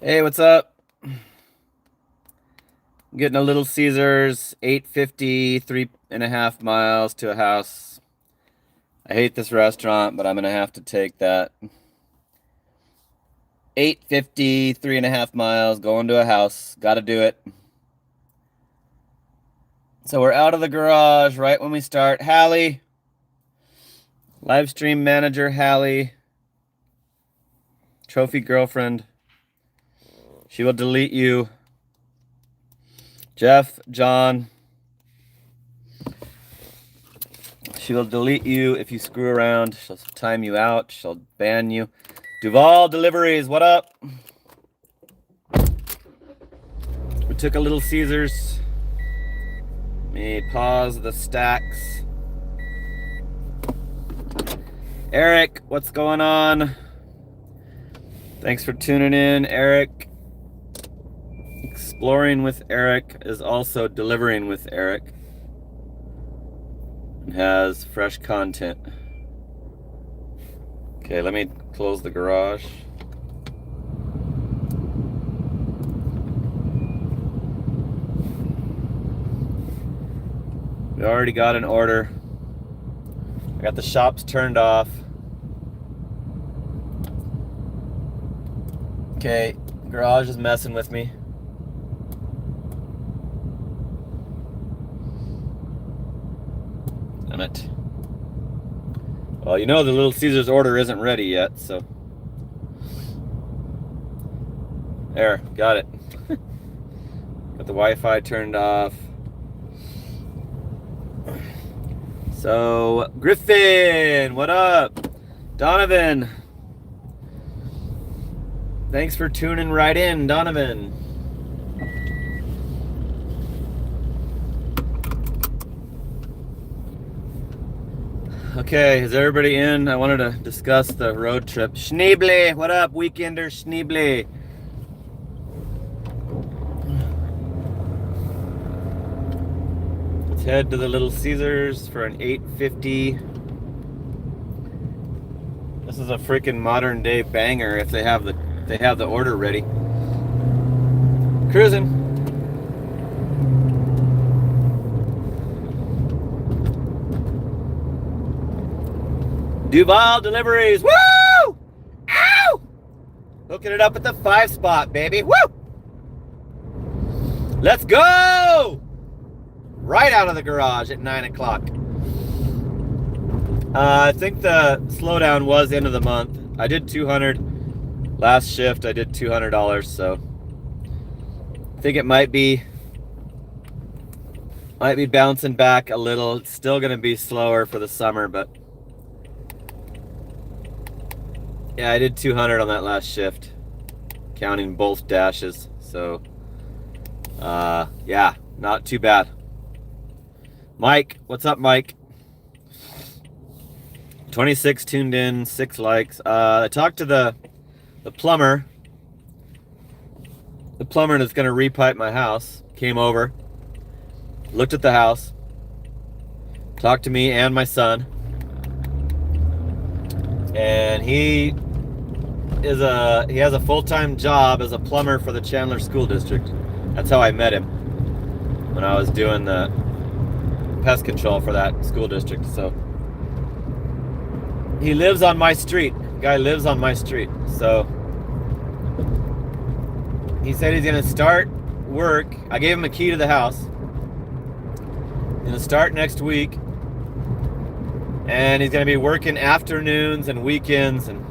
Hey, what's up? Getting a Little Caesars, 850, 3.5 miles to a house. I hate this restaurant, but I'm gonna have to take that. 850, 3.5 miles, going to a house. Gotta do it. So we're out of the garage right when we start. Hallie, live stream manager Hallie, trophy girlfriend. She will delete you. Jeff, John. She will delete you if you screw around. She'll time you out. She'll ban you. Duval Deliveries, what up? We took a Little Caesars. Let me pause the stacks. Eric, what's going on? Thanks for tuning in, Eric. Exploring with Eric is also delivering with Eric. And has fresh content. Okay, let me close the garage. We already got an order. I got the shops turned off. Okay, garage is messing with me. Damn it. Well, you know the Little Caesars order isn't ready yet, so. There, got it. Got the Wi-Fi turned off. So, Griffin, what up? Donovan. Thanks for tuning right in, Donovan. Okay, is everybody in? I wanted to discuss the road trip. Schneebly, what up, weekender Schneebly? Let's head to the Little Caesars for an 850. This is a freaking modern day banger if they have the order ready. Cruising. Duval Deliveries. Woo! Ow! Hooking it up at the 5 spot, baby. Woo! Let's go! Right out of the garage at 9 o'clock. I think the slowdown was end of the month. I did 200 last shift. I did $200, so I think it might be bouncing back a little. It's still gonna be slower for the summer, but yeah, I did 200 on that last shift, counting both dashes. So yeah, not too bad. Mike, what's up, Mike? 26 tuned in, 6 likes. I talked to the plumber. The plumber that's gonna repipe my house came over, looked at the house, talked to me and my son, and he has a full-time job as a plumber for the Chandler School District. That's how I met him when I was doing the pest control for that school district. So he lives on my street. Guy lives on my street. So he said he's gonna start work. I gave him a key to the house. He's gonna start next week, and he's gonna be working afternoons and weekends, and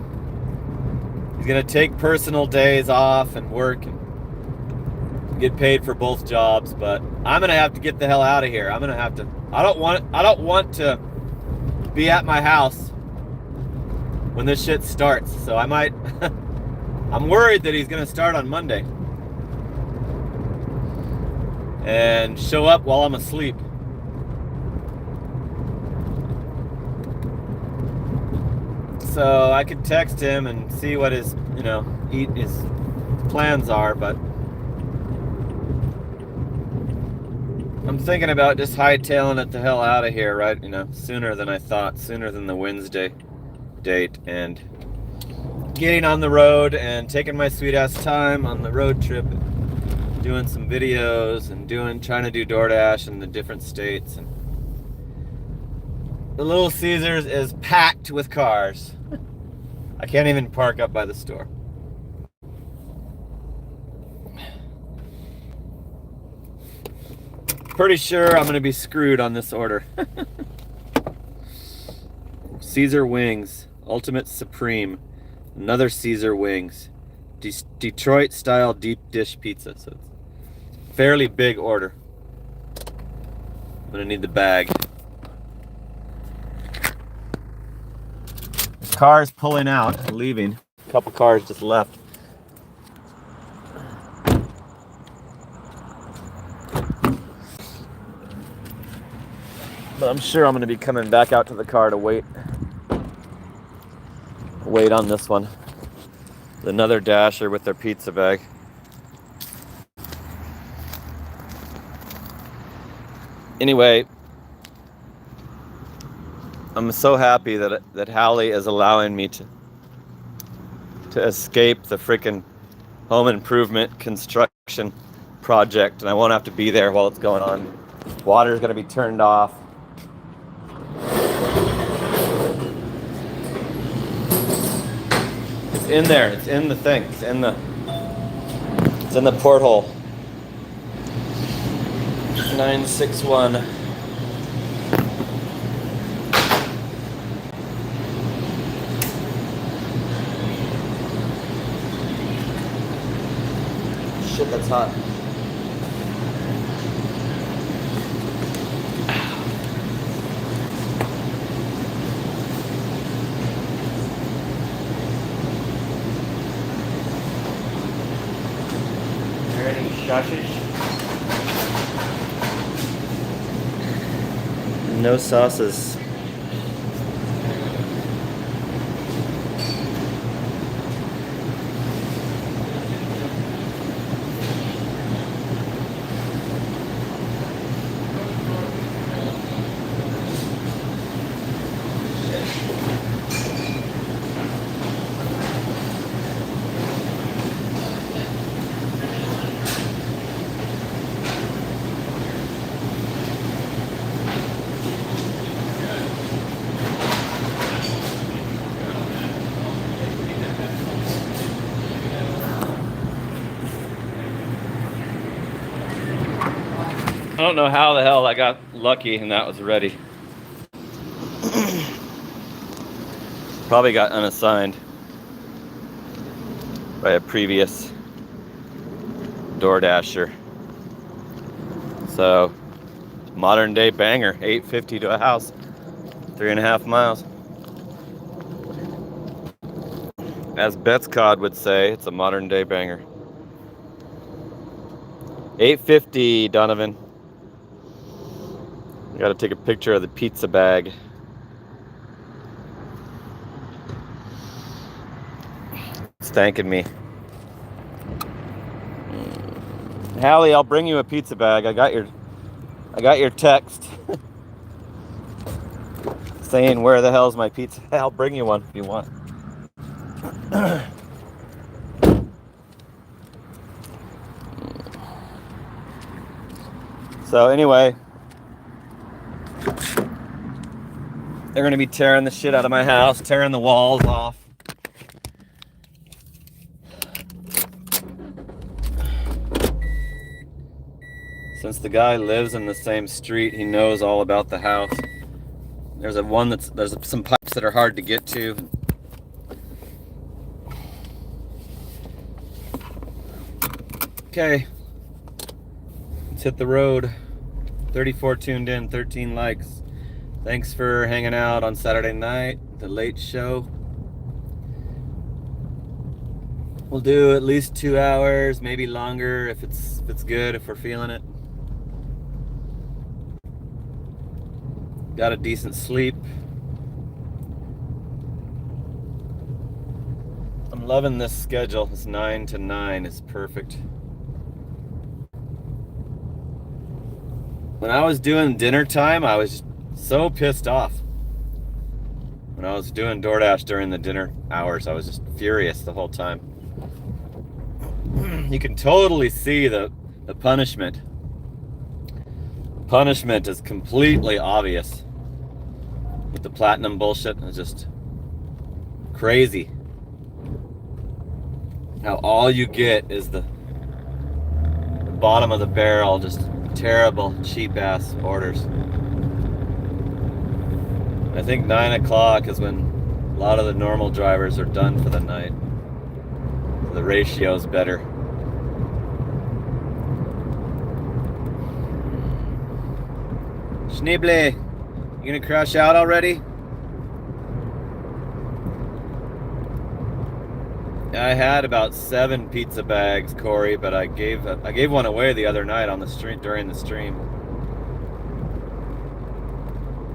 he's gonna take personal days off and work and get paid for both jobs. But I'm gonna have to get the hell out of here. I'm gonna have to. I don't want to be at my house when this shit starts. So I might. I'm worried that he's gonna start on Monday and show up while I'm asleep. So I could text him and see what his plans are, but I'm thinking about just hightailing it the hell out of here, right? Sooner than I thought, sooner than the Wednesday date, and getting on the road and taking my sweet ass time on the road trip, doing some videos and trying to do DoorDash in the different states. And the Little Caesars is packed with cars. I can't even park up by the store. Pretty sure I'm gonna be screwed on this order. Caesar wings, ultimate supreme. Another Caesar wings. Detroit style deep dish pizza. So it's a fairly big order. I'm gonna need the bag. Cars pulling out, leaving. A couple cars just left. But I'm sure I'm going to be coming back out to the car to wait on this one. Another Dasher with their pizza bag. Anyway, I'm so happy that Hallie is allowing me to escape the freaking home improvement construction project, and I won't have to be there while it's going on. Water's going to be turned off. It's in there. It's in the thing. It's in the porthole. 961. Shit, that's hot. No sauces. I don't know how the hell I got lucky and that was ready. Probably got unassigned by a previous DoorDasher. So, modern day banger, $8.50 to a house, 3.5 miles. As Bets Cod would say, it's a modern day banger. $8.50, Donovan. Got to take a picture of the pizza bag. It's thanking me. Hallie, I'll bring you a pizza bag. I got your text saying where the hell's my pizza. I'll bring you one if you want. So anyway, they're going to be tearing the shit out of my house, tearing the walls off. Since the guy lives in the same street, he knows all about the house. There's some pipes that are hard to get to. Okay, let's hit the road. 34 tuned in, 13 likes. Thanks for hanging out on Saturday night, the late show. We'll do at least 2 hours, maybe longer if it's good, if we're feeling it. Got a decent sleep. I'm loving this schedule. This 9 to 9 is perfect. When I was doing dinner time, I was so pissed off. When I was doing DoorDash during the dinner hours, I was just furious the whole time. You can totally see the punishment. Punishment is completely obvious with the platinum bullshit. It's just crazy how all you get is the bottom of the barrel, just terrible, cheap ass orders. I think 9 o'clock is when a lot of the normal drivers are done for the night. So the ratio's better. Schneeble, you gonna crash out already? I had about 7 pizza bags, Corey, but I gave one away the other night on the street during the stream.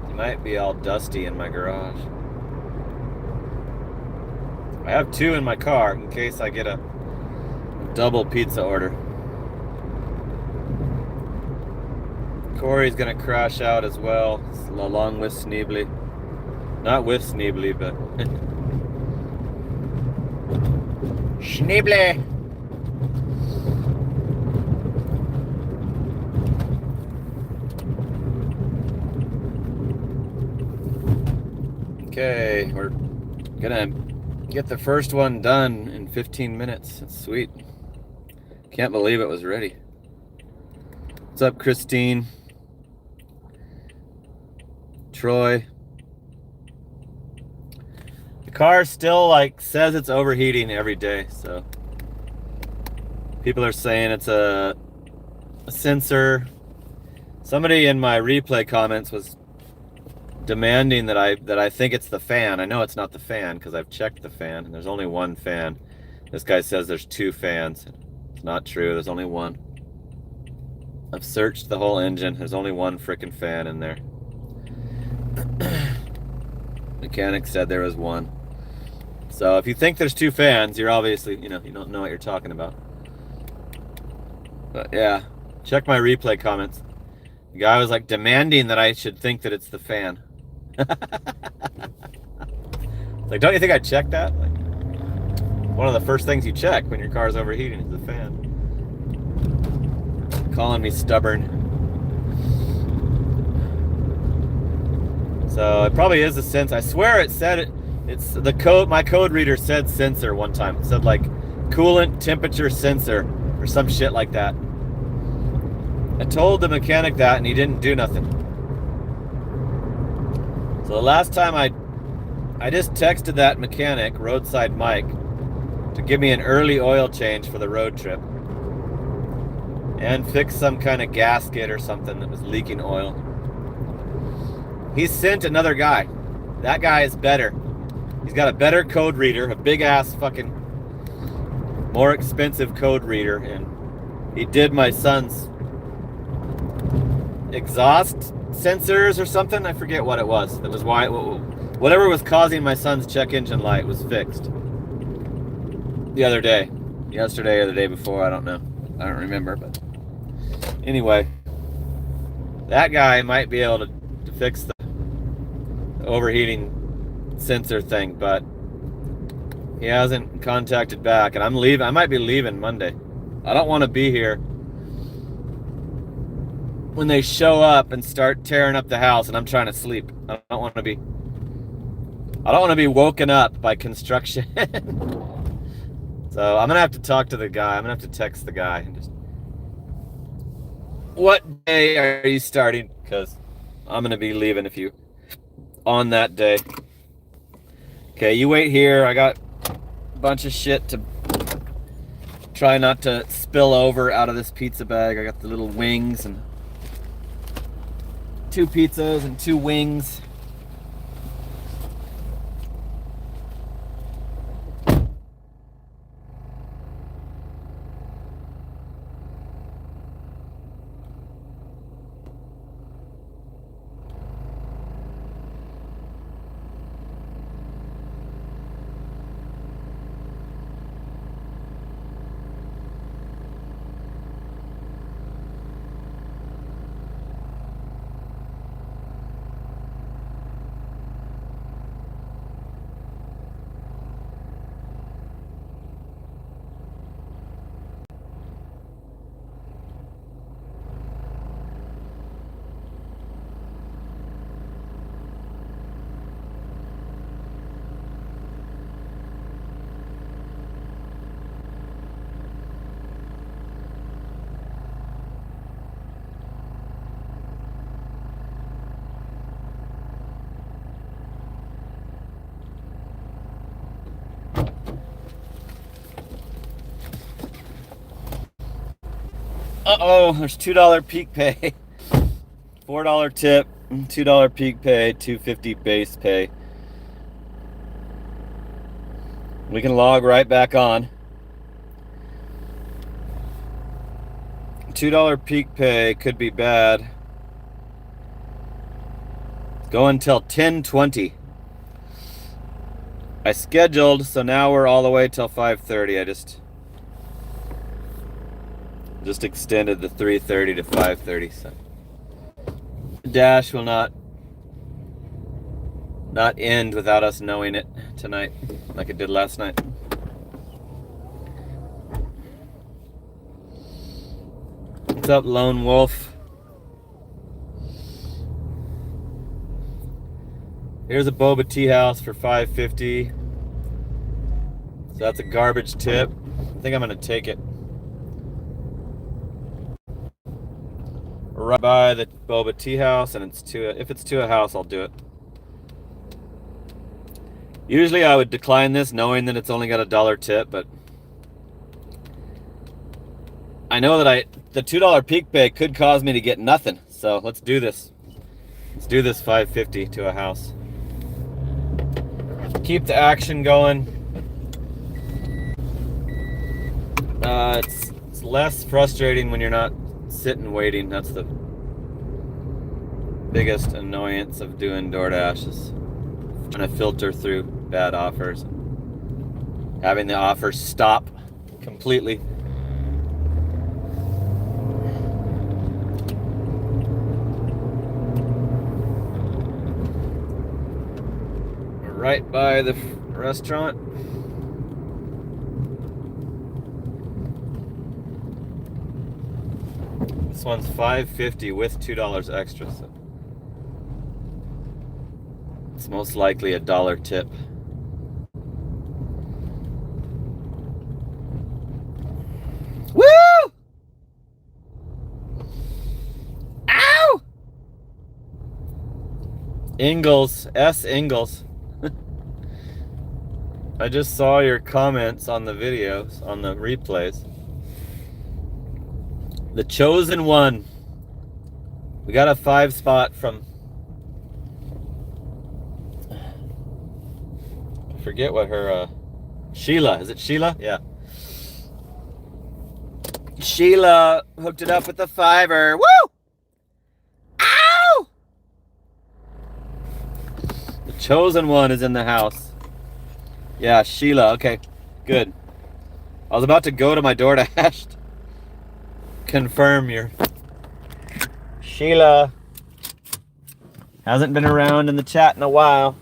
It might be all dusty in my garage. I have 2 in my car in case I get a double pizza order. Corey's gonna crash out as well, along with Schneeble. Not with Schneeble, but Schneeble! Okay, we're gonna get the first one done in 15 minutes. That's sweet. Can't believe it was ready. What's up, Christine? Troy. The car still says it's overheating every day, so people are saying it's a sensor. Somebody in my replay comments was demanding that I think it's the fan. I know it's not the fan because I've checked the fan and there's only one fan. This guy says there's 2 fans. It's not true. There's only one. I've searched the whole engine. There's only one frickin' fan in there. Mechanic said there was one. So if you think there's 2 fans, you're obviously, you don't know what you're talking about. But yeah, check my replay comments. The guy was demanding that I should think that it's the fan. Don't you think I checked that? One of the first things you check when your car's overheating is the fan. Calling me stubborn. So it probably is a sensor. I swear it said it. It's the code. My code reader said sensor one time. It said coolant temperature sensor or some shit like that. I told the mechanic that and he didn't do nothing. So the last time I just texted that mechanic, Roadside Mike, to give me an early oil change for the road trip and fix some kind of gasket or something that was leaking oil. He sent another guy. That guy is better. He's got a better code reader, a big ass fucking more expensive code reader, and he did my son's exhaust sensors or something. I forget what it was. That was why whatever was causing my son's check engine light was fixed the other day. Yesterday or the day before, I don't know. I don't remember, but anyway, that guy might be able to fix the overheating sensor thing, but he hasn't contacted back, and I'm leaving. I might be leaving Monday. I don't want to be here when they show up and start tearing up the house and I'm trying to sleep. I don't want to be woken up by construction. So I'm gonna have to talk to the guy. I'm gonna have to text the guy and just, what day are you starting? Because I'm gonna be leaving if you on that day. Okay, you wait here. I got a bunch of shit to try not to spill over out of this pizza bag. I got the little wings and 2 pizzas and 2 wings. Uh-oh, there's $2 peak pay. $4 tip, $2 peak pay, $2.50 base pay. We can log right back on. $2 peak pay could be bad. Go until 10:20. I scheduled, so now we're all the way till 5:30. I just extended the 3:30 to 5:30. So Dash will not end without us knowing it tonight, like it did last night. What's up, Lone Wolf? Here's a boba tea house for $5.50. So that's a garbage tip. I think I'm gonna take it. Right by the boba tea house, and if it's to a house, I'll do it. Usually I would decline this knowing that it's only got $1 tip, but I know that the $2 peak pay could cause me to get nothing. So let's do this. Let's do this $5.50 to a house. Keep the action going. It's less frustrating when you're not sitting waiting. That's the biggest annoyance of doing DoorDash, is trying to filter through bad offers, having the offers stop completely. We're right by the restaurant. This one's $5.50 with $2 extra, so it's most likely $1 tip. Woo! Ow! Ingalls, S. Ingalls. I just saw your comments on the videos, on the replays. The chosen one. We got a 5 spot from, I forget what her, Sheila. Is it Sheila? Yeah. Sheila hooked it up with the $5. Woo! Ow! The chosen one is in the house. Yeah, Sheila. Okay, good. I was about to go to my DoorDash to confirm your Sheila. Hasn't been around in the chat in a while.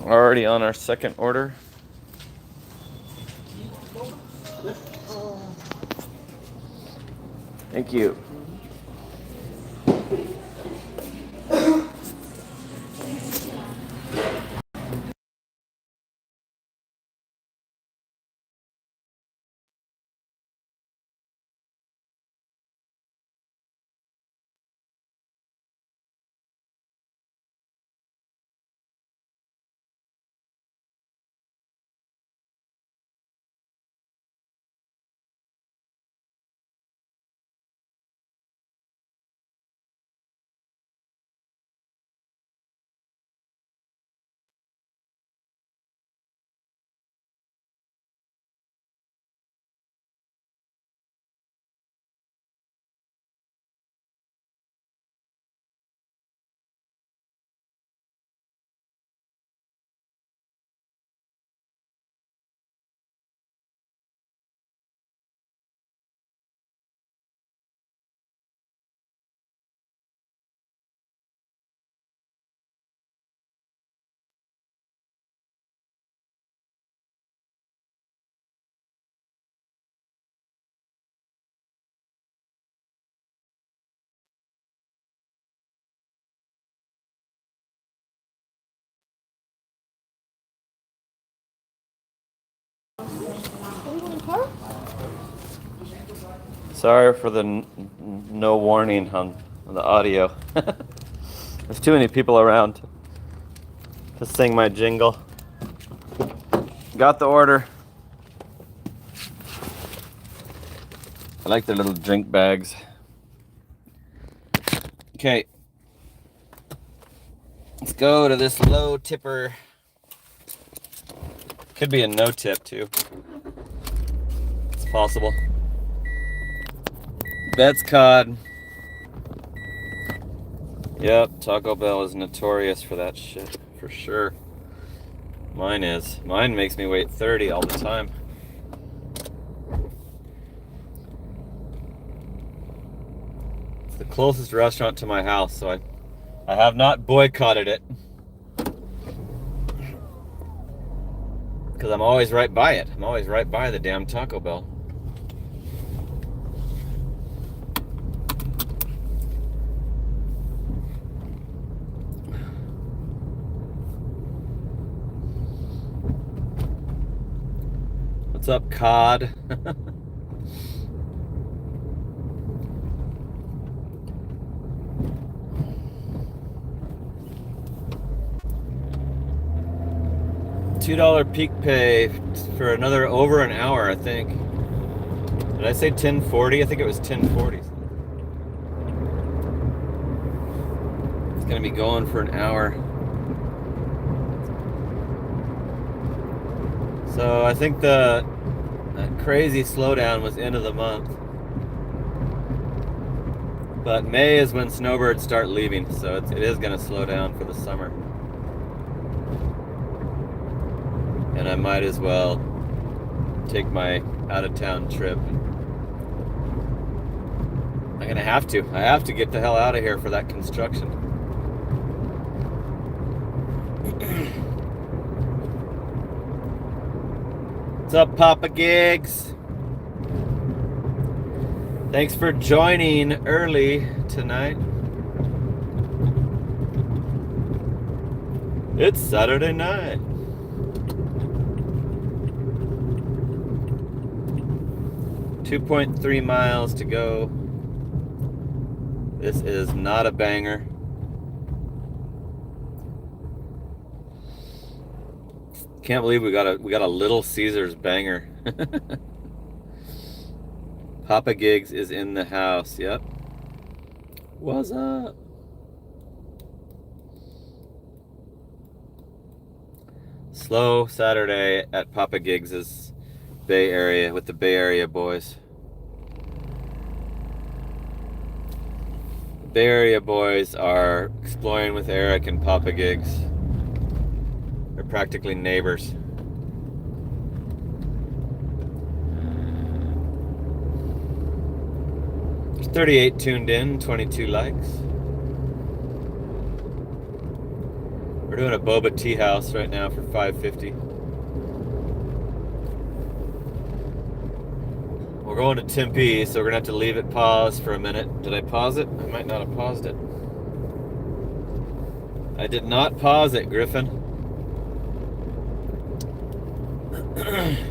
Already on our second order. Thank you. Sorry for the no warning on the audio. There's too many people around to sing my jingle. Got the order. I like their little drink bags. Okay. Let's go to this low tipper. Could be a no tip too. It's possible. Bet's cod. Yep, Taco Bell is notorious for that shit, for sure. Mine is. Mine makes me wait 30 all the time. It's the closest restaurant to my house, so I have not boycotted it. Because I'm always right by it. I'm always right by the damn Taco Bell. What's up, cod? $2 peak pay for another over an hour, I think. Did I say 1040? I think it was 1040. It's gonna be going for an hour. So I think that crazy slowdown was end of the month. But May is when snowbirds start leaving, so it is gonna slow down for the summer. And I might as well take my out-of-town trip. I'm gonna have to. I have to get the hell out of here for that construction. What's up, Papa Gigs? Thanks for joining early tonight. It's Saturday night. .3 miles to go. This is not a banger. Can't believe we got a Little Caesars banger. Papa Gigs is in the house. Yep. What's up? Slow Saturday at Papa Gigs's Bay Area with the Bay Area boys. The Bay Area boys are exploring with Eric and Papa Gigs. They're practically neighbors. There's 38 tuned in, 22 likes. We're doing a boba tea house right now for $5.50. We're going to Tempe, so we're gonna have to leave it paused for a minute. Did I pause it? I might not have paused it. I did not pause it, Griffin.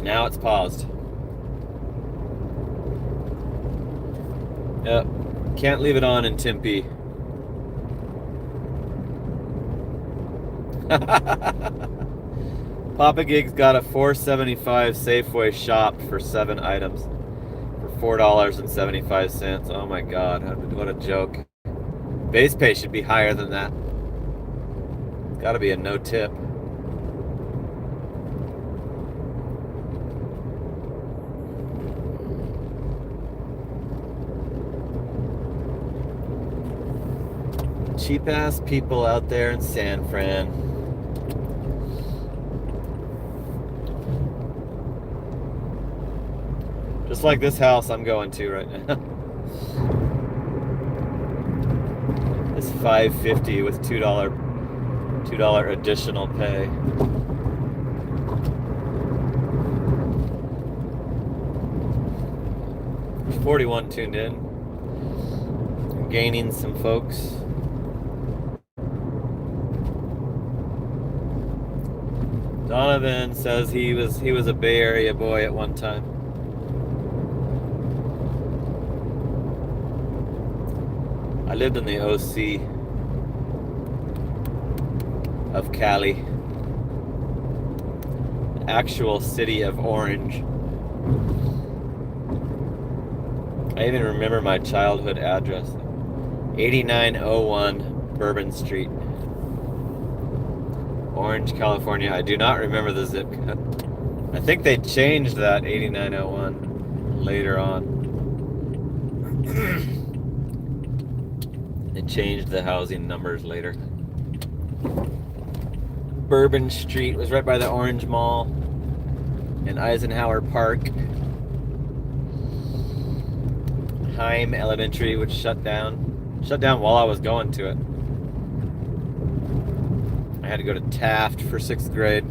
Now it's paused. Yep. Can't leave it on in Tempe. Papa Gigs got a $4.75 Safeway shop for 7 items for $4.75. Oh my God, what a joke. Base pay should be higher than that. It's gotta be a no tip. Cheap ass people out there in San Fran. Just like this house I'm going to right now. It's $5.50 with $2 additional pay. There's 41 tuned in. I'm gaining some folks. Donovan says he was a Bay Area boy at one time. I lived in the OC of Cali, actual city of Orange. I even remember my childhood address. 8901 Bourbon Street. Orange, California. I do not remember the zip code. I think they changed that 8901 later on. They changed the housing numbers later. Bourbon Street was right by the Orange Mall and Eisenhower Park. Heim Elementary, which shut down while I was going to it. I had to go to Taft for 6th grade.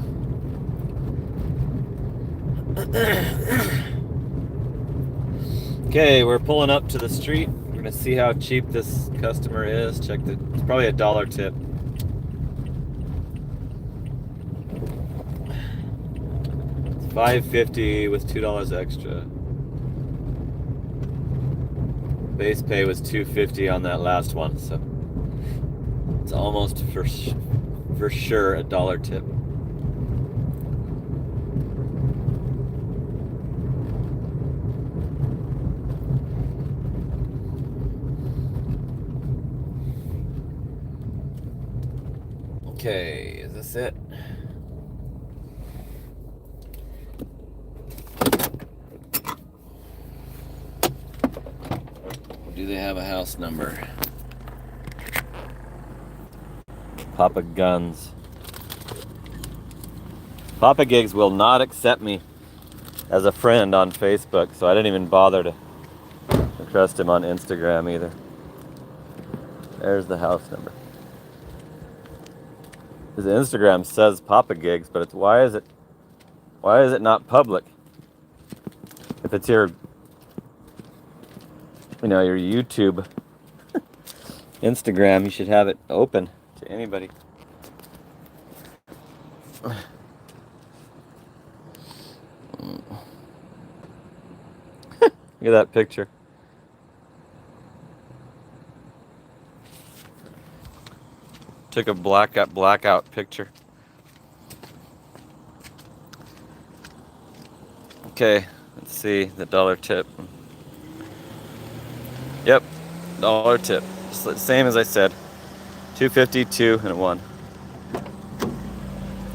Okay, we're pulling up to the street. We're gonna see how cheap this customer is. It's probably $1 tip. It's $5.50 with $2 extra. Base pay was $2.50 on that last one, so it's almost for sure $1 tip. Okay, is this it? Do they have a house number? Papa Guns. Papa Gigs will not accept me as a friend on Facebook, so I didn't even bother to trust him on Instagram either. There's the house number. His Instagram says Papa Gigs, but why is it not public? If it's your YouTube Instagram, you should have it open to anybody. Look at that picture. Took a blackout picture. Okay, let's see the $1 tip. Yep, $1 tip. Same as I said. $2.50, 2, and a 1.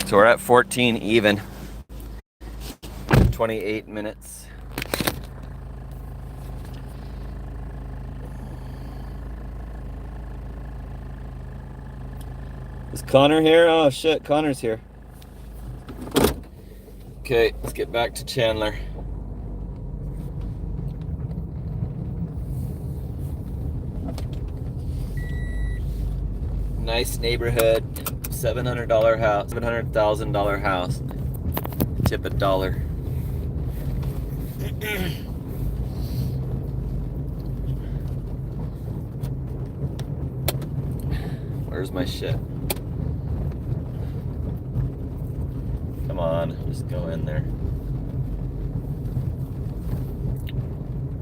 So we're at 14 even. 28 minutes. Is Connor here? Oh shit, Connor's here. Okay, let's get back to Chandler. Nice neighborhood, $700 house, $700,000 house. Tip $1. Where's my shit? Come on, just go in there.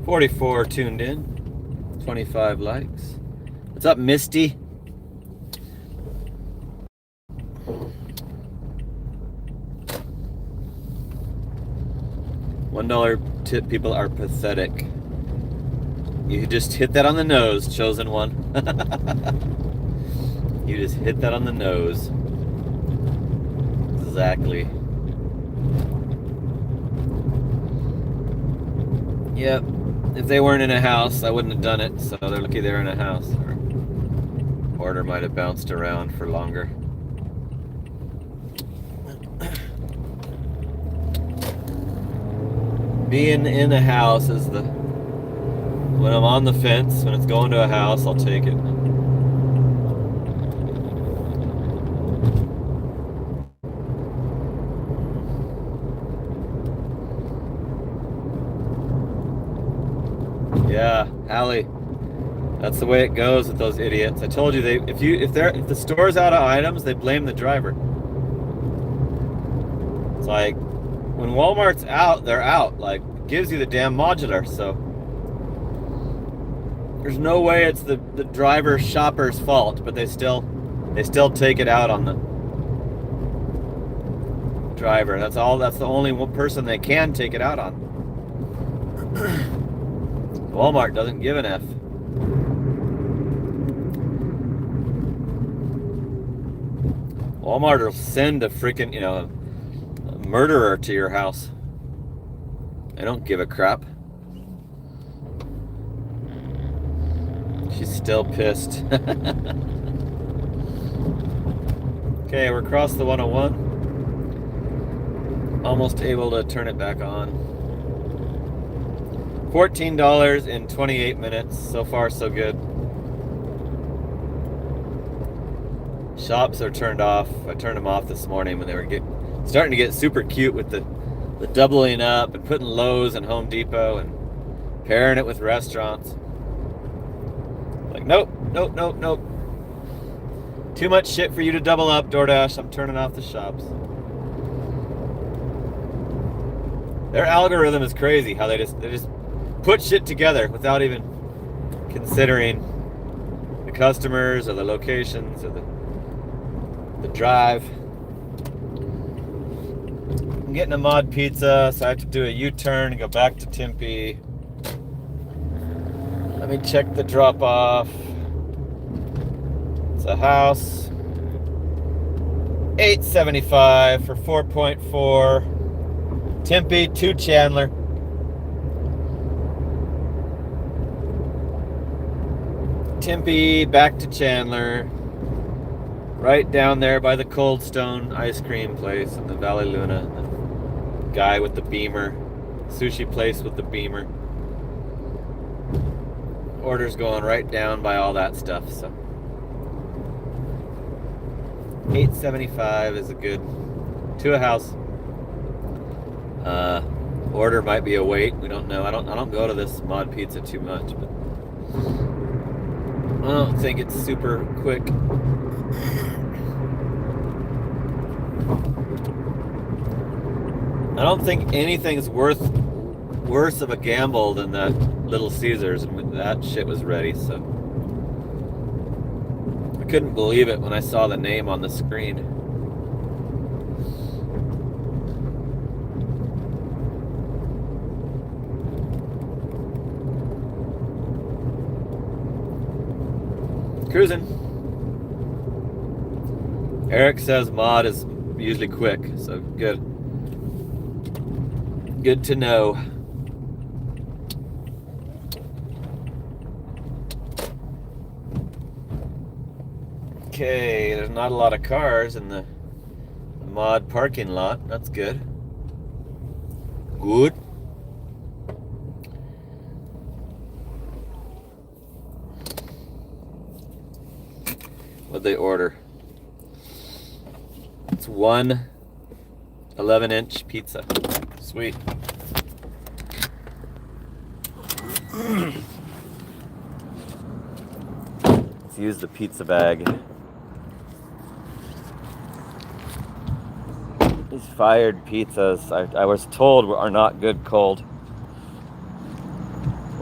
44 tuned in, 25 likes. What's up, Misty? $1 tip people are pathetic. You just hit that on the nose, chosen one. You just hit that on the nose. Exactly. Yep. If they weren't in a house, I wouldn't have done it. So they're lucky they're in a house. Order might have bounced around for longer. Being in a house is when I'm on the fence, when it's going to a house, I'll take it. Yeah, Allie. That's the way it goes with those idiots. I told you if the store's out of items, they blame the driver. It's like when Walmart's out, they're out. Like, it gives you the damn modular, so there's no way it's the driver shopper's fault, but they still take it out on the driver. That's the only one person they can take it out on. Walmart doesn't give an F. Walmart will send a freaking, a murderer to your house. They don't give a crap. She's still pissed. Okay, we're across the 101. Almost able to turn it back on. $14 in 28 minutes. So far, so good. Shops are turned off. I turned them off this morning when they were starting to get super cute with the doubling up and putting Lowe's and Home Depot and pairing it with restaurants. Like, nope. Too much shit for you to double up, DoorDash. I'm turning off the shops. Their algorithm is crazy. How they just put shit together without even considering the customers or the locations or the drive. I'm getting a mod pizza, so I have to do a U-turn and go back to Tempe. Let me check the drop-off. It's a house. $875 for 4.4. Tempe to Chandler. Tempe back to Chandler. Right down there by the Cold Stone ice cream place in the Valley Luna. The guy with the beamer. Sushi place with the beamer. Orders going right down by all that stuff, so $875 is a good to a house. Order might be a wait. We don't know. I don't go to this mod pizza too much, but I don't think it's super quick. I don't think anything's worse of a gamble than that Little Caesars, and that shit was ready, so I couldn't believe it when I saw the name on the screen. Cruising. Eric says mod is usually quick, so good. Good to know. Okay, there's not a lot of cars in the mod parking lot. That's good. Good. What'd they order? It's one 11-inch pizza. Sweet. Let's use the pizza bag. These fired pizzas, I was told, are not good cold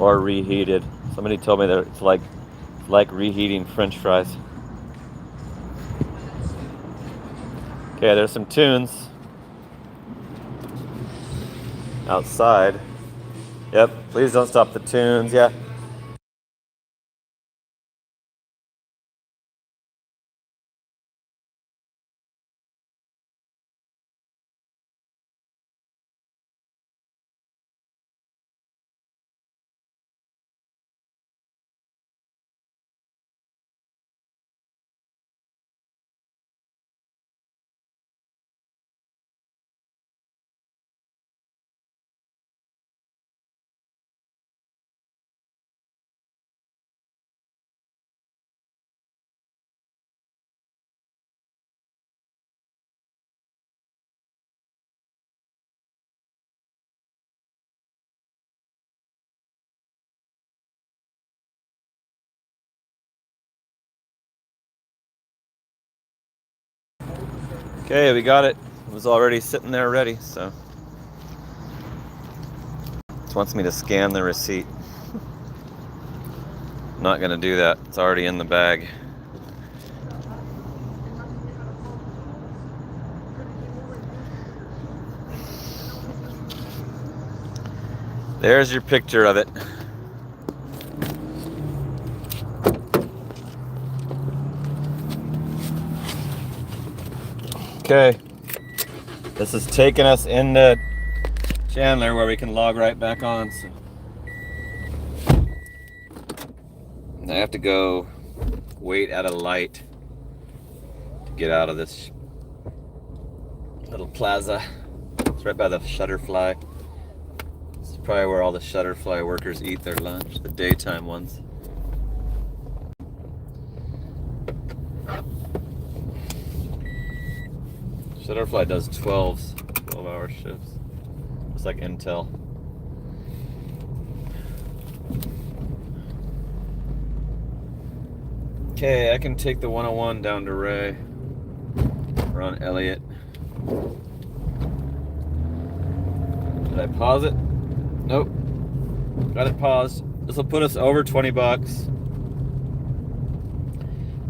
or reheated. Somebody told me that it's like reheating French fries. Okay, there's some tunes outside. Yep, please don't stop the tunes. Yeah. Okay, we got it. It was already sitting there ready, so. It wants me to scan the receipt. I'm not gonna do that. It's already in the bag. There's your picture of it. Okay, this is taking us into Chandler where we can log right back on. So I have to go wait at a light to get out of this little plaza. It's right by the Shutterfly. This is probably where all the Shutterfly workers eat their lunch, the daytime ones. Shutterfly does 12-hour shifts. It's like Intel. Okay, I can take the 101 down to Ray. We're on Elliott. Did I pause it? Nope. Got it paused. This will put us over 20 bucks.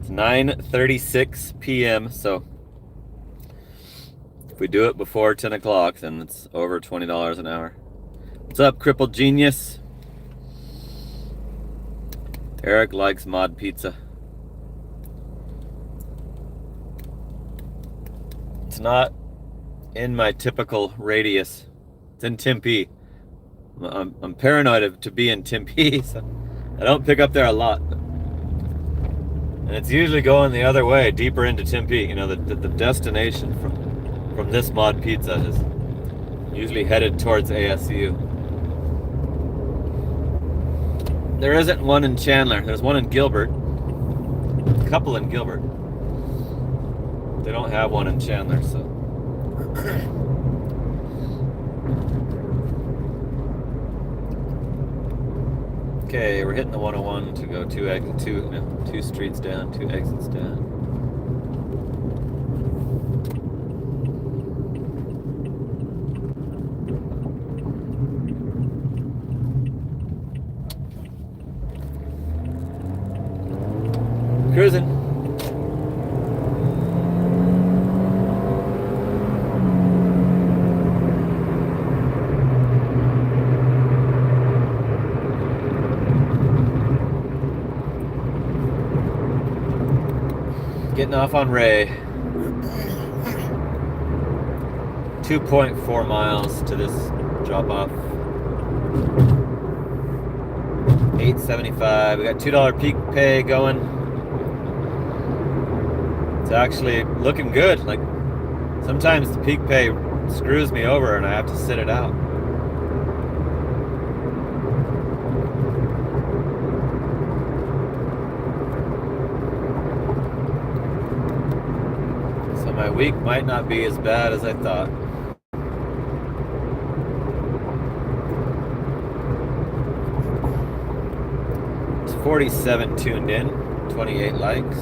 It's 9:36 p.m. So if we do it before 10 o'clock, then it's over $20 an hour. What's up, Crippled Genius? Eric likes mod pizza. It's not in my typical radius. It's in Tempe. I'm paranoid to be in Tempe, so I don't pick up there a lot. And it's usually going the other way, deeper into Tempe. You know, the destination from this mod pizza is usually headed towards ASU. There isn't one in Chandler. There's one in Gilbert. A couple in Gilbert. They don't have one in Chandler, so. Okay, we're hitting the 101 to go two streets down, 2 exits down. Cruising. Getting off on Ray. 2.4 miles to this drop off. $8.75. We got $2 peak pay going. It's actually looking good. Like sometimes the peak pay screws me over and I have to sit it out. So my week might not be as bad as I thought. It's 47 tuned in, 28 likes.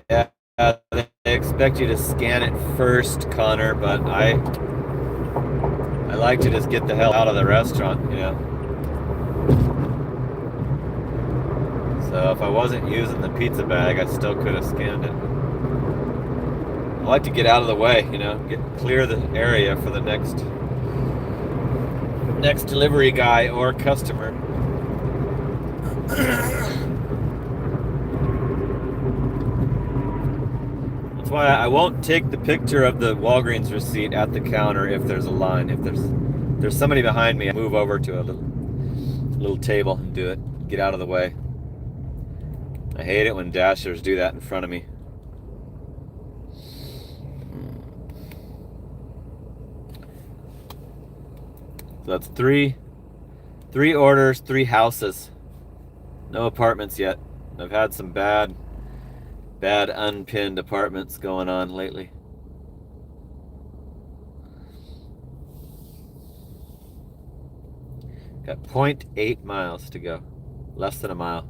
Yeah, they expect you to scan it first, Connor, but I like to just get the hell out of the restaurant, you know. So if I wasn't using the pizza bag, I still could have scanned it. I like to get out of the way, you know, clear the area for the next delivery guy or customer. That's why I won't take the picture of the Walgreens receipt at the counter if there's a line. If there's somebody behind me, I move over to a little table and do it. Get out of the way. I hate it when dashers do that in front of me. So that's three orders, 3 houses. No apartments yet. I've had some bad unpinned apartments going on lately. Got 0.8 miles to go. Less than a mile.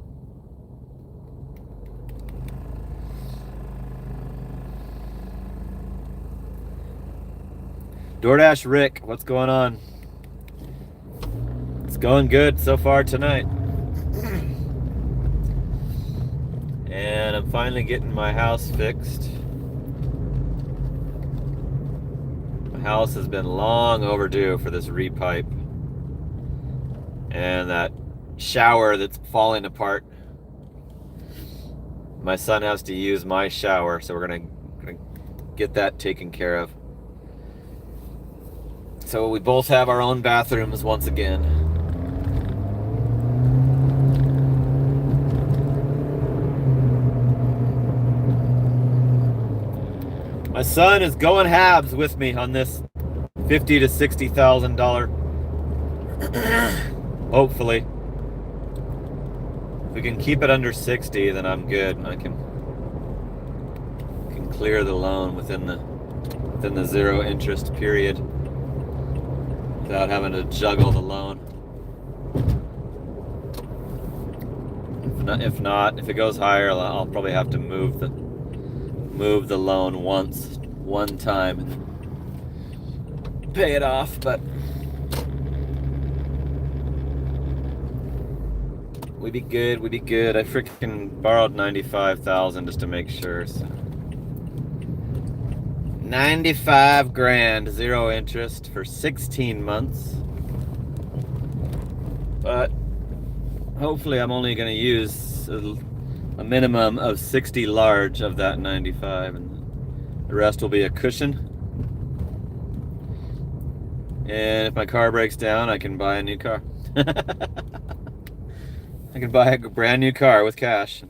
DoorDash Rick, what's going on? It's going good so far tonight. And I'm finally getting my house fixed. My house has been long overdue for this repipe. And that shower that's falling apart. My son has to use my shower, so we're gonna get that taken care of. So we both have our own bathrooms once again. My son is going halves with me on this $50,000 to $60,000. Hopefully. If we can keep it under 60, then I'm good. I can clear the loan within the 0 interest period without having to juggle the loan. If not, if it goes higher, I'll probably have to move the loan one time and pay it off, but we'd be good. I freaking borrowed $95,000 just to make sure. So. 95 grand, 0 interest for 16 months. But hopefully I'm only going to use a minimum of 60 large of that 95, and the rest will be a cushion. And if my car breaks down, I can buy a new car. I can buy a brand new car with cash.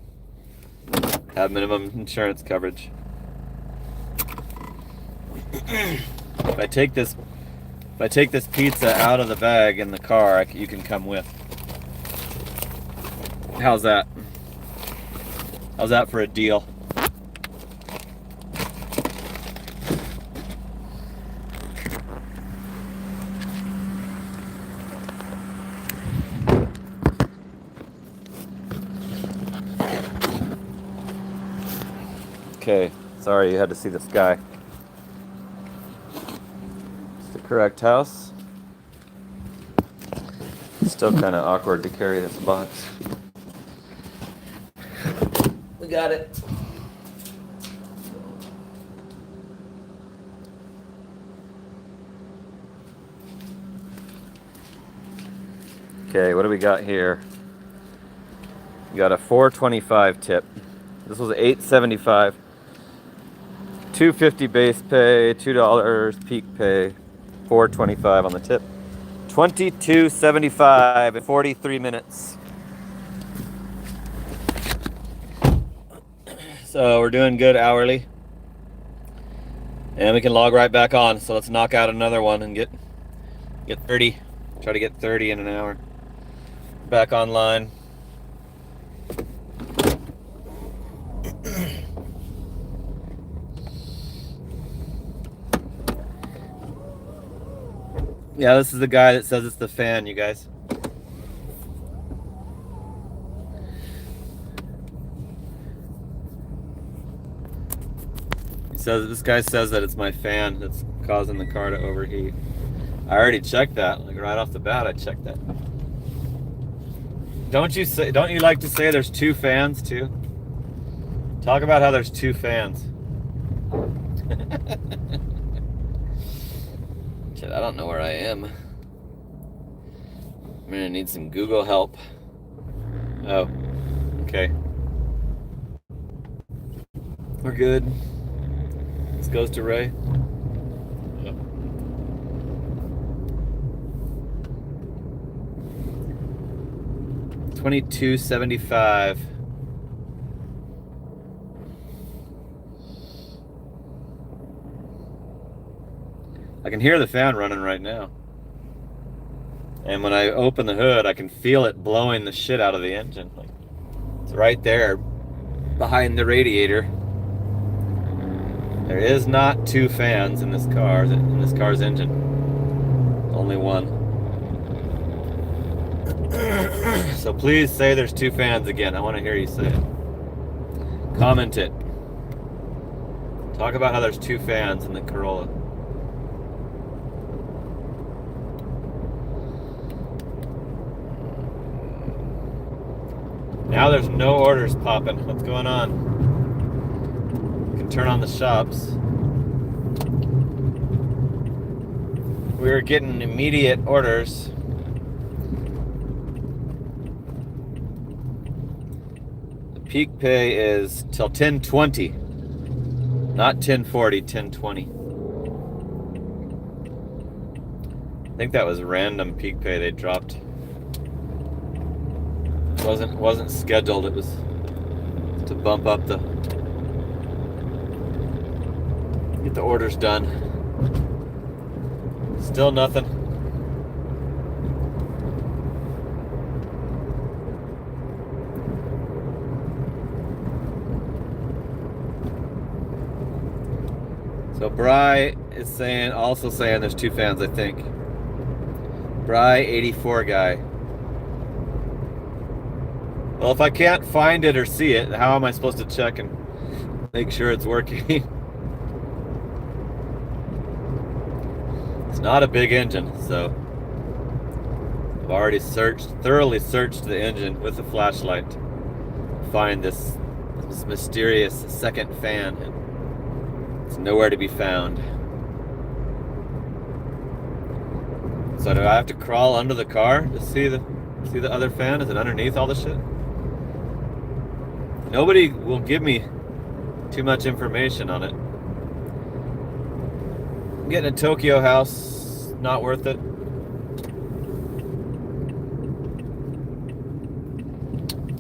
Have minimum insurance coverage. If I take this pizza out of the bag in the car, you can come with. How's that? How's that for a deal? Okay, sorry you had to see this guy. It's the correct house. It's still kind of awkward to carry this box. We got it. Okay, what do we got here? We got a $425 tip. This was $875. $250 base pay, $2 peak pay, $425 on the tip. $22.75 in 43 minutes. So we're doing good hourly. And we can log right back on. So let's knock out another one and get 30. Try to get 30 in an hour. Back online. Yeah, this is the guy that says it's the fan, you guys. This guy says that it's my fan that's causing the car to overheat. I already checked that, like right off the bat. I checked that. Don't you like to say there's two fans too? Talk about how there's two fans. Shit, I don't know where I am. I'm gonna need some Google help. Oh, okay. We're good. This goes to Ray. Yep. $22.75. I can hear the fan running right now. And when I open the hood, I can feel it blowing the shit out of the engine. Like, it's right there behind the radiator. There is not two fans in this car's engine. Only one. So please say there's two fans again. I want to hear you say it. Comment it. Talk about how there's two fans in the Corolla. Now there's no orders popping. What's going on? You can turn on the shops. we were getting immediate orders. The peak pay is till 10:20, not 10:40, 10:20. I think that was random peak pay they dropped. It wasn't scheduled. It was to bump up get the orders done. Still nothing. So Bry is also saying there's two fans, I think. Bry 84 guy. Well, if I can't find it or see it, how am I supposed to check and make sure it's working? It's not a big engine, so I've already thoroughly searched the engine with a flashlight to find this mysterious second fan, and it's nowhere to be found. So do I have to crawl under the car to see the other fan? Is it underneath all the shit? Nobody will give me too much information on it. Getting a Tokyo house, not worth it.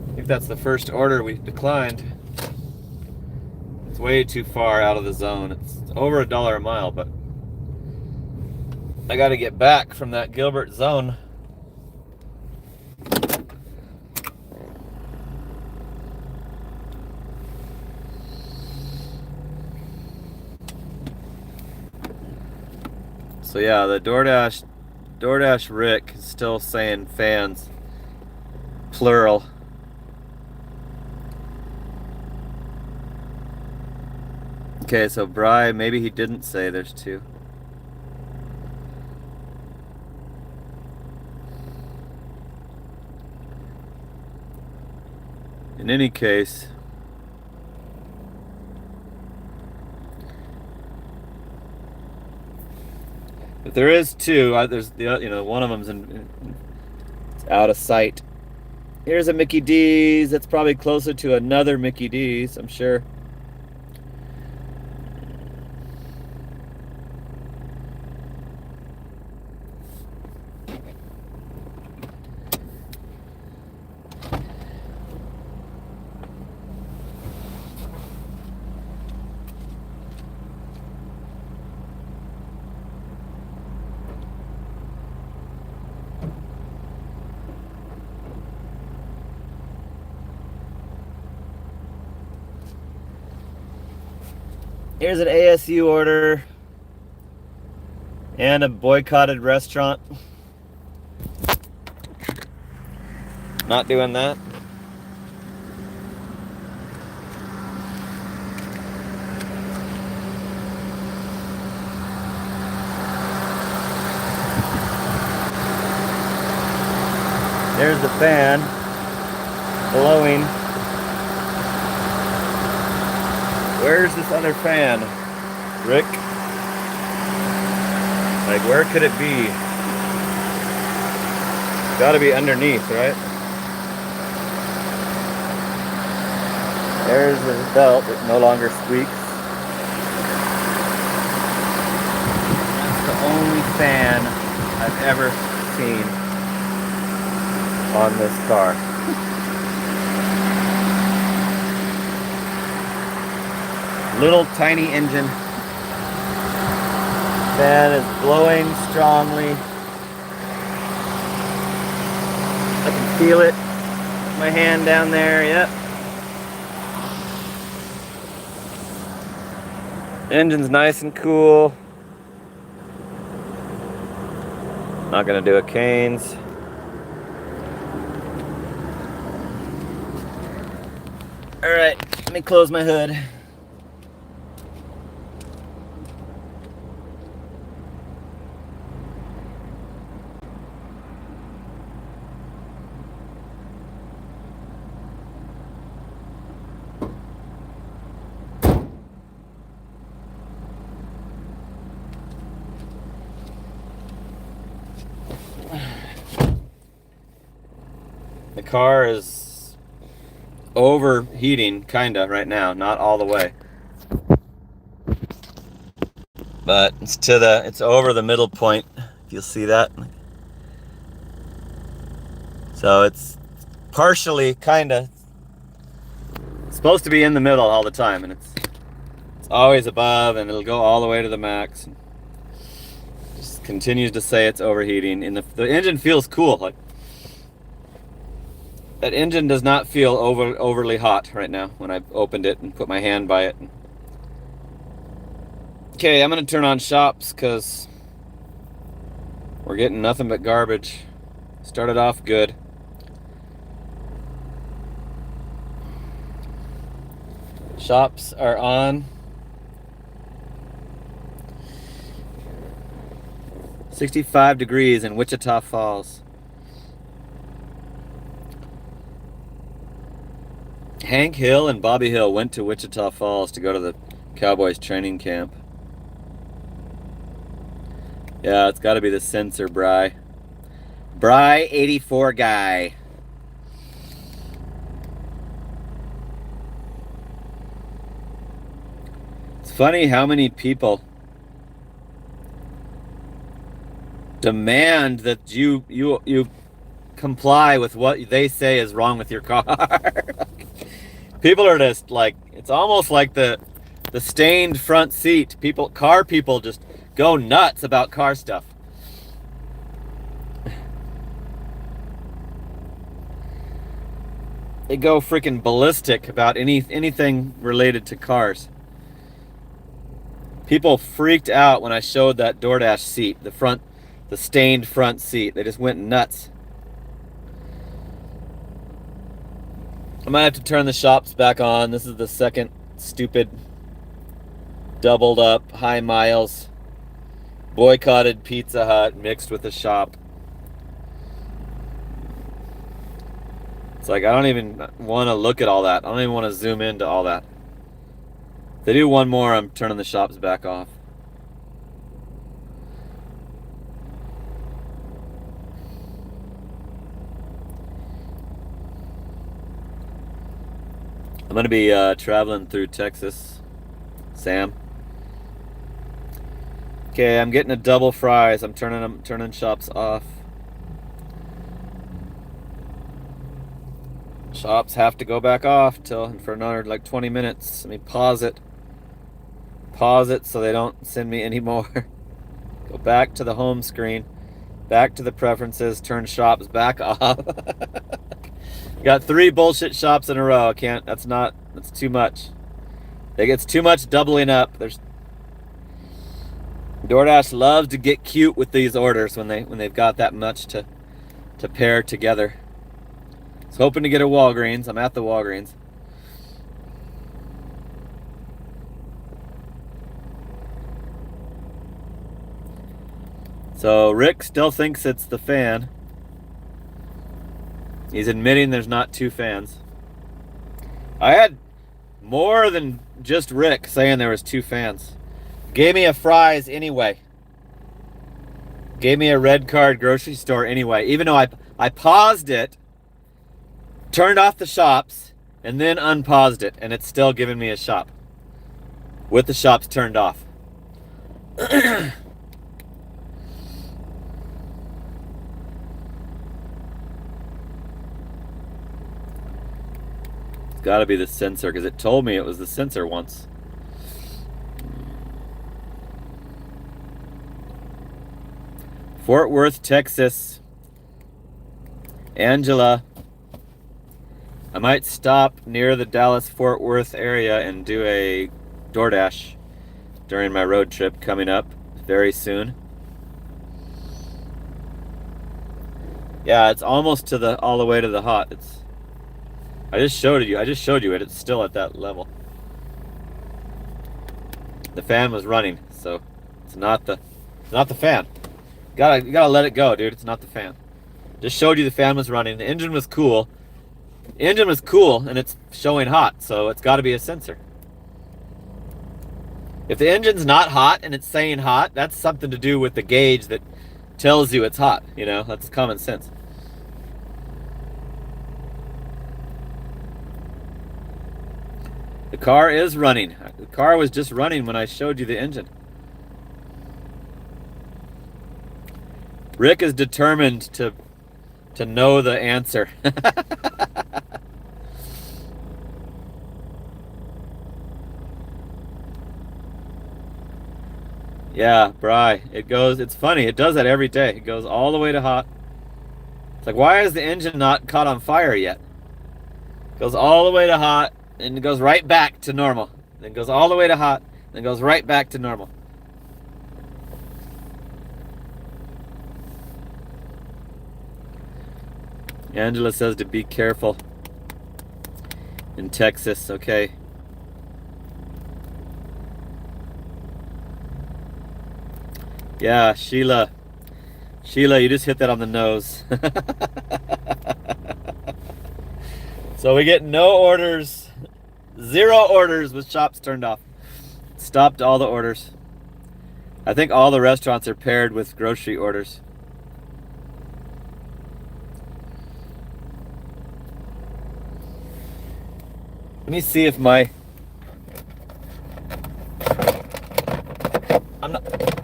I think that's the first order we declined. It's way too far out of the zone. It's over $1 a mile, but I got to get back from that Gilbert zone. So yeah, the DoorDash Rick is still saying fans, plural. Okay, so Bry, maybe he didn't say there's two. In any case, if there is two, there's one of them's it's out of sight. Here's a Mickey D's. That's probably closer to another Mickey D's, I'm sure. Here's an ASU order and a boycotted restaurant. Not doing that. There's the fan blowing. Where's this other fan, Rick? Like, where could it be? It's gotta be underneath, right? There's the belt that no longer squeaks. That's the only fan I've ever seen on this car. Little tiny engine. Fan is blowing strongly. I can feel it. My hand down there, yep. Engine's nice and cool. Not gonna do a Canes. Alright, let me close my hood. The car is overheating, kinda, right now. Not all the way. But it's over the middle point, if you'll see that. So it's partially, kinda, supposed to be in the middle all the time, and it's always above, and it'll go all the way to the max. Just continues to say it's overheating, and the engine feels cool. Like, that engine does not feel overly hot right now when I've opened it and put my hand by it. Okay, I'm gonna turn on shops because we're getting nothing but garbage. Started off good. Shops are on. 65 degrees in Wichita Falls. Hank Hill and Bobby Hill went to Wichita Falls to go to the Cowboys training camp. Yeah, it's got to be the sensor, Bry. Bry 84 guy. It's funny how many people demand that you comply with what they say is wrong with your car. People are just like, it's almost like the stained front seat. Car people just go nuts about car stuff. They go freaking ballistic about anything related to cars. People freaked out when I showed that DoorDash seat, the stained front seat. They just went nuts. I might have to turn the shops back on. This is the second stupid doubled up high miles boycotted Pizza Hut mixed with a shop. It's like, I don't even want to look at all that. I don't even want to zoom into all that. If they do one more, I'm turning the shops back off. I'm going to be traveling through Texas. Sam. Okay, I'm getting a double fries. I'm turning shops off. Shops have to go back off for another like 20 minutes. Let me pause it. Pause it so they don't send me any more. Go back to the home screen. Back to the preferences. Turn shops back off. Got 3 bullshit shops in a row. I can't. That's too much. It's too much doubling up. DoorDash loves to get cute with these orders when they've got that much to pair together. I was hoping to get a Walgreens. I'm at the Walgreens. So Rick still thinks it's the fan. He's admitting there's not 2 fans. I had more than just Rick saying there was 2 fans. Gave me a fries anyway. Gave me a red card grocery store anyway. Even though I paused it, turned off the shops, and then unpaused it, and it's still giving me a shop. With the shops turned off. Got to be the sensor, because it told me it was the sensor once. Fort Worth, Texas. Angela. I might stop near the Dallas-Fort Worth area and do a DoorDash during my road trip coming up very soon. Yeah, it's almost all the way to the hot. I just showed you it. It's still at that level. The fan was running, so it's not the fan. You gotta let it go, dude. It's not the fan. Just showed you the fan was running. The engine was cool. The engine was cool, and it's showing hot, so it's got to be a sensor. If the engine's not hot and it's saying hot, that's something to do with the gauge that tells you it's hot. You know, that's common sense. The car is running. The car was just running when I showed you the engine. Rick is determined to know the answer. Yeah, Bry. It's funny. It does that every day. It goes all the way to hot. It's like, why is the engine not caught on fire yet? It goes all the way to hot, and it goes right back to normal. Then it goes all the way to hot, then it goes right back to normal. Angela says to be careful in Texas, okay? Yeah, Sheila. Sheila, you just hit that on the nose. So we get no orders, 0 orders with shops turned off. Stopped all the orders. I think all the restaurants are paired with grocery orders. Let me see if I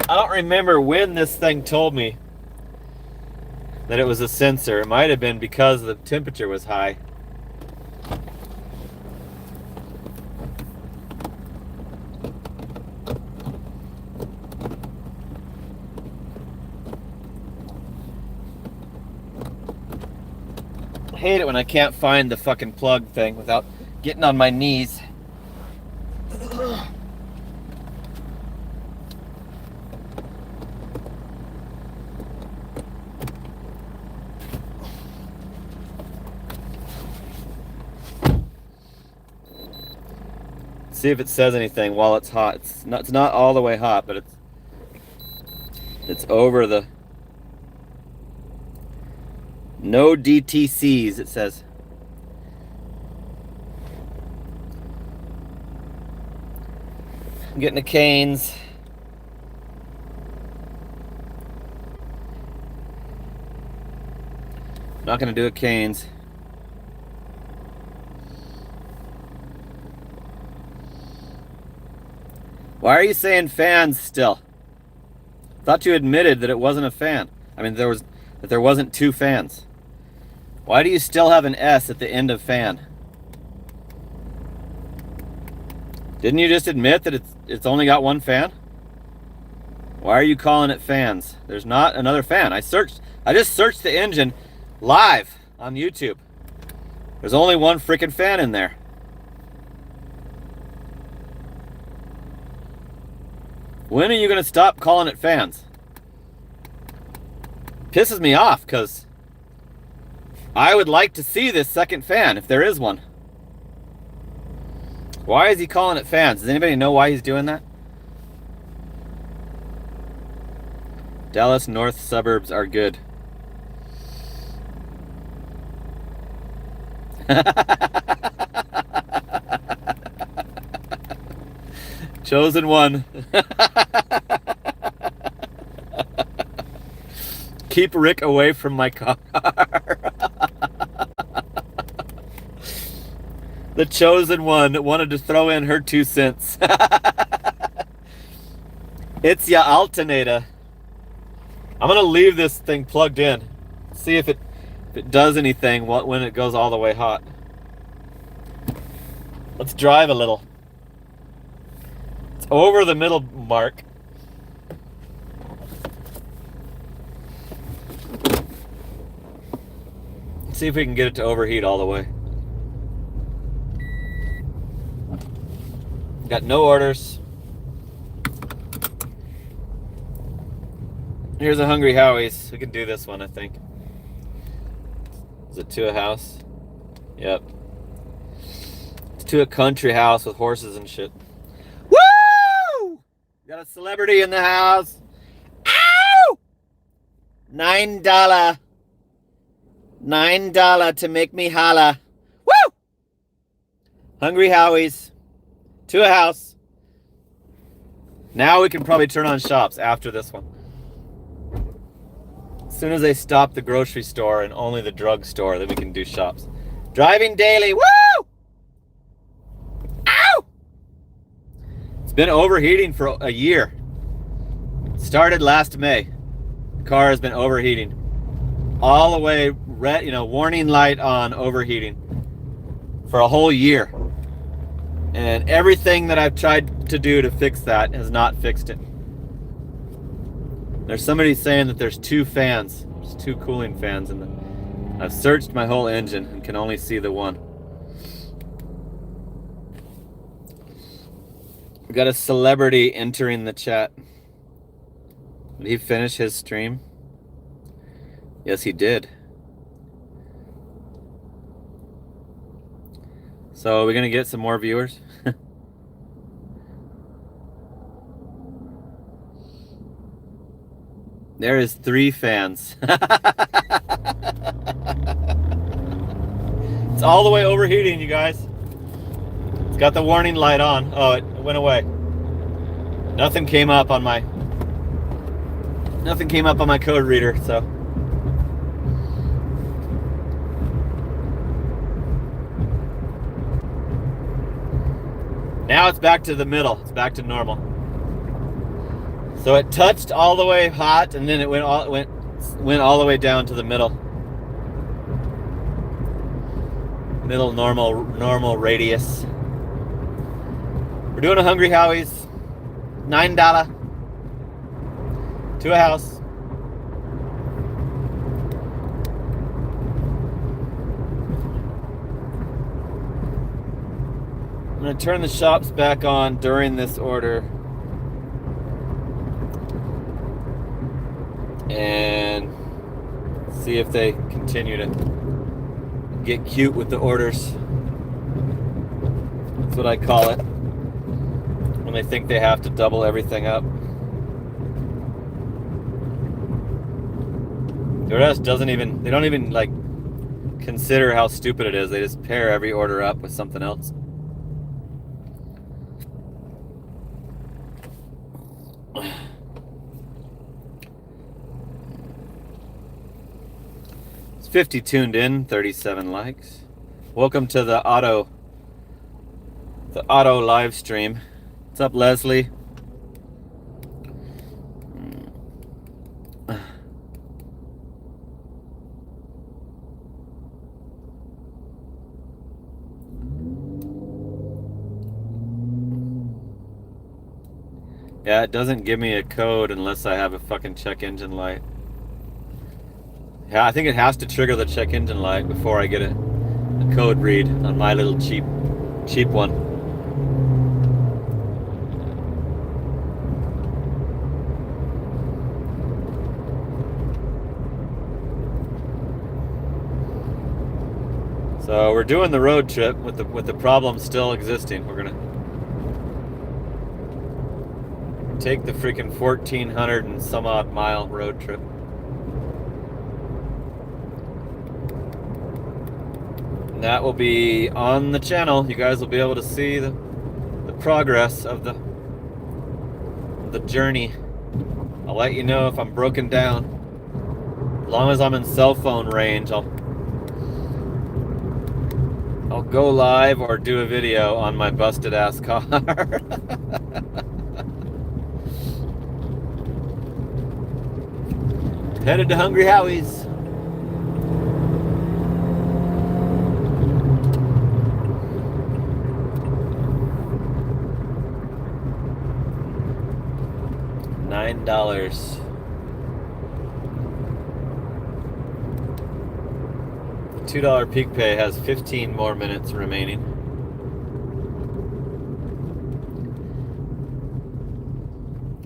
don't remember when this thing told me that it was a sensor. It might have been because the temperature was high. I hate it when I can't find the fucking plug thing without getting on my knees. See if it says anything while it's hot. It's not all the way hot, but it's over the no DTCs, it says. I'm getting a Canes. Not gonna do a Canes. Why are you saying fans still? Thought you admitted that it wasn't a fan. I mean, that there wasn't 2 fans. Why do you still have an S at the end of fan? Didn't you just admit that it's only got 1 fan? Why are you calling it fans? There's not another fan. I just searched the engine live on YouTube. There's only 1 freaking fan in there. When are you going to stop calling it fans? Pisses me off, because I would like to see this second fan, if there is one. Why is he calling it fans? Does anybody know why he's doing that? Dallas North suburbs are good. Chosen one. Keep Rick away from my car. The chosen one wanted to throw in her 2 cents. It's ya alternator. I'm gonna leave this thing plugged in. See if it does anything when it goes all the way hot. Let's drive a little. It's over the middle mark. Let's see if we can get it to overheat all the way. Got no orders. Here's a Hungry Howie's. We can do this one, I think. Is it to a house? Yep. It's to a country house with horses and shit. Woo! Got a celebrity in the house. Ow! $9. $9 to make me holla. Woo! Hungry Howie's. To a house. Now we can probably turn on shops after this one. As soon as they stop the grocery store and only the drugstore, then we can do shops. Driving daily. Woo! Ow! been overheating for a year. Started last May. The car has been overheating. All the way red, warning light on overheating for a whole year. And everything that I've tried to do to fix that has not fixed it. There's somebody saying that there's 2 fans. There's 2 cooling fans in the... I've searched my whole engine and can only see the one. We got a celebrity entering the chat. Did he finish his stream? Yes, he did. So are we gonna get some more viewers? There is 3 fans. It's all the way overheating, you guys. It's got the warning light on. Oh, it went away. Nothing came up on my code reader, so. Now it's back to the middle. It's back to normal. So it touched all the way hot, and then it went all the way down to the middle normal radius. We're doing a Hungry Howie's, $9 to a house. I'm gonna turn the shops back on during this order and see if they continue to get cute with the orders. That's what I call it, when they think they have to double everything up. The rest they don't even like consider how stupid it is. They just pair every order up with something else. It's 50 tuned in, 37 likes. Welcome to the auto live stream. What's up, Leslie? Yeah, it doesn't give me a code unless I have a fucking check engine light. Yeah, I think it has to trigger the check engine light before I get a code read on my little cheap one. So we're doing the road trip with the problem still existing. We're gonna take the freaking 1,400 and some odd mile road trip. And that will be on the channel. You guys will be able to see the progress of the journey. I'll let you know if I'm broken down. As long as I'm in cell phone range, I'll go live or do a video on my busted ass car. Headed to Hungry Howie's. $9. The $2 peak pay has 15 more minutes remaining.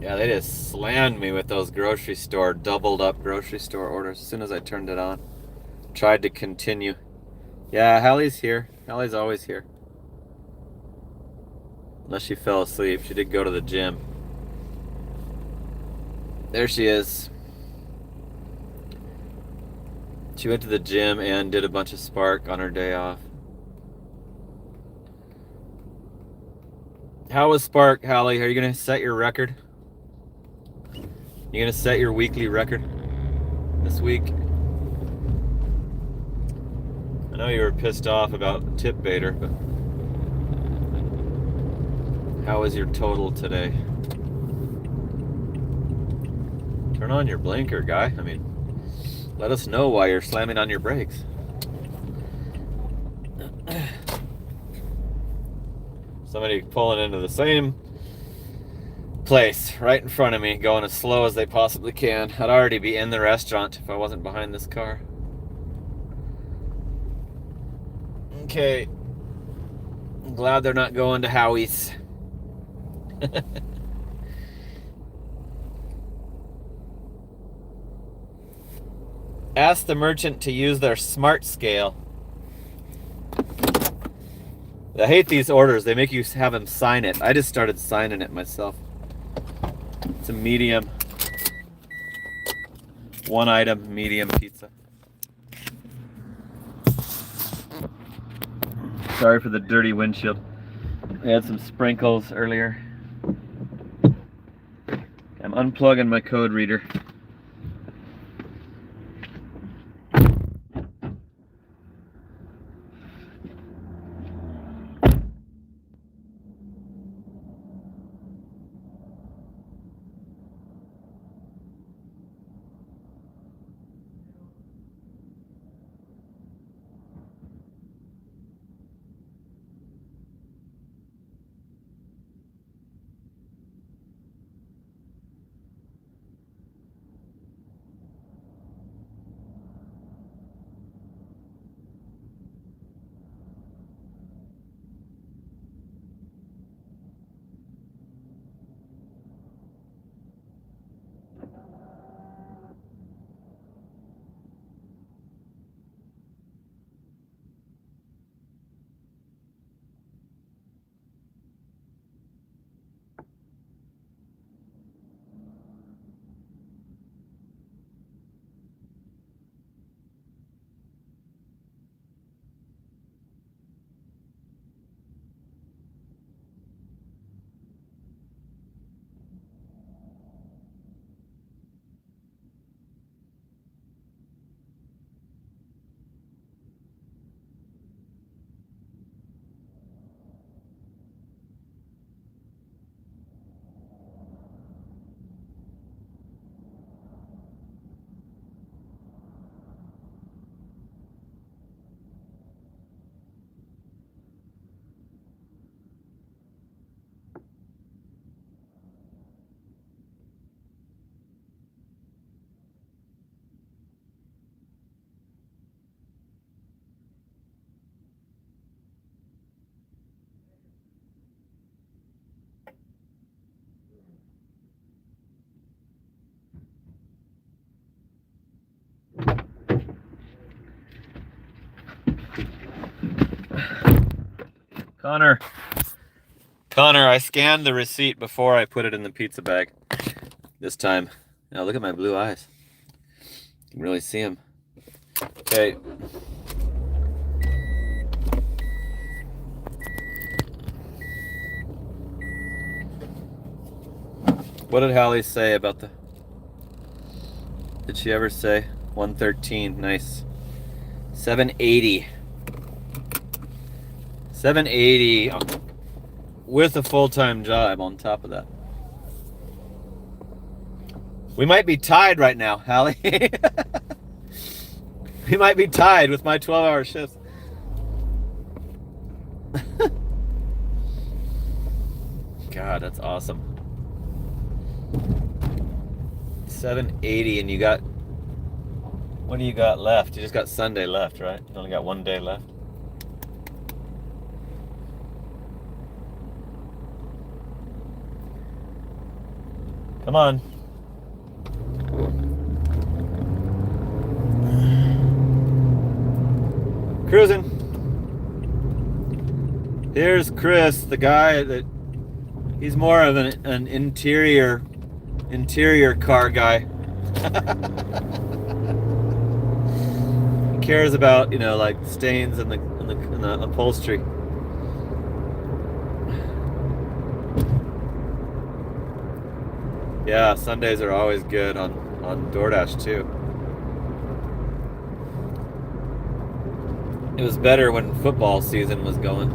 Yeah, they just slammed me with those doubled up grocery store orders as soon as I turned it on. Tried to continue. Yeah, Hallie's here. Hallie's always here. Unless she fell asleep. She did go to the gym. There she is. She went to the gym and did a bunch of Spark on her day off. How was Spark, Hallie? Are you going to set your record? You gonna set your weekly record this week? I know you were pissed off about tip baiter, but How was your total today? Turn on your blinker, guy. I mean, let us know why you're slamming on your brakes. Somebody pulling into the same place right in front of me, going as slow as they possibly can. I'd already be in the restaurant if I wasn't behind this car. Okay. I'm glad they're not going to Howie's. Ask the merchant to use their smart scale. I hate these orders. They make you have him sign it. I just started signing it myself. It's a medium. One item, medium pizza. Sorry for the dirty windshield. I had some sprinkles earlier. I'm unplugging my code reader. Connor, I scanned the receipt before I put it in the pizza bag this time. Now look at my blue eyes. You can really see them. Okay. What did Hallie say about the... Did she ever say? 113, nice. 780. 780 with a full-time job on top of that. We might be tied right now, Hallie. We might be tied with my 12-hour shifts. God, that's awesome. 780, and you got... What do you got left? You just got Sunday left, right? You only got one day left. Come on. Cruising. Here's Chris, the guy that... He's more of an interior car guy. He cares about, you know, like stains in the upholstery. Yeah, Sundays are always good on DoorDash too. It was better when football season was going.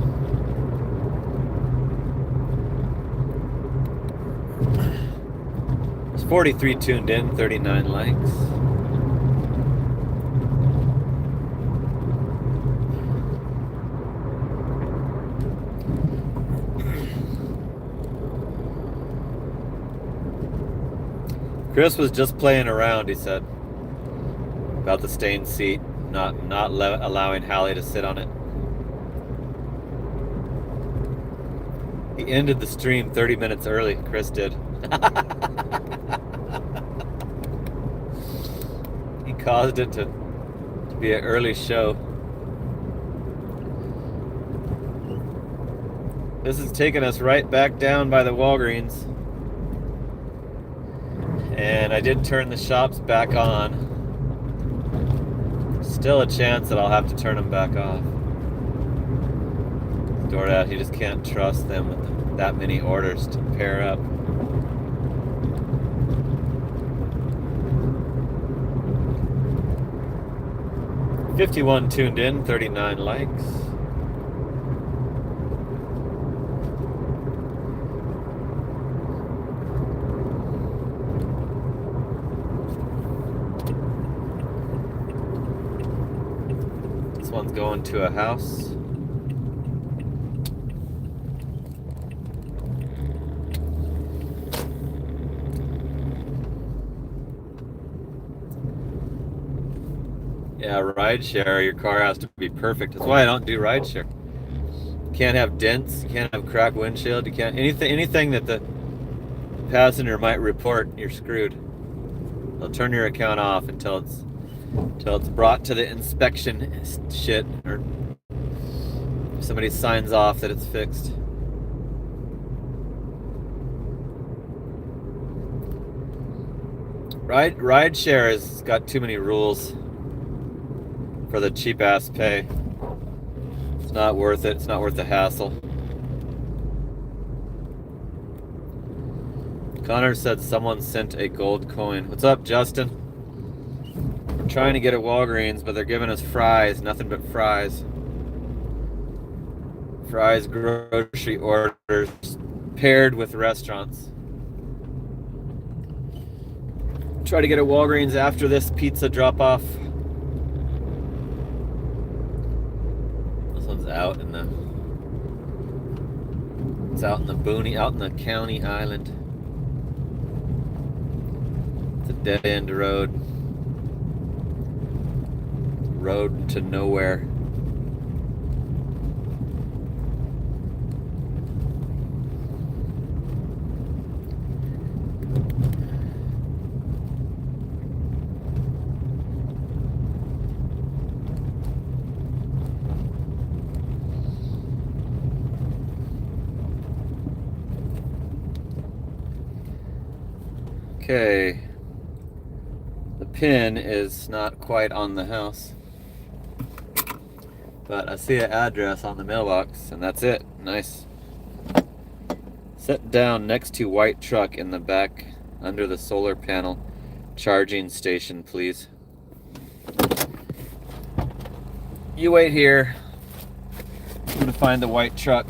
43 tuned in, 39 likes. Chris was just playing around, he said, about the stained seat, not allowing Hallie to sit on it. He ended the stream 30 minutes early, Chris did. He caused it to be an early show. This is taking us right back down by the Walgreens. And I did turn the shops back on. Still a chance that I'll have to turn them back off. DoorDash, you just can't trust them with that many orders to pair up. $51 tuned in, 39 likes. This one's going to a house. Yeah, rideshare, your car has to be perfect. That's why I don't do rideshare. You can't have dents, you can't have cracked windshield, you can't anything that the passenger might report, you're screwed. They'll turn your account off until it's brought to the inspection shit, or somebody signs off that it's fixed. Rideshare has got too many rules for the cheap ass pay. It's not worth it. It's not worth the hassle. Connor said someone sent a gold coin. What's up, Justin? We're trying to get at Walgreens, but they're giving us fries. Nothing but fries. Fries grocery orders paired with restaurants. Try to get at Walgreens after this pizza drop off. Out in the boony, out in the county island. It's a dead end road to nowhere. Okay, the pin is not quite on the house, but I see an address on the mailbox, and that's it. Nice. Set down next to white truck in the back under the solar panel charging station, please. You wait here. I'm gonna find the white truck.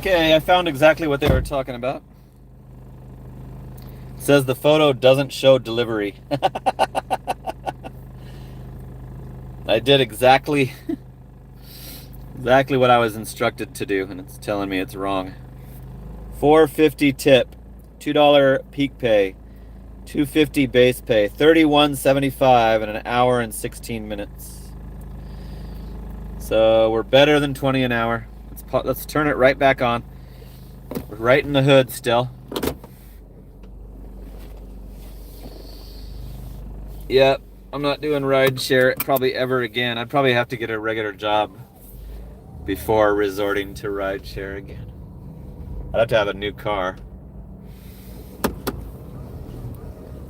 Okay, I found exactly what they were talking about. It says the photo doesn't show delivery. I did exactly what I was instructed to do, and it's telling me it's wrong. $4.50 tip, $2 peak pay, $2.50 base pay, $31.75 in an hour and 16 minutes. So we're better than 20 an hour. Let's turn it right back on. We're right in the hood still. Yep, I'm not doing rideshare probably ever again. I'd probably have to get a regular job before resorting to rideshare again. I'd have to have a new car.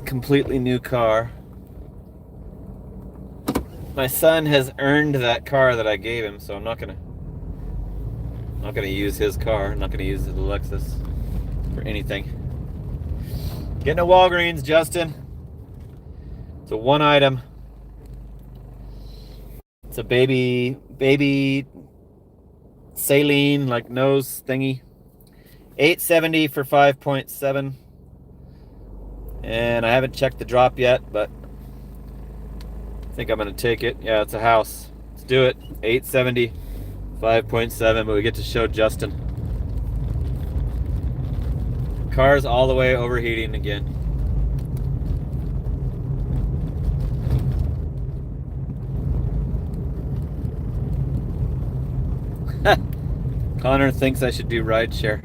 Completely new car. My son has earned that car that I gave him, so I'm not gonna use his car. I'm not gonna use the Lexus for anything. Getting a Walgreens, Justin. It's a one item. It's a baby saline like nose thingy. $8.70 for 5.7. And I haven't checked the drop yet, but I think I'm gonna take it. Yeah, it's a house. Let's do it. $8.70, 5.7, but we get to show Justin. Car's all the way overheating again. Connor thinks I should do rideshare.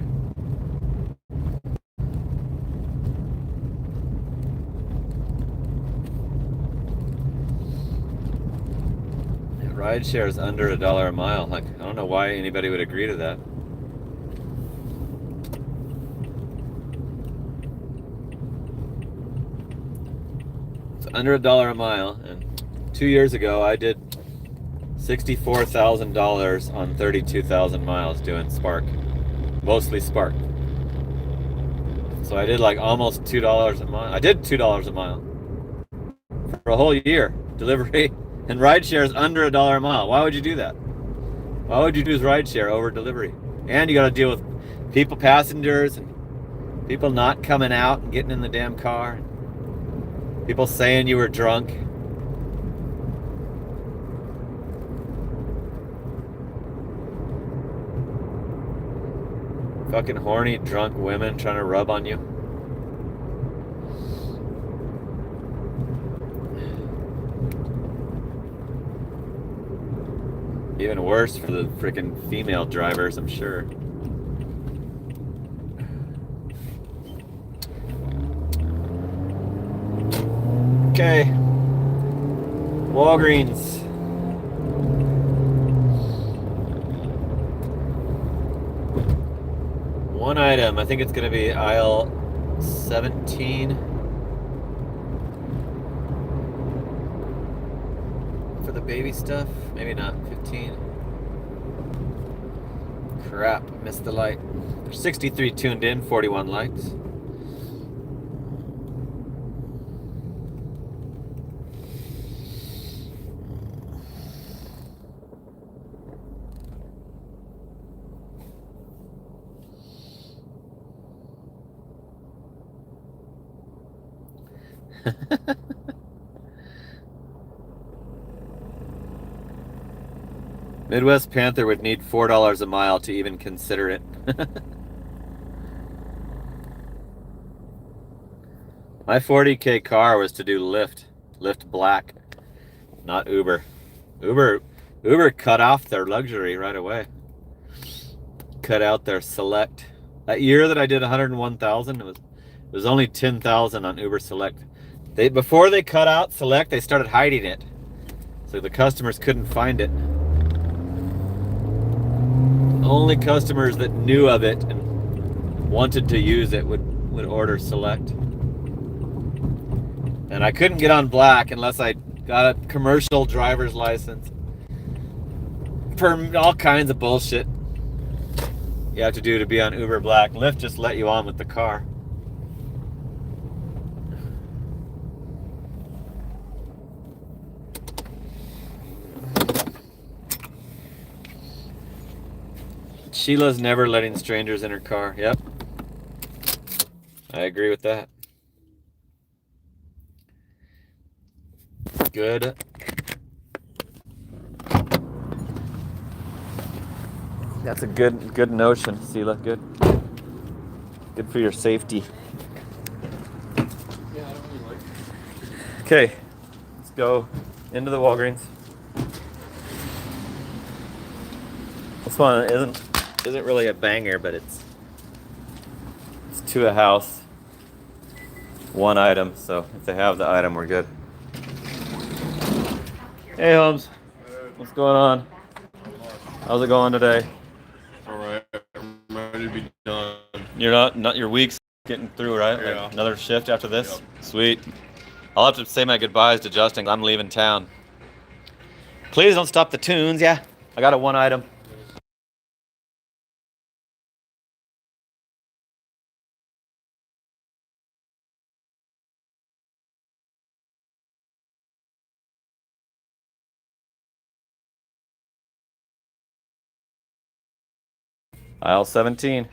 Rideshare is under $1 a mile. Like, I don't know why anybody would agree to that. It's under $1 a mile, and 2 years ago I did $64,000 on 32,000 miles doing Spark, mostly Spark. So I did like almost $2 a mile. I did $2 a mile for a whole year delivery. And rideshare is under $1 a mile. Why would you do that? Why would you do rideshare over delivery? And you got to deal with people, passengers, and people not coming out and getting in the damn car. People saying you were drunk. Fucking horny, drunk women trying to rub on you. Even worse for the freaking female drivers, I'm sure. Okay. Walgreens. One item. I think it's going to be aisle 17. For the baby stuff. Maybe not. 15. Crap. I missed the light. There's 63 tuned in. 41 likes. Midwest Panther would need $4 a mile to even consider it. My 40K car was to do Lyft Black, not Uber. Uber cut off their luxury right away. Cut out their Select. That year that I did 101,000, it was only 10,000 on Uber Select. Before they cut out Select, they started hiding it, so the customers couldn't find it. Only customers that knew of it and wanted to use it would order Select. And I couldn't get on Black unless I got a commercial driver's license. For all kinds of bullshit you have to do to be on Uber Black. Lyft just let you on with the car. Sheila's never letting strangers in her car. Yep. I agree with that. Good. That's a good notion, Sheila. Good for your safety. Yeah, I don't really like it. Okay, let's go into the Walgreens. This one isn't really a banger, but it's to a house, one item. So if they have the item, we're good. Hey Holmes, what's going on? How's it going today? All right, I'm ready to be done. You're not your week's getting through, right? Yeah. Like another shift after this? Yep. Sweet. I'll have to say my goodbyes to Justin. I'm leaving town. Please don't stop the tunes, yeah? I got a one item. Aisle 17.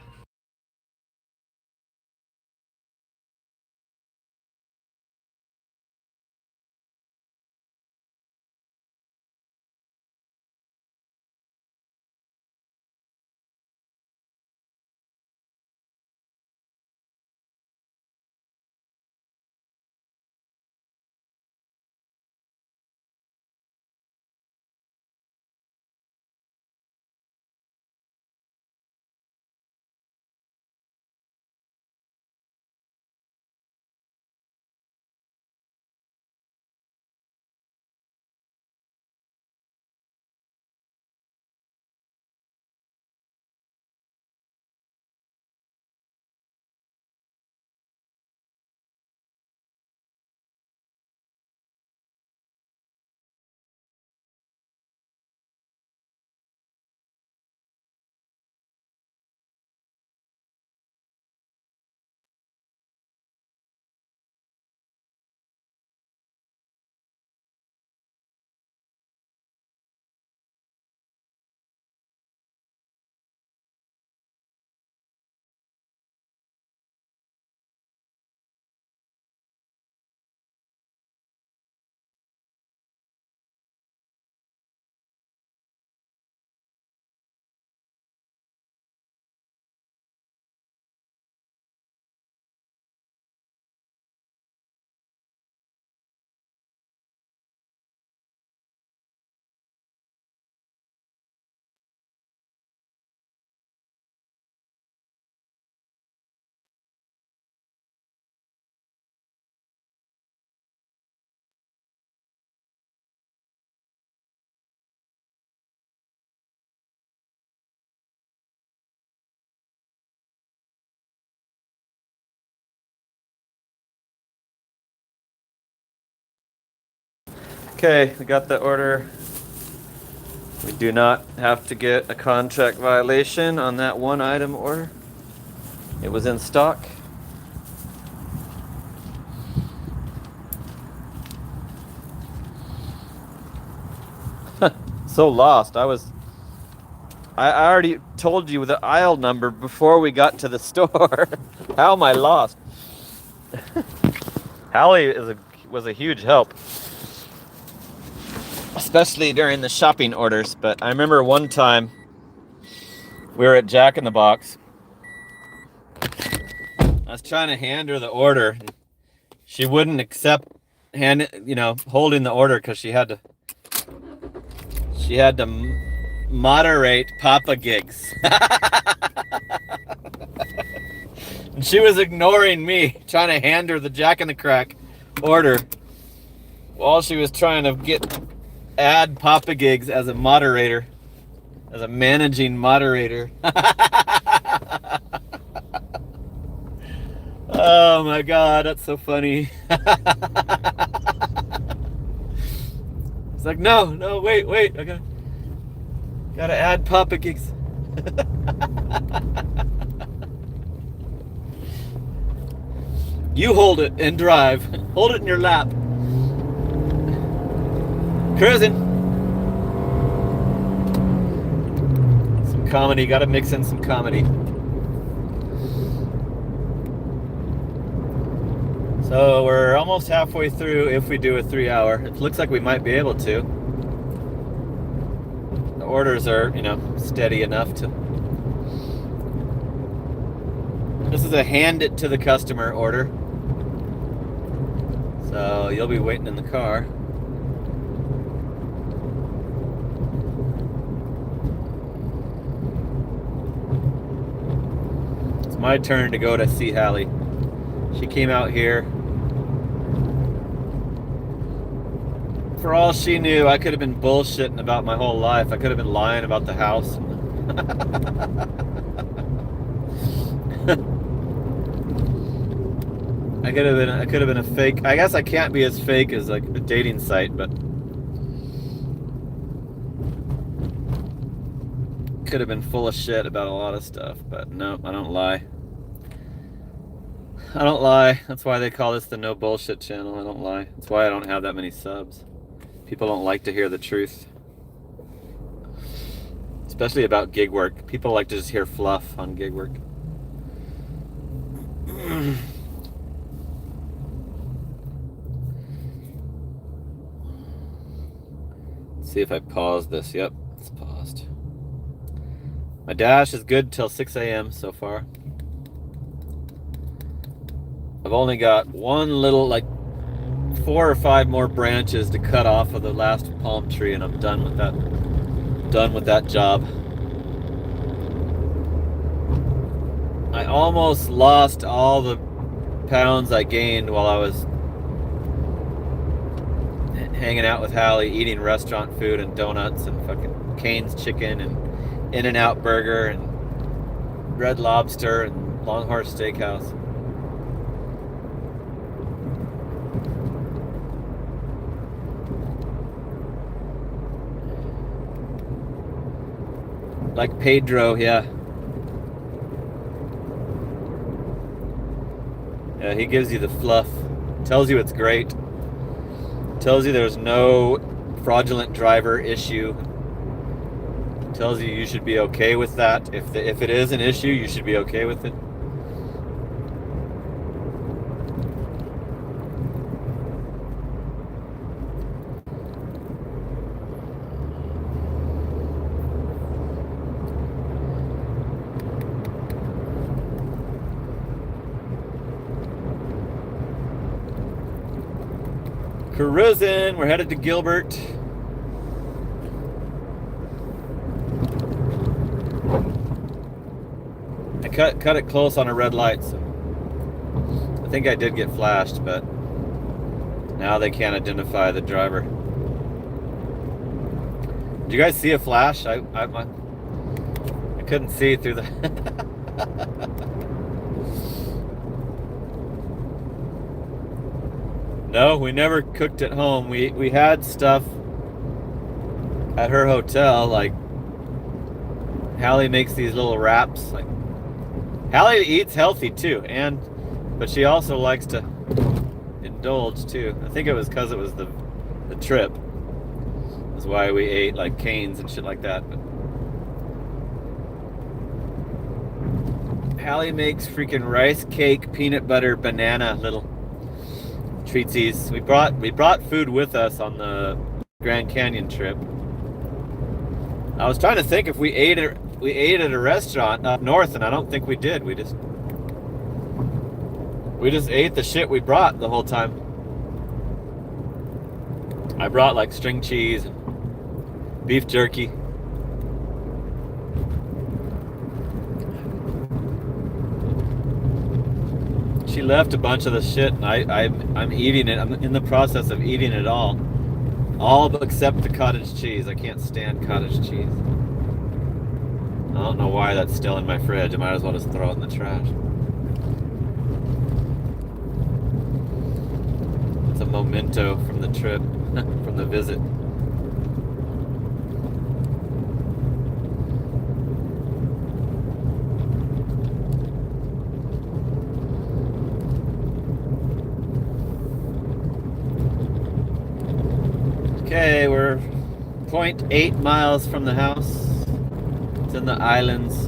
Okay, we got the order. We do not have to get a contract violation on that one item order. It was in stock. So lost. I already told you the aisle number before we got to the store. How am I lost? Hallie was a huge help, especially during the shopping orders. But I remember one time we were at Jack in the Box. I was trying to hand her the order. She wouldn't accept holding the order because she had to moderate Papa Gigs. And she was ignoring me, trying to hand her the Jack in the Crack order while she was trying to add Papa Gigs as a moderator, as a managing moderator. Oh my God, that's so funny. It's like, no, wait, I gotta add Papa Gigs. You hold it and drive. Hold it in your lap. Cruising. Some comedy. Got to mix in some comedy. So we're almost halfway through if we do a 3-hour. It looks like we might be able to. The orders are, steady enough to... This is a hand it to the customer order. So you'll be waiting in the car. It's my turn to go to see Hallie. She came out here. For all she knew, I could have been bullshitting about my whole life. I could have been lying about the house. I could have been a fake. I guess I can't be as fake as like a dating site, but could have been full of shit about a lot of stuff. But no, I don't lie. I don't lie. That's why they call this the No Bullshit channel. I don't lie. That's why I don't have that many subs. People don't like to hear the truth. Especially about gig work. People like to just hear fluff on gig work. Let's see if I paused this. Yep, it's paused. My dash is good till 6 a.m. so far. I've only got one little, like 4 or 5 more branches to cut off of the last palm tree, and I'm done with that. Done with that job. I almost lost all the pounds I gained while I was hanging out with Hallie, eating restaurant food and donuts and fucking Cane's chicken and In-N-Out burger and Red Lobster and Longhorse Steakhouse. Like Pedro, yeah. Yeah, he gives you the fluff. Tells you it's great. Tells you there's no fraudulent driver issue. Tells you should be okay with that. If it is an issue, you should be okay with it. Cruising, we're headed to Gilbert. I cut it close on a red light, so I think I did get flashed, but now they can't identify the driver. Did you guys see a flash? I couldn't see through the No, we never cooked at home. We had stuff at her hotel, like Hallie makes these little wraps. Like Hallie eats healthy too, but she also likes to indulge too. I think it was because it was the trip. That's why we ate like Cane's and shit like that. But Hallie makes freaking rice cake, peanut butter, banana little treatsies. We brought food with us on the Grand Canyon trip. I was trying to think if we ate at a restaurant up north, and I don't think we did. We just ate the shit we brought the whole time. I brought like string cheese and beef jerky. She left a bunch of the shit, and I'm eating it. I'm in the process of eating it all except the cottage cheese. I can't stand cottage cheese. I don't know why that's still in my fridge. I might as well just throw it in the trash. It's a memento from the trip, from the visit. Okay, we're 0.8 miles from the house. It's in the Islands.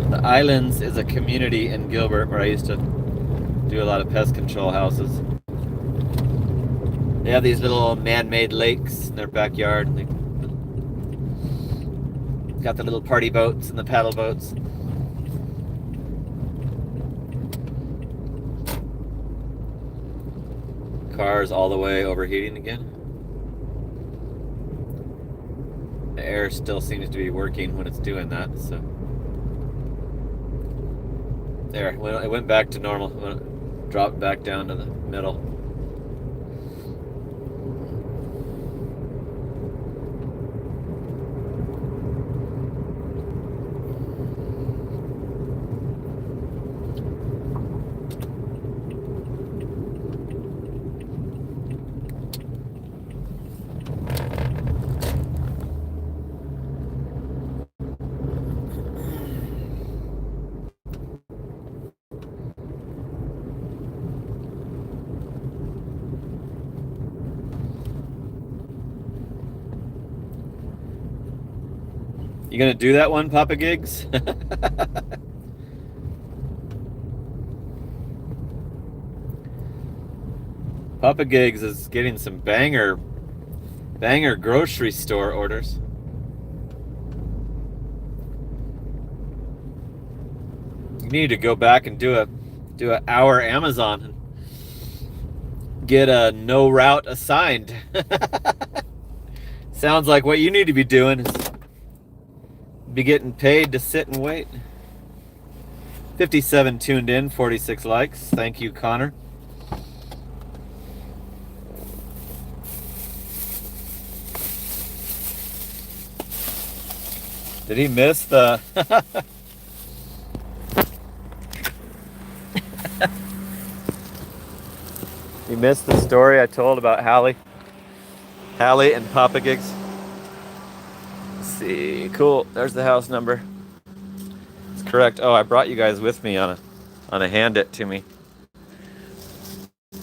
The Islands is a community in Gilbert where I used to do a lot of pest control houses. They have these little man-made lakes in their backyard. And they got the little party boats and the paddle boats. Car's all the way overheating again. The air still seems to be working when it's doing that, so. There, it went back to normal. It dropped back down to the middle. You gonna do that one, Papa Gigs? Papa Gigs is getting some banger grocery store orders. You need to go back and do an hour Amazon and get a no route assigned. Sounds like what you need to be doing is be getting paid to sit and wait. 57 tuned in, 46 likes. Thank you, Connor. Did he miss the... He missed the story I told about Hallie and Papa Gigs? See, cool. There's the house number. It's correct. Oh, I brought you guys with me on a hand it to me.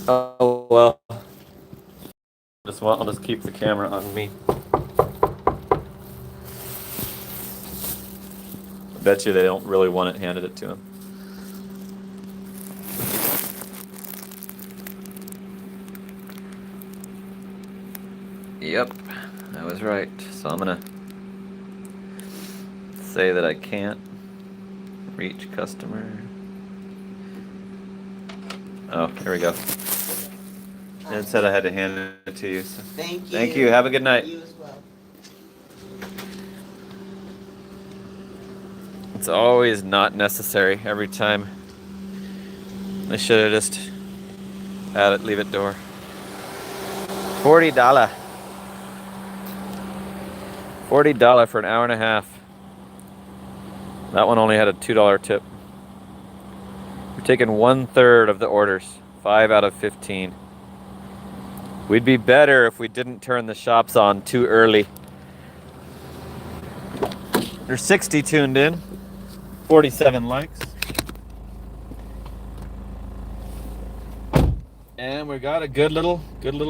Oh well. I'll just keep the camera on me. I bet you they don't really want it handed it to him. Yep, I was right. So I'm gonna say that I can't reach customer. Oh, here we go. It said I had to hand it to you. So. Thank you. Thank you. Have a good night. You as well. It's always not necessary every time. I should have just had it, leave it door. $40. $40 for an hour and a half. That one only had a $2 tip. We're taking 1/3 of the orders, 5 out of 15. We'd be better if we didn't turn the shops on too early. There's 60 tuned in, 47 likes. And we got a good little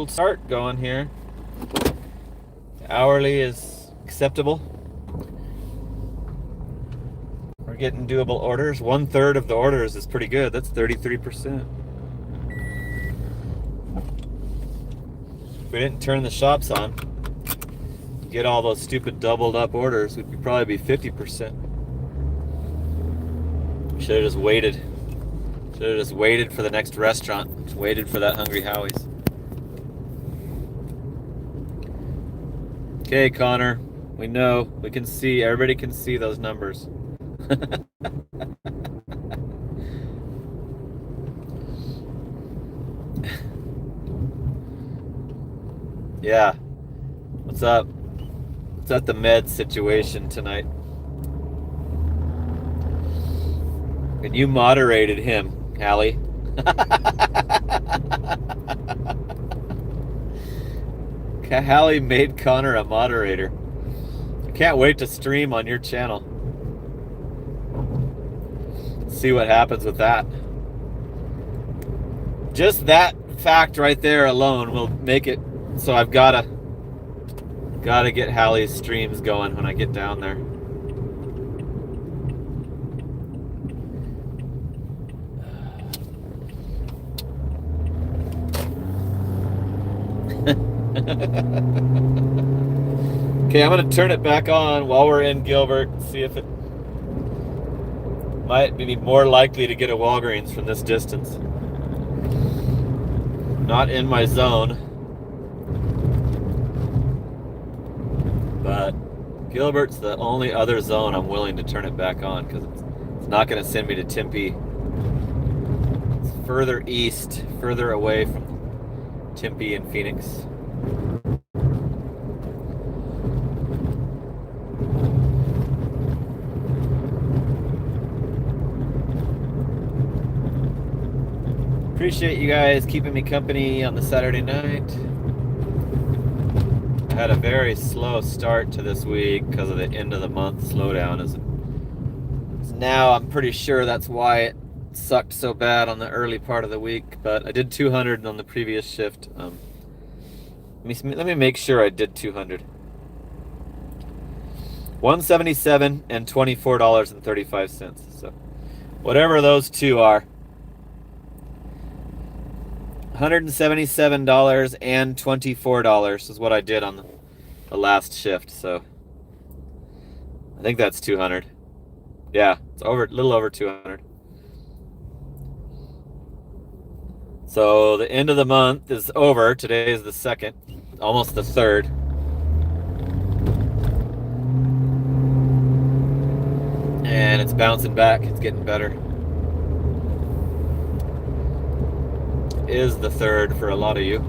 start going here. Hourly is acceptable. We're getting doable orders. 1/3 of the orders is pretty good. That's 33%. If we didn't turn the shops on, get all those stupid doubled up orders, we'd probably be 50%. Should have just waited. Should have just waited for the next restaurant. Just waited for that Hungry Howie's. Okay, Connor. We know. We can see. Everybody can see those numbers. Yeah. What's up? What's at the med situation tonight? And you moderated him, Hallie. Hallie made Connor a moderator. I can't wait to stream on your channel. See what happens with that. Just that fact right there alone will make it so I've gotta get Hallie's streams going when I get down there. Okay, I'm gonna turn it back on while we're in Gilbert and see if it might be more likely to get a Walgreens from this distance. Not in my zone, but Gilbert's the only other zone I'm willing to turn it back on because it's not going to send me to Tempe. It's further east, further away from Tempe and Phoenix. Appreciate you guys keeping me company on the Saturday night. I had a very slow start to this week because of the end of the month slowdown. As now I'm pretty sure that's why it sucked so bad on the early part of the week, but I did 200 on the previous shift. Let me make sure I did 200. 177 and $24.35. So whatever those two are. $177 and $24 is what I did on the last shift, so I think that's 200. Yeah, it's a little over 200. So the end of the month is over. Today is the 2nd, almost the 3rd. And it's bouncing back. It's getting better. Is the 3rd for a lot of you.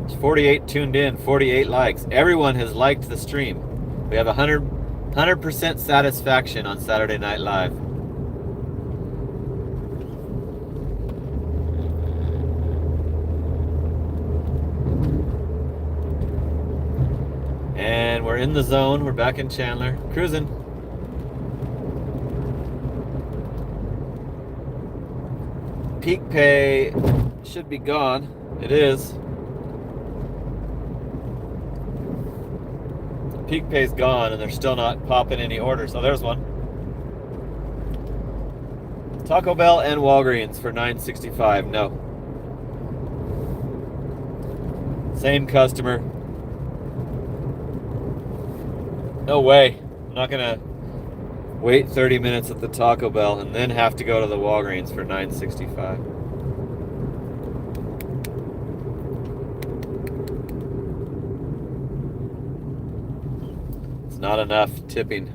There's 48 tuned in, 48 likes. Everyone has liked the stream. We have 100% satisfaction on Saturday Night Live. And we're in the zone. We're back in Chandler. Cruising. Peak pay should be gone. It is. Peak pay's gone and they're still not popping any orders. Oh, there's one. Taco Bell and Walgreens for $9.65. No. Same customer. No way. I'm not gonna wait 30 minutes at the Taco Bell and then have to go to the Walgreens for $9.65. It's not enough tipping.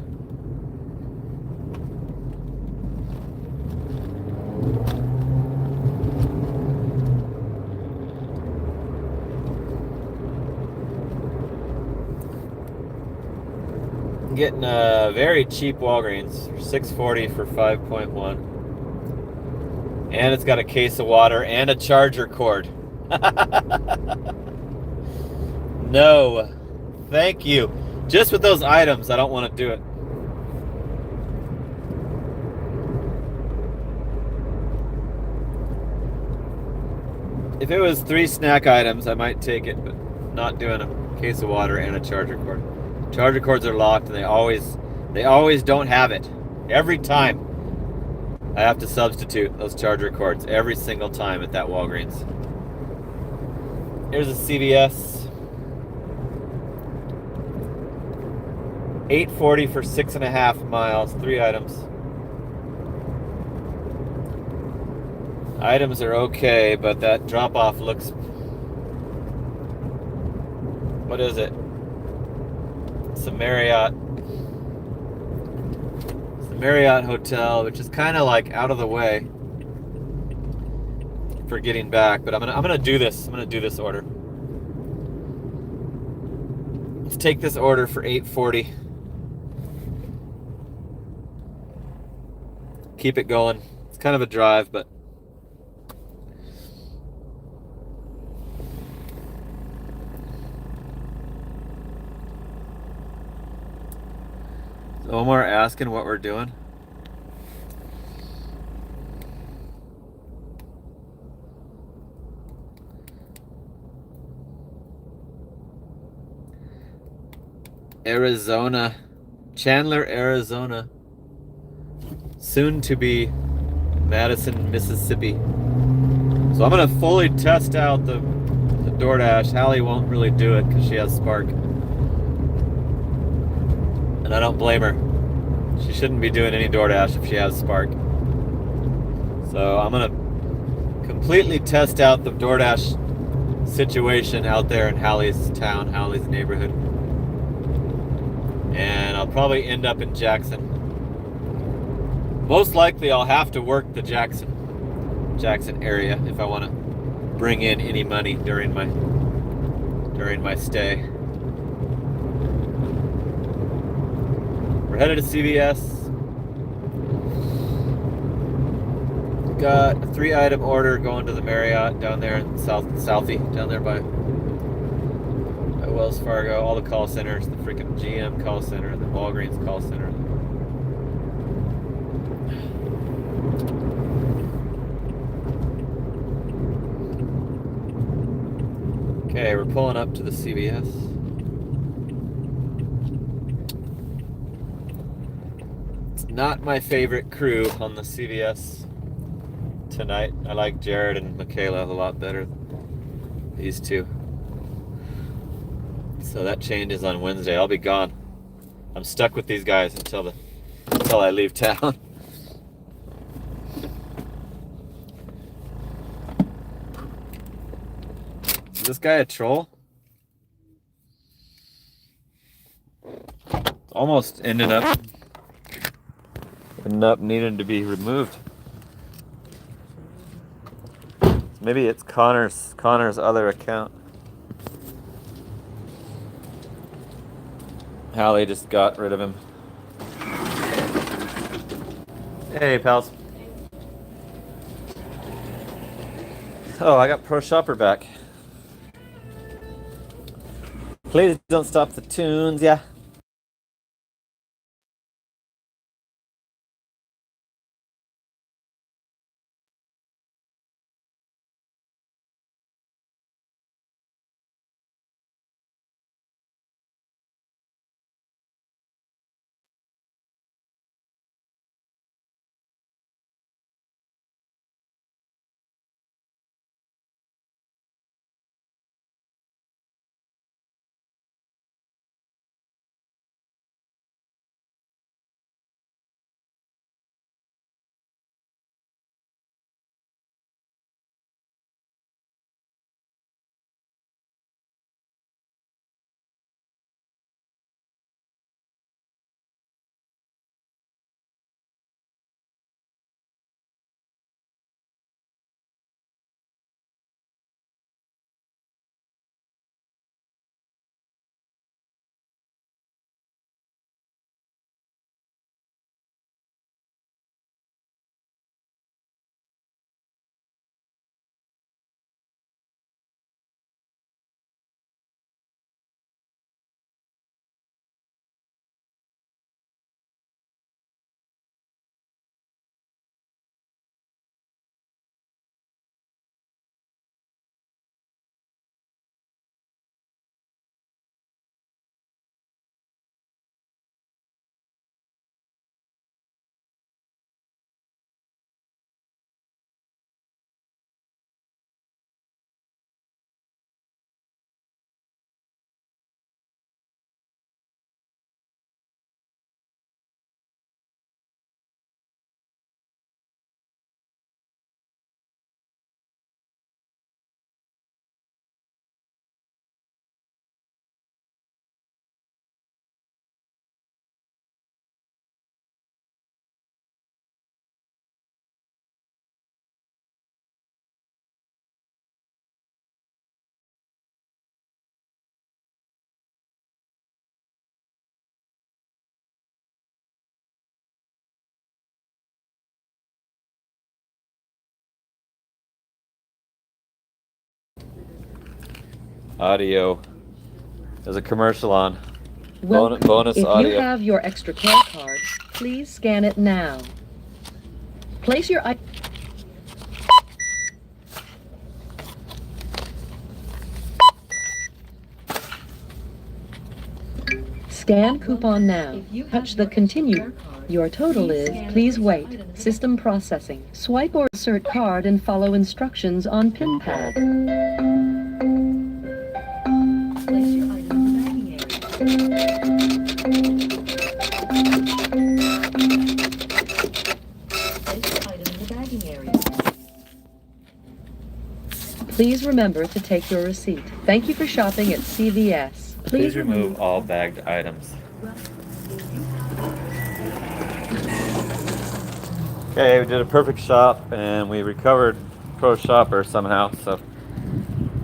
Getting a very cheap Walgreens for $6.40 for 5.1, and it's got a case of water and a charger cord. No, thank you. Just with those items, I don't want to do it. If it was 3 snack items, I might take it, but not doing a case of water and a charger cord. Charger cords are locked and they always don't have it. Every time I have to substitute those charger cords every single time at that Walgreens. Here's a CVS. $8.40 for 6.5 miles, 3 items. Items are okay, but that drop off looks, what is it? It's the Marriott Hotel, which is kind of like out of the way for getting back. But I'm gonna do this. I'm gonna do this order. Let's take this order for $8.40. Keep it going. It's kind of a drive, but Omar asking what we're doing. Arizona, Chandler, Arizona. Soon to be Madison, Mississippi. So I'm gonna fully test out the DoorDash. Hallie won't really do it because she has Spark. And I don't blame her. She shouldn't be doing any DoorDash if she has Spark. So I'm gonna completely test out the DoorDash situation out there in Hallie's town, Hallie's neighborhood. And I'll probably end up in Jackson. Most likely I'll have to work the Jackson area if I want to bring in any money during my stay. We're headed to CVS. Got a 3-item order going to the Marriott down there in Southie, down there by Wells Fargo. All the call centers, the freaking GM call center, the Walgreens call center. Okay, we're pulling up to the CVS. It's not my favorite crew on the CVS tonight. I like Jared and Michaela a lot better than these two. So that changes on Wednesday. I'll be gone. I'm stuck with these guys until I leave town. Is this guy a troll? Almost ended up needing to be removed. Maybe it's Connor's other account. Hallie just got rid of him. Hey, pals. Oh, I got Pro Shopper back. Please don't stop the tunes, yeah. Audio. There's a commercial on. Bonus if audio. If you have your extra care card, please scan it now. Place your Scan coupon now. Touch the continue. Your total is, please wait. System processing. Swipe or insert card and follow instructions on pin pad. Place your item in the bagging area. Place your item in the bagging area. Please remember to take your receipt. Thank you for shopping at CVS. Please remove all bagged items. Okay, we did a perfect shop and we recovered Pro Shopper somehow, so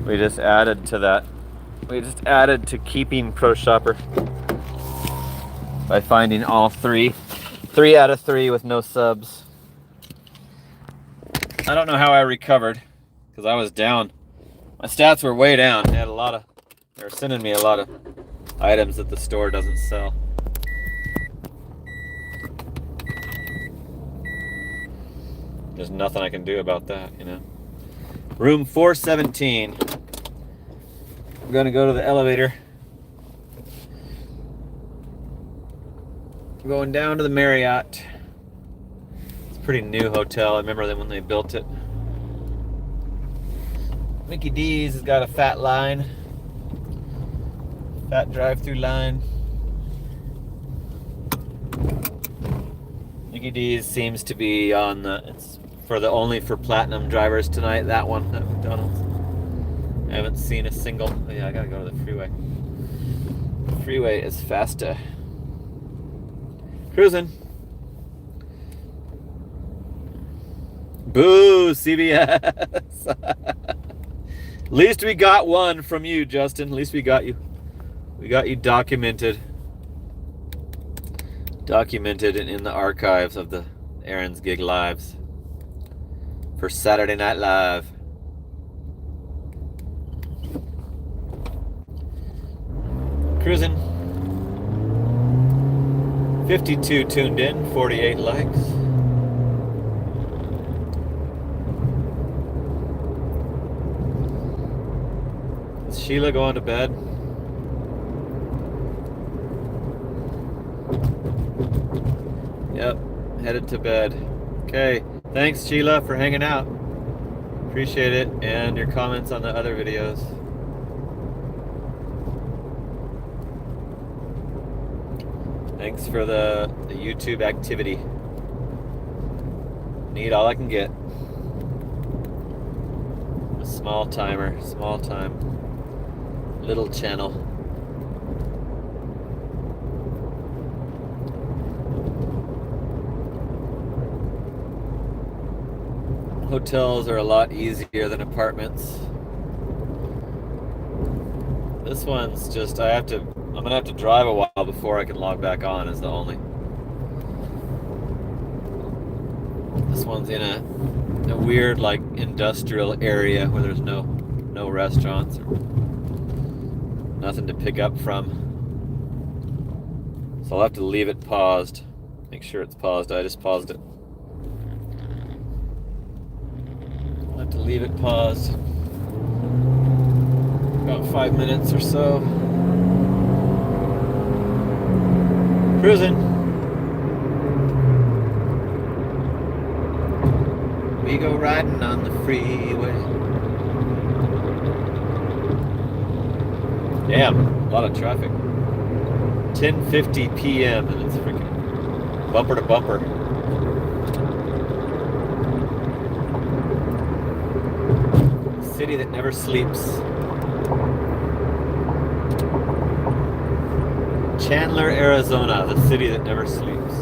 we just added to that. We just added to keeping Pro Shopper by finding all three. 3 out of 3 with no subs. I don't know how I recovered because I was down. My stats were way down. They were sending me a lot of items that the store doesn't sell. There's nothing I can do about that, you know. Room 417. I'm gonna go to the elevator. I'm going down to the Marriott. It's a pretty new hotel. I remember them when they built it. Mickey D's has got a fat line. Fat drive-through line. Mickey D's seems to be on it's only for platinum drivers tonight, that one at McDonald's. I haven't seen a single. Oh yeah, I gotta go to the freeway. The freeway is faster. Cruising. Boo, CVS. At least we got one from you, Justin. At least we got you. We got you documented. Documented and in the archives of the Aaron's Gig Lives for Saturday Night Live. Cruising. 52 tuned in, 48 likes. Is Sheila going to bed? Yep, headed to bed. Okay, thanks Sheila for hanging out. Appreciate it, and your comments on the other videos. Thanks for the YouTube activity. Need all I can get. A small timer, small time, little channel. Hotels are a lot easier than apartments. This one's just, I'm gonna have to drive a while before I can log back on is the only. This one's in a weird like industrial area where there's no restaurants or nothing to pick up from. So I'll have to leave it paused. Make sure it's paused. I just paused it. I'll have to leave it paused. About 5 minutes or so. Cruising. We go riding on the freeway. Damn, a lot of traffic. 10:50 p.m. and it's freaking bumper to bumper. City that never sleeps. Chandler, Arizona, the city that never sleeps.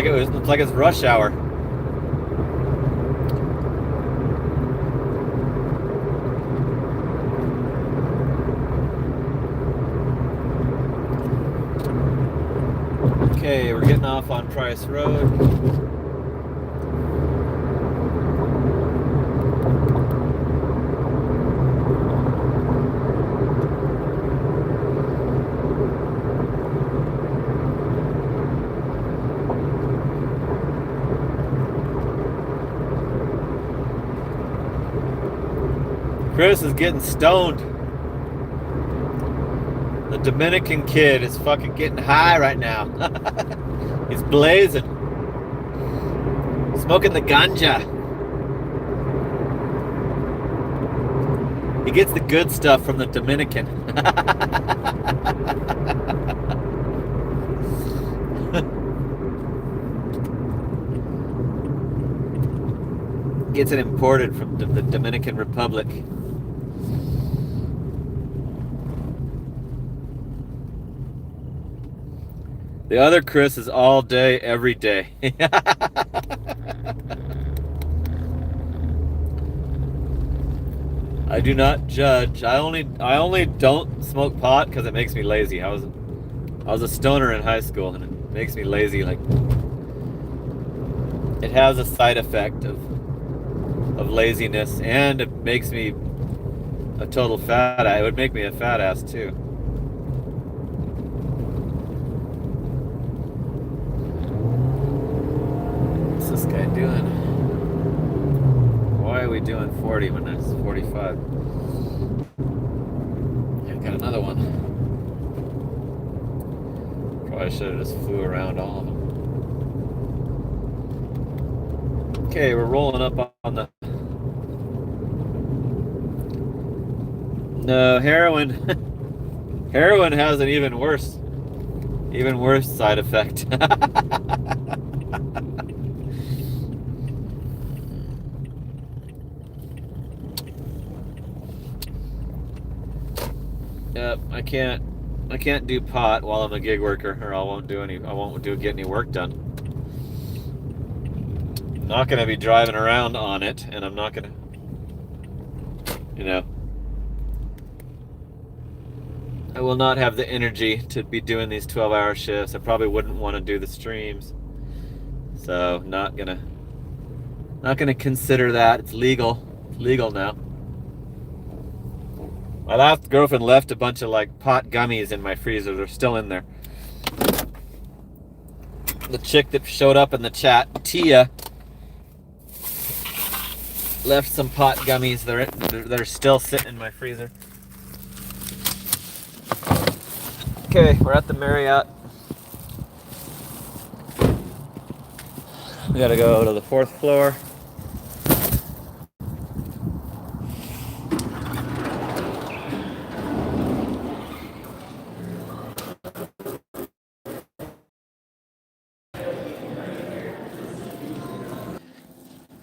It's like it's rush hour. Okay, we're getting off on Price Road. Chris is getting stoned. The Dominican kid is fucking getting high right now. He's blazing. Smoking the ganja. He gets the good stuff from the Dominican. Gets it imported from the Dominican Republic. The other Chris is all day, every day. I do not judge. I only don't smoke pot because it makes me lazy. I was a stoner in high school, and it makes me lazy. Like, it has a side effect of laziness, and it makes me a total fat ass. It would make me a fat ass too. What's this guy doing? Why are we doing 40 when it's 45? Yeah, got another one. Probably should have just flew around all of them. Okay, we're rolling up on the... No, heroin. Heroin has an even worse side effect. Yep, I can't do pot while I'm a gig worker, or I won't get any work done. I'm not gonna be driving around on it, and I'm not gonna, I will not have the energy to be doing these 12-hour shifts. I probably wouldn't want to do the streams. So not gonna consider that. It's legal. It's legal now. My last girlfriend left a bunch of like pot gummies in my freezer. They're still in there. The chick that showed up in the chat, Tia, left some pot gummies. They're still sitting in my freezer. Okay, we're at the Marriott. We gotta go to the 4th floor.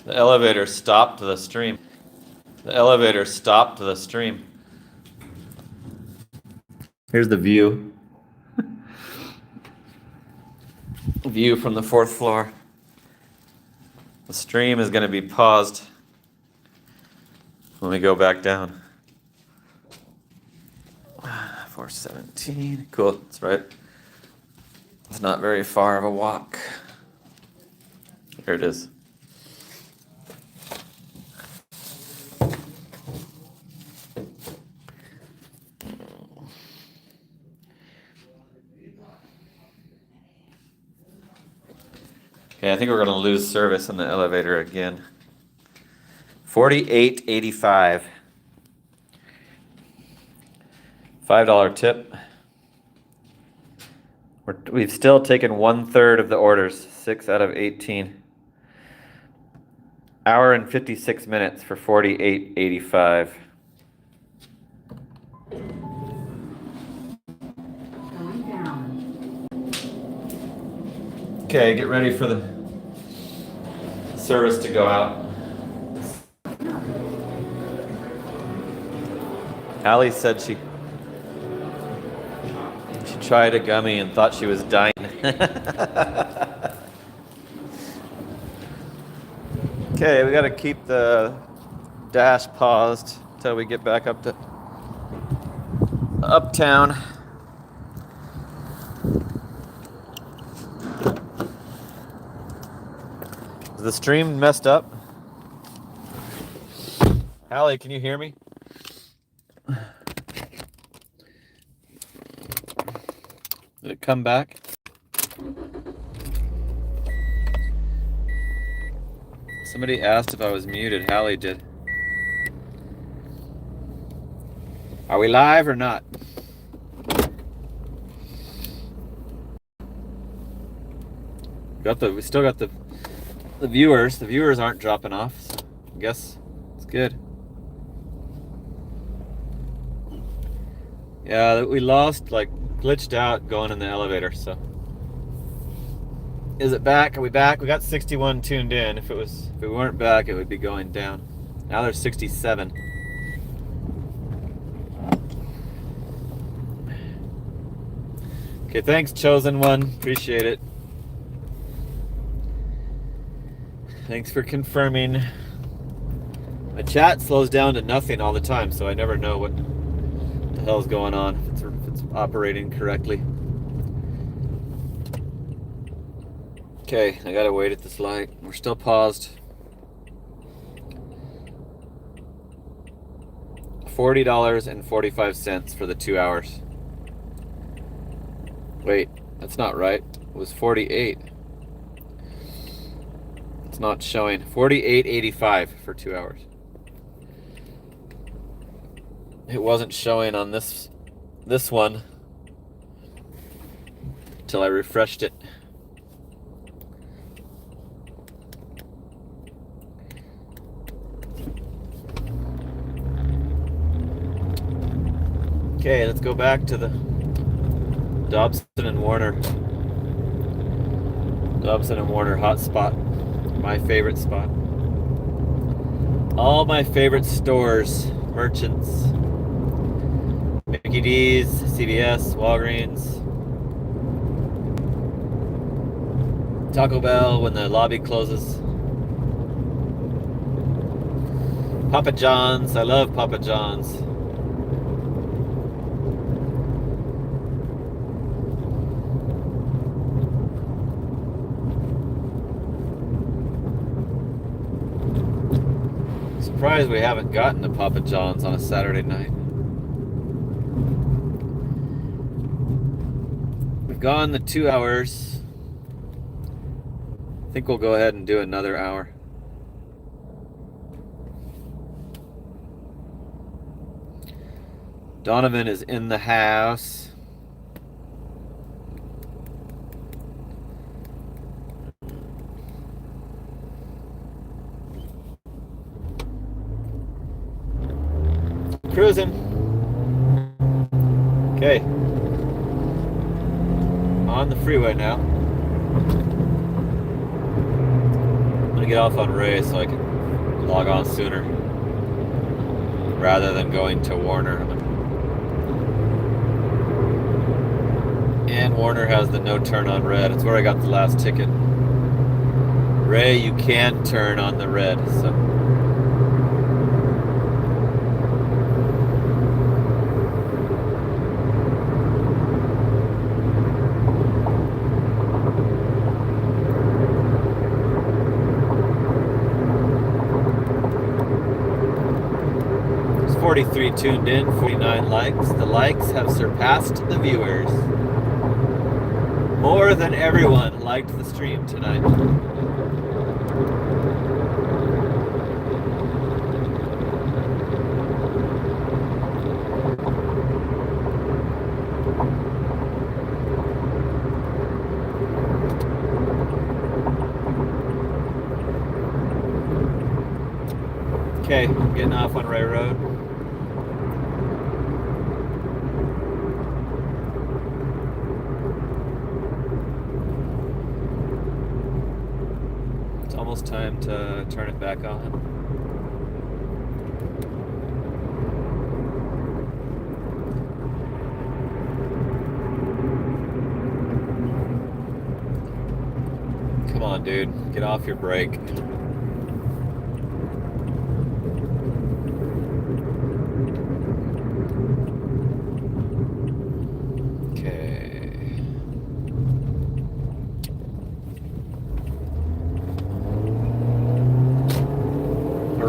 The elevator stopped the stream. The elevator stopped the stream. Here's the view. View from the 4th floor. The stream is going to be paused when we go back down. 417. Cool. That's right. It's not very far of a walk. Here it is. Okay, I think we're going to lose service in the elevator again. 48.85. $5 tip. We've still taken 1/3 of the orders, 6 out of 18. Hour and 56 minutes for 48.85. Okay, get ready for the service to go out. Allie said she tried a gummy and thought she was dying. Okay, we gotta keep the dash paused until we get back up to Uptown. Is the stream messed up? Hallie, can you hear me? Did it come back? Somebody asked if I was muted. Hallie did. Are we live or not? We still got the viewers. The viewers aren't dropping off, so I guess it's good. Yeah, we lost, like, glitched out going in the elevator, so. Is it back? Are we back? We got 61 tuned in. If we weren't back, it would be going down. Now there's 67. Okay, thanks, chosen one. Appreciate it. Thanks for confirming. My chat slows down to nothing all the time, so I never know what the hell's going on, if it's operating correctly. Okay, I gotta wait at this light. We're still paused. $40.45 for the 2 hours. Wait, that's not right. It was 48. It's not showing. 48.85 for 2 hours. It wasn't showing on this one till I refreshed it. Okay, let's go back to the Dobson and Warner. Dobson and Warner hot spot. My favorite spot. All my favorite stores, merchants. Mickey D's, CVS, Walgreens. Taco Bell when the lobby closes. Papa John's, I love Papa John's. Surprised we haven't gotten to Papa John's on a Saturday night. We've gone the 2 hours. I think we'll go ahead and do another hour. Donovan is in the house. Cruising. Okay. On the freeway now. I'm gonna get off on Ray so I can log on sooner rather than going to Warner. And Warner has the no turn on red. It's where I got the last ticket. Ray, you can turn on the red, so. There's 43 tuned in, 49 likes. The likes have surpassed the viewers. More than everyone liked the stream tonight. Okay, getting off on Ray Road. It's almost time to turn it back on. Come on, dude. Get off your break.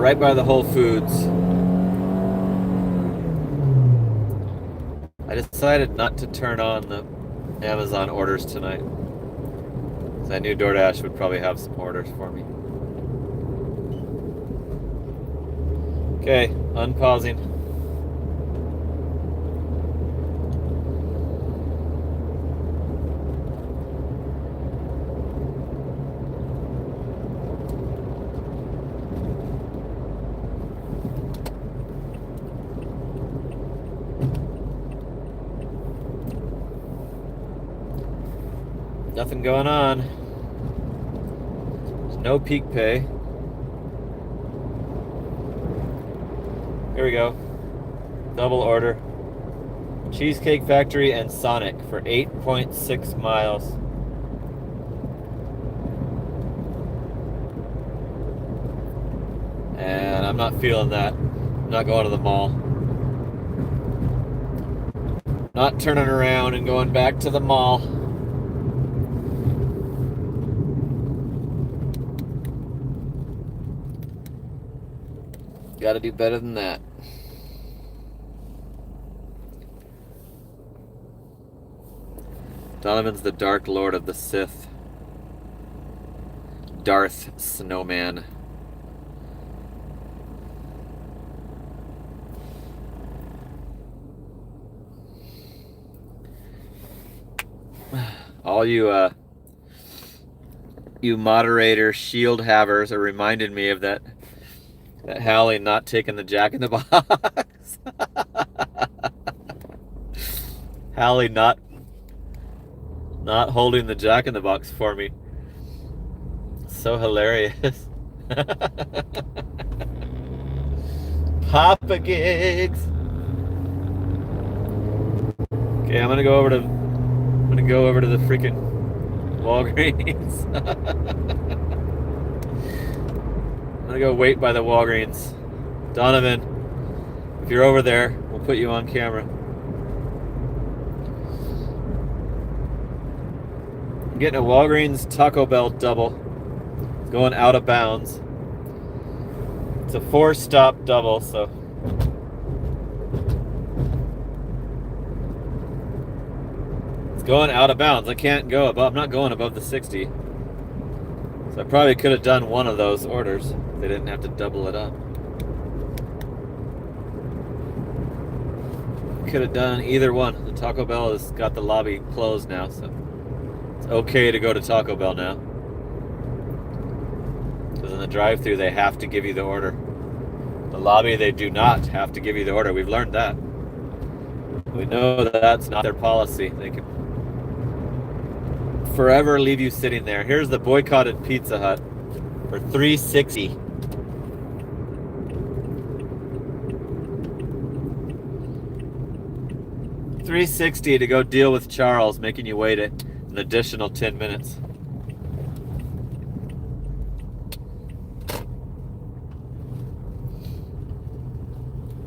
right by the Whole Foods. I decided not to turn on the Amazon orders tonight, because I knew DoorDash would probably have some orders for me. Okay, unpausing. Nothing going on. There's no peak pay. Here we go. Double order. Cheesecake Factory and Sonic for 8.6 miles. And I'm not feeling that. I'm not going to the mall. Not turning around and going back to the mall. Gotta do better than that. Donovan's the Dark Lord of the Sith. Darth Snowman. All you moderator shield havers are reminding me of that Hallie not taking the Jack in the Box. Hallie not holding the Jack in the Box for me. So hilarious. Papa gigs. Okay, I'm gonna go over to the freaking Walgreens. I'm gonna go wait by the Walgreens. Donovan, if you're over there, we'll put you on camera. I'm getting a Walgreens Taco Bell double. It's going out of bounds. It's a 4-stop double, so. It's going out of bounds. I can't go above, I'm not going above the 60. So I probably could have done one of those orders. They didn't have to double it up. Could have done either one. The Taco Bell has got the lobby closed now, so it's okay to go to Taco Bell now. Because in the drive-thru they have to give you the order. The lobby, they do not have to give you the order. We've learned that. We know that that's not their policy. They can forever leave you sitting there. Here's the boycotted Pizza Hut for $3.60. $3.60 to go deal with Charles, making you wait an additional 10 minutes.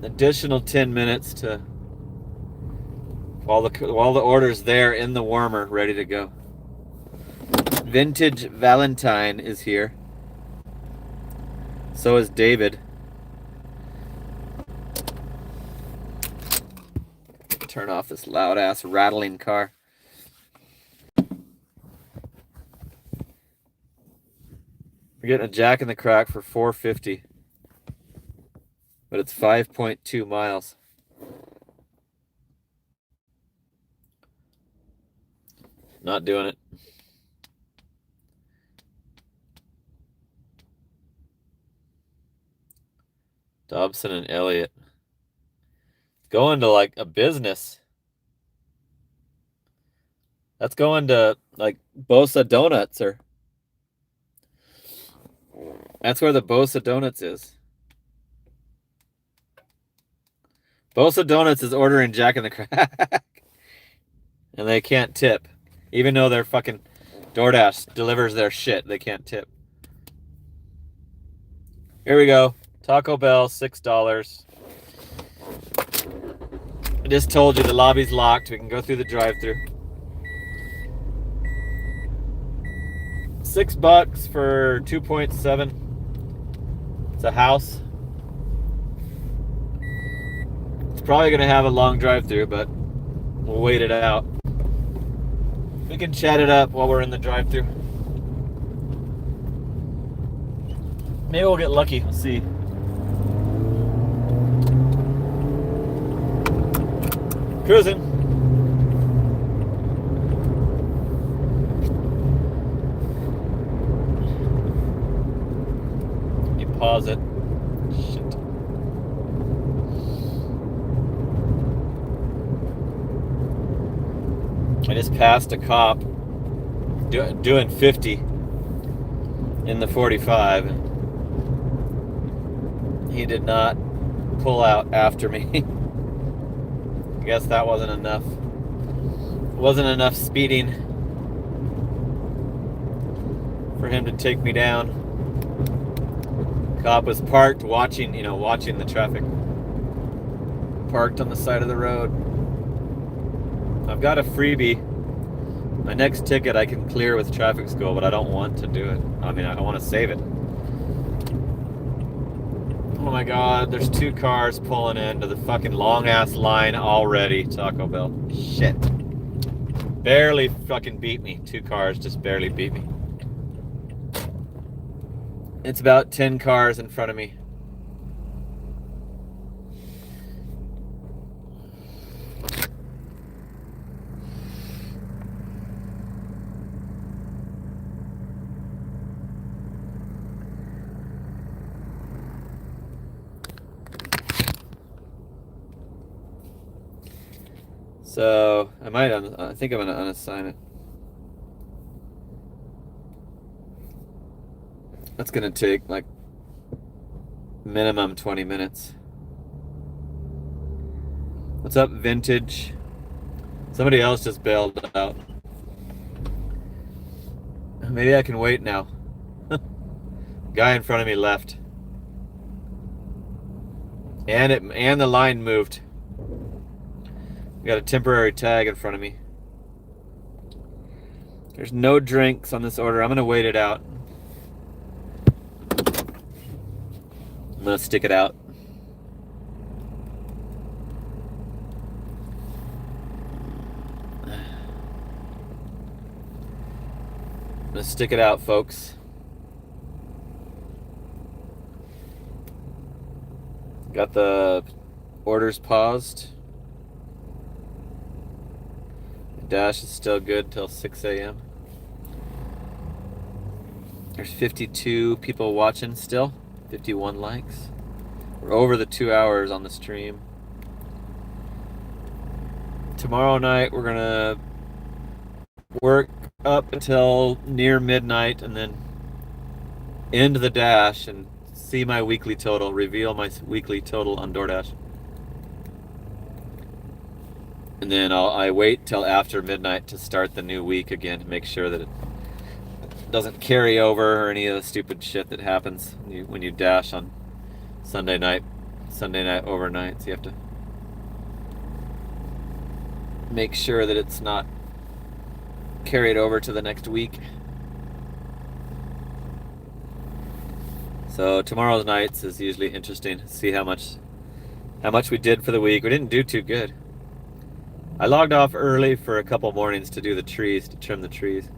Additional 10 minutes to while the orders there in the warmer, ready to go. Vintage Valentine is here. So is David. Turn off this loud ass rattling car. We're getting a Jack in the Crack for $4.50. But it's 5.2 miles. Not doing it. Dobson and Elliott. Going to like a business. That's going to like Bosa Donuts, or that's where the Bosa Donuts is. Bosa Donuts is ordering Jack in the Crack. And they can't tip. Even though their fucking DoorDash delivers their shit, they can't tip. Here we go. Taco Bell, $6. I just told you the lobby's locked. We can go through the drive-thru. $6 for 2.7. It's a house. probably gonna have a long drive through, but we'll wait it out. We can chat it up while we're in the drive through. Maybe we'll get lucky. We'll see. Cruising. You pause it. Shit. I just passed a cop doing 50 in the 45. He did not pull out after me. I guess that wasn't enough. Wasn't enough speeding for him to take me down. Cop was parked watching the traffic. Parked on the side of the road. I've got a freebie. My next ticket I can clear with traffic school, but I don't want to do it. I mean, I want to save it. Oh my god, there's 2 cars pulling into the fucking long ass line already, Taco Bell. Shit. Barely fucking beat me. 2 cars just barely beat me. It's about 10 cars in front of me. So I think I'm gonna unassign it. That's gonna take like minimum 20 minutes. What's up, Vintage? Somebody else just bailed out. Maybe I can wait now. Guy in front of me left. And the line moved. Got a temporary tag in front of me. There's no drinks on this order. I'm gonna wait it out. I'm gonna stick it out. I'm gonna stick it out, folks. Got the orders paused. Dash is still good till 6 a.m. There's 52 people watching still. 51 likes. We're over the 2 hours on the stream. Tomorrow night we're gonna work up until near midnight and then end the dash and see my weekly total, reveal my weekly total on DoorDash. And then I wait till after midnight to start the new week again to make sure that it doesn't carry over or any of the stupid shit that happens when you dash on Sunday night overnight. So you have to make sure that it's not carried over to the next week. So tomorrow's nights is usually interesting. See how much we did for the week. We didn't do too good. I logged off early for a couple mornings to do the trees, to trim the trees.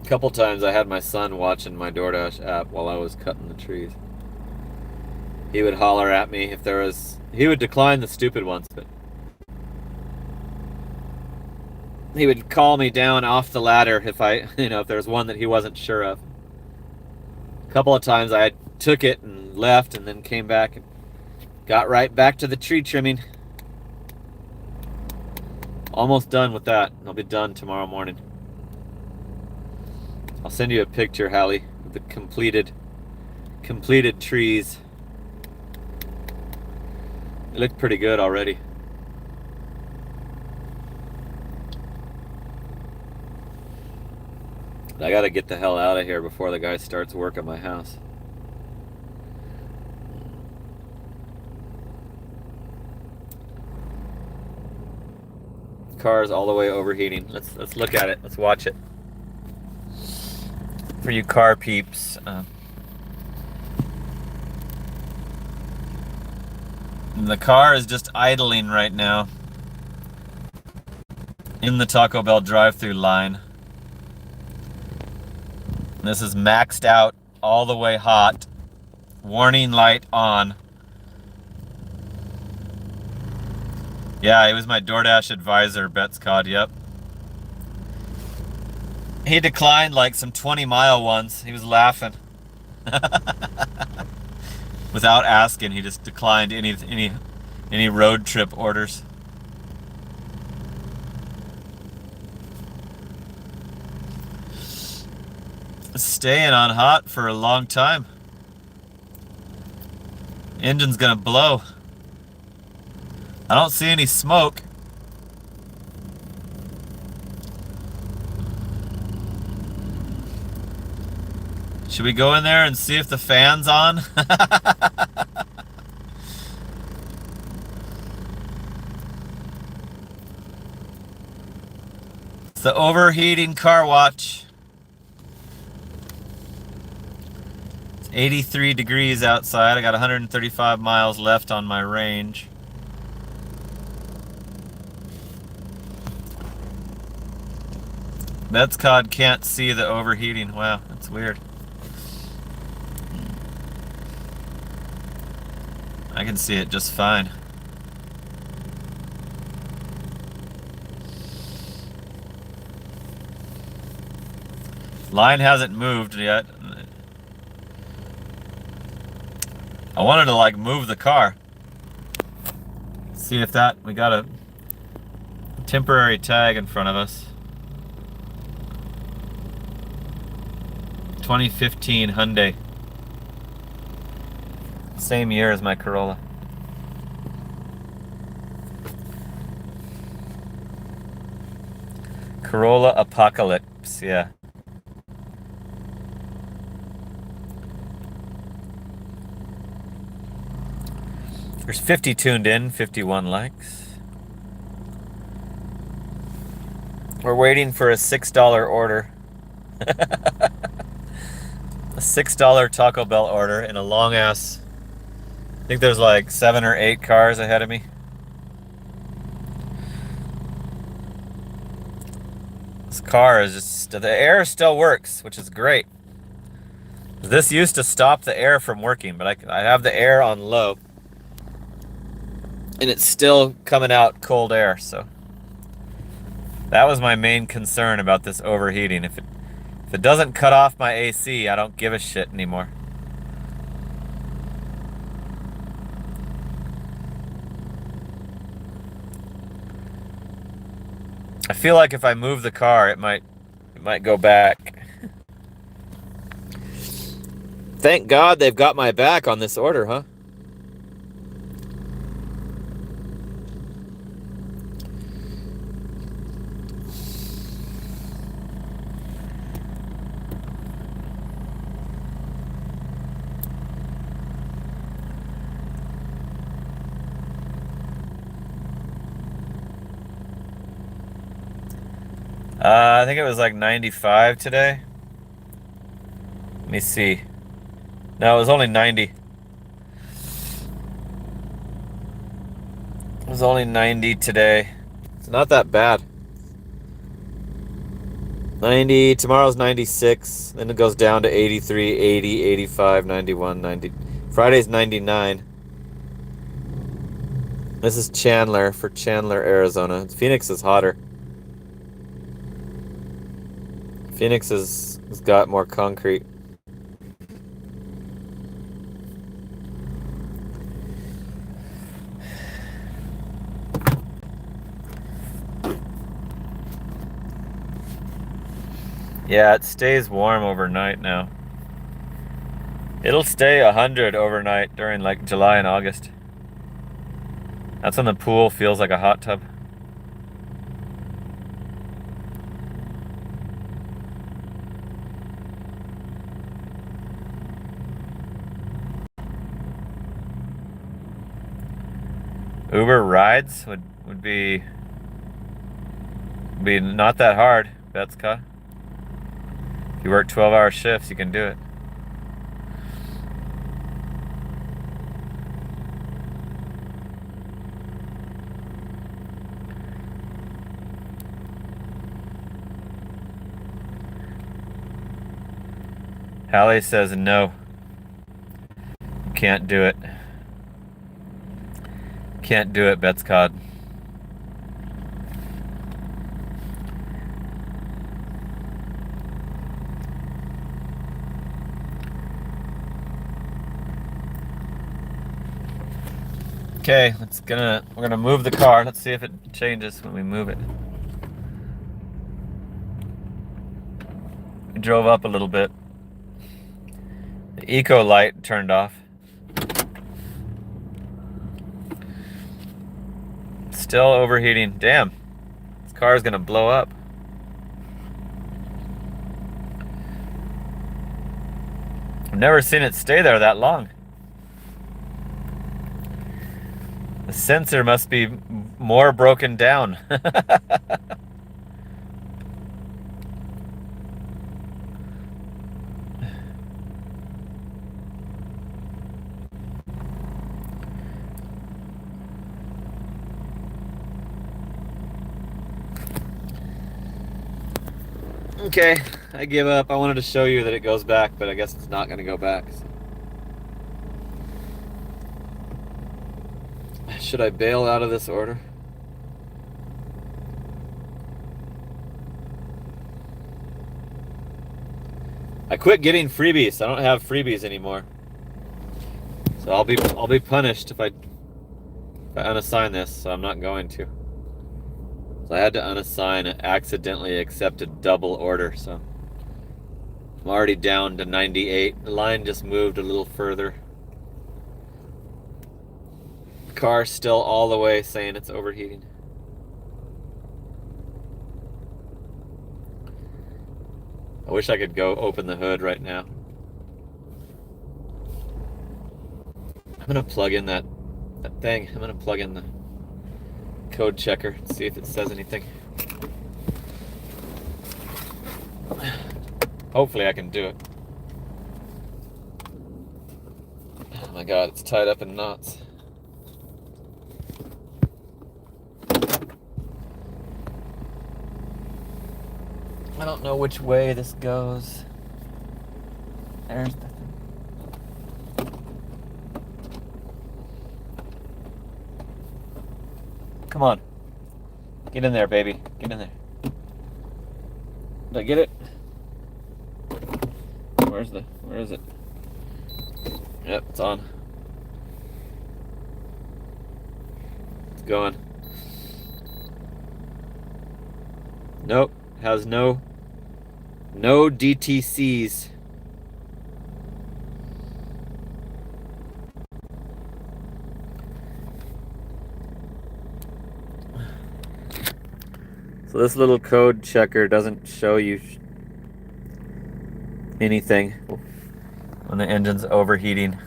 A couple times I had my son watching my DoorDash app while I was cutting the trees. He would holler at me if there was... He would decline the stupid ones, but... He would call me down off the ladder if if there was one that he wasn't sure of. A couple of times I took it and left and then came back and got right back to the tree trimming. Almost done with that. I'll be done tomorrow morning. I'll send you a picture, Hallie, of the completed trees. They look pretty good already. I gotta get the hell out of here before the guy starts work at my house. Car's all the way overheating. Let's look at it. Let's watch it. For you car peeps, And the car is just idling right now in the Taco Bell drive-thru line. And this is maxed out, all the way hot. Warning light on. Yeah, he was my DoorDash advisor, Betscod, yep. He declined like some 20-mile ones. He was laughing. Without asking, he just declined any road trip orders. Staying on hot for a long time. Engine's gonna blow. I don't see any smoke. Should we go in there and see if the fan's on? It's the overheating car watch. It's 83 degrees outside. I got 135 miles left on my range. Betscod can't see the overheating. Wow, that's weird. I can see it just fine. Line hasn't moved yet. I wanted to like move the car. See if that, we got a temporary tag in front of us. 2015 Hyundai. Same year as my Corolla. Corolla Apocalypse, yeah. There's 50 tuned in, 51 likes. We're waiting for a $6 order. A $6 Taco Bell order in a long ass. I think there's like 7 or 8 cars ahead of me. This car is just, the air still works, which is great. This used to stop the air from working, but I have the air on low. And it's still coming out cold air, so. That was my main concern about this overheating. If it doesn't cut off my AC, I don't give a shit anymore. I feel like if I move the car, it might go back. Thank God they've got my back on this order, huh? I think it was like 95 today. Let me see. No, it was only 90. It was only 90 today. It's not that bad. 90, tomorrow's 96, then it goes down to 83, 80, 85, 91, 90. Friday's 99. This is Chandler, for Chandler, Arizona. Phoenix is hotter. Phoenix has got more concrete. Yeah, it stays warm overnight now. It'll stay 100 overnight during like July and August. That's when the pool feels like a hot tub. Uber rides would be not that hard, Betska. If you work 12-hour shifts, you can do it. Hallie says no. Can't do it. Can't do it, Betscod. Okay, we're gonna move the car. Let's see if it changes when we move it. We drove up a little bit. The eco light turned off. Still overheating. Damn. This car is gonna blow up. I've never seen it stay there that long. The sensor must be more broken down. Okay, I give up. I wanted to show you that it goes back, but I guess it's not going to go back. So. Should I bail out of this order? I quit getting freebies. I don't have freebies anymore. So I'll be punished if I unassign this, so I'm not going to. So I had to unassign an accidentally accepted double order, so I'm already down to 98. The line just moved a little further. The car's still all the way saying it's overheating. I wish I could go open the hood right now. I'm gonna plug in that thing. I'm gonna plug in the code checker and see if it says anything. Hopefully I can do it. Oh my god, it's tied up in knots. I don't know which way this goes. There's the thing. Come on. Get in there, baby. Get in there. Did I get it? Where is it? Yep, it's on. It's going. Nope, has no DTCs. So this little code checker doesn't show you anything when the engine's overheating.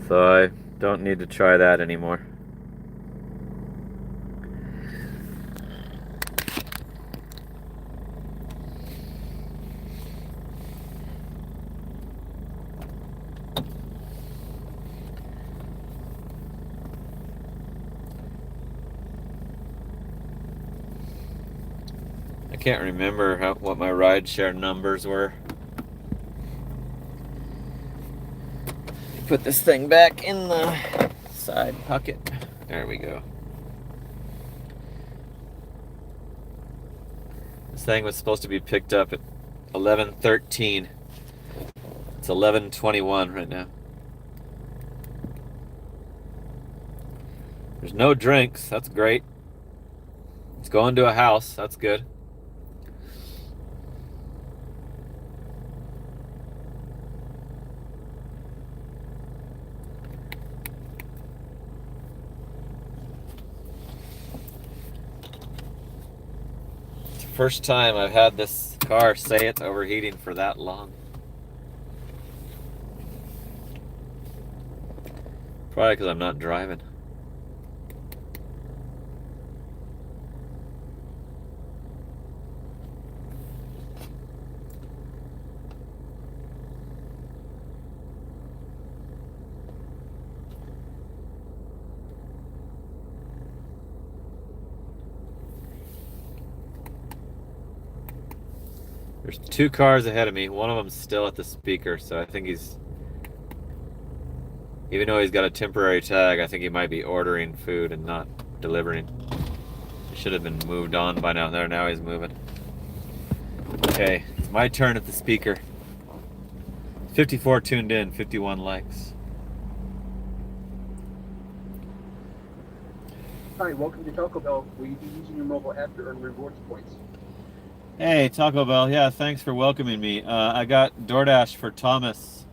So I don't need to try that anymore. I can't remember what my rideshare numbers were. Put this thing back in the side pocket. There we go. This thing was supposed to be picked up at 11:13. It's 11:21 right now. There's no drinks. That's great. It's going to a house. That's good. First time I've had this car say it's overheating for that long. Probably because I'm not driving. There's 2 cars ahead of me. One of them's still at the speaker, so I think he's... Even though he's got a temporary tag, I think he might be ordering food and not delivering. He should have been moved on by now. There, now he's moving. Okay, it's my turn at the speaker. 54 tuned in, 51 likes. Hi, welcome to Taco Bell. Will you be using your mobile app to earn rewards points? Hey, Taco Bell. Yeah, thanks for welcoming me. I got DoorDash for Thomas.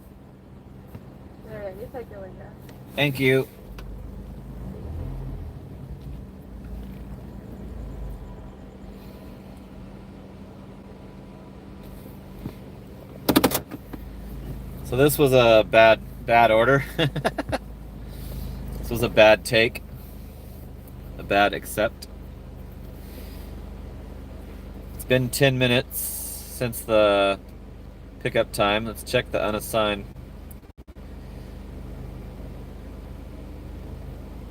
Alright, you take your window. Thank you. So this was a bad order. This was a bad take. A bad accept. It's been 10 minutes since the pickup time. Let's check the unassigned.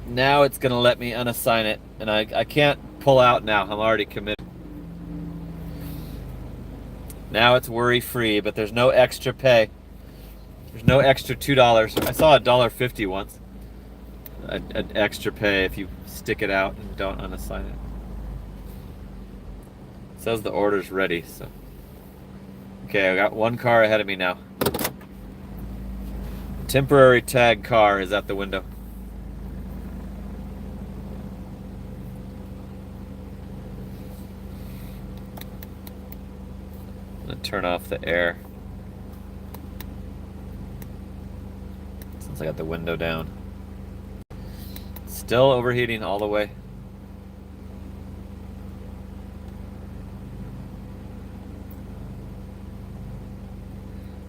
Now it's gonna let me unassign it, and I can't pull out now. I'm already committed. Now it's worry-free, but there's no extra pay. There's no extra $2. I saw $1.50 once. An extra pay if you stick it out and don't unassign it. It says the order's ready, so. Okay, I got 1 car ahead of me now. Temporary tag car is at the window. I'm gonna turn off the air. Since I got the window down. Still overheating all the way.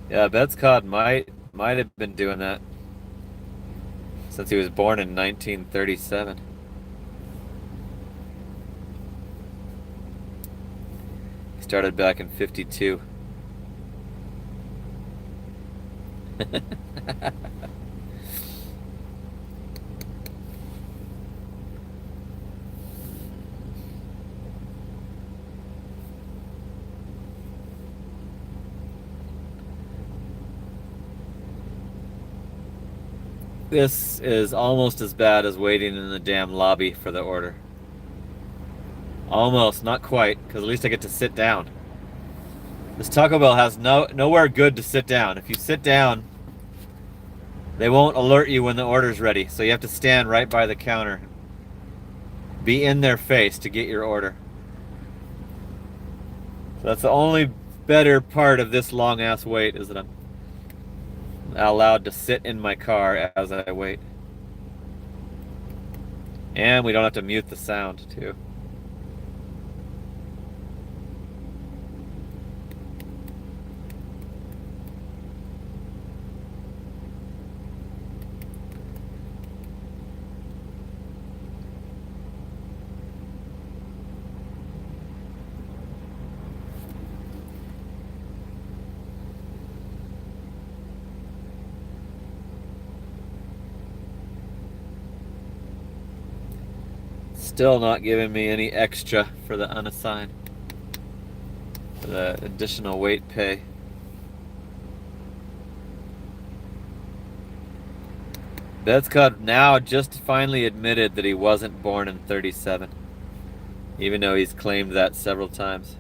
Yeah, Betscod might have been doing that since he was born in 1937. He started back in 52. This is almost as bad as waiting in the damn lobby for the order. Almost, not quite, because at least I get to sit down. This Taco Bell has nowhere good to sit down. If you sit down, they won't alert you when the order's ready, so you have to stand right by the counter. Be in their face to get your order. So that's the only better part of this long-ass wait, is that I'm allowed to sit in my car as I wait. And we don't have to mute the sound, too. Still not giving me any extra for the unassigned, for the additional weight pay. Betscott now just finally admitted that he wasn't born in 37, even though he's claimed that several times.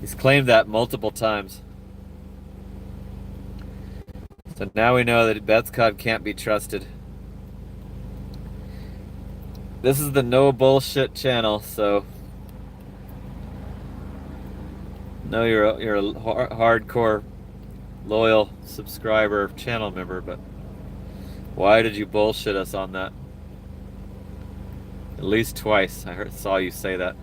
He's claimed that multiple times. So now we know that Betscott can't be trusted. This is the no bullshit channel, so know you're a hardcore, loyal subscriber, channel member, but why did you bullshit us on that? At least twice. I saw you say that.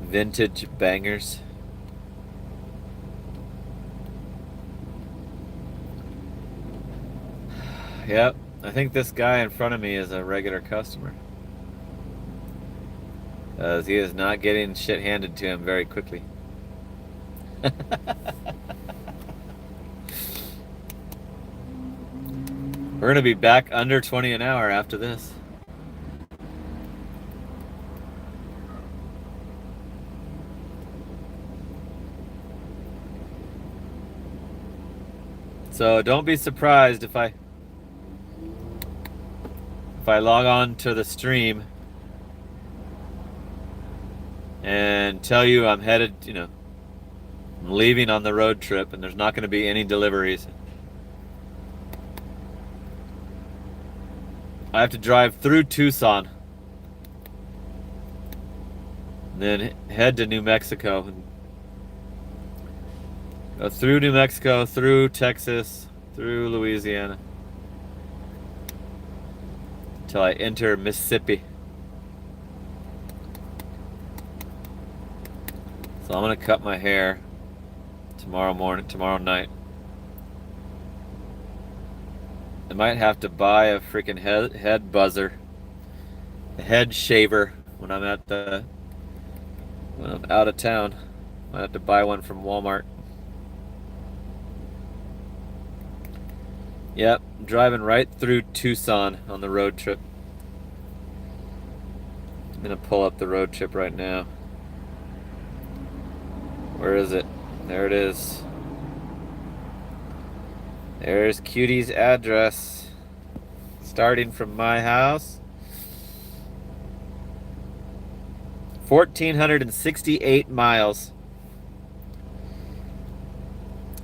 Vintage bangers. Yep, I think this guy in front of me is a regular customer. He is not getting shit handed to him very quickly. We're gonna be back under 20 an hour after this. So don't be surprised if I log on to the stream and tell you I'm headed, I'm leaving on the road trip and there's not going to be any deliveries. I have to drive through Tucson, and then head to New Mexico and go through New Mexico, through Texas, through Louisiana, until I enter Mississippi. So I'm gonna cut my hair tomorrow night. I might have to buy a freaking head buzzer, a head shaver when I'm out of town. I have to buy one from Walmart. Yep, driving right through Tucson on the road trip. I'm gonna pull up the road trip right now. Where is it? There it is. There's Cutie's address. Starting from my house. 1,468 miles.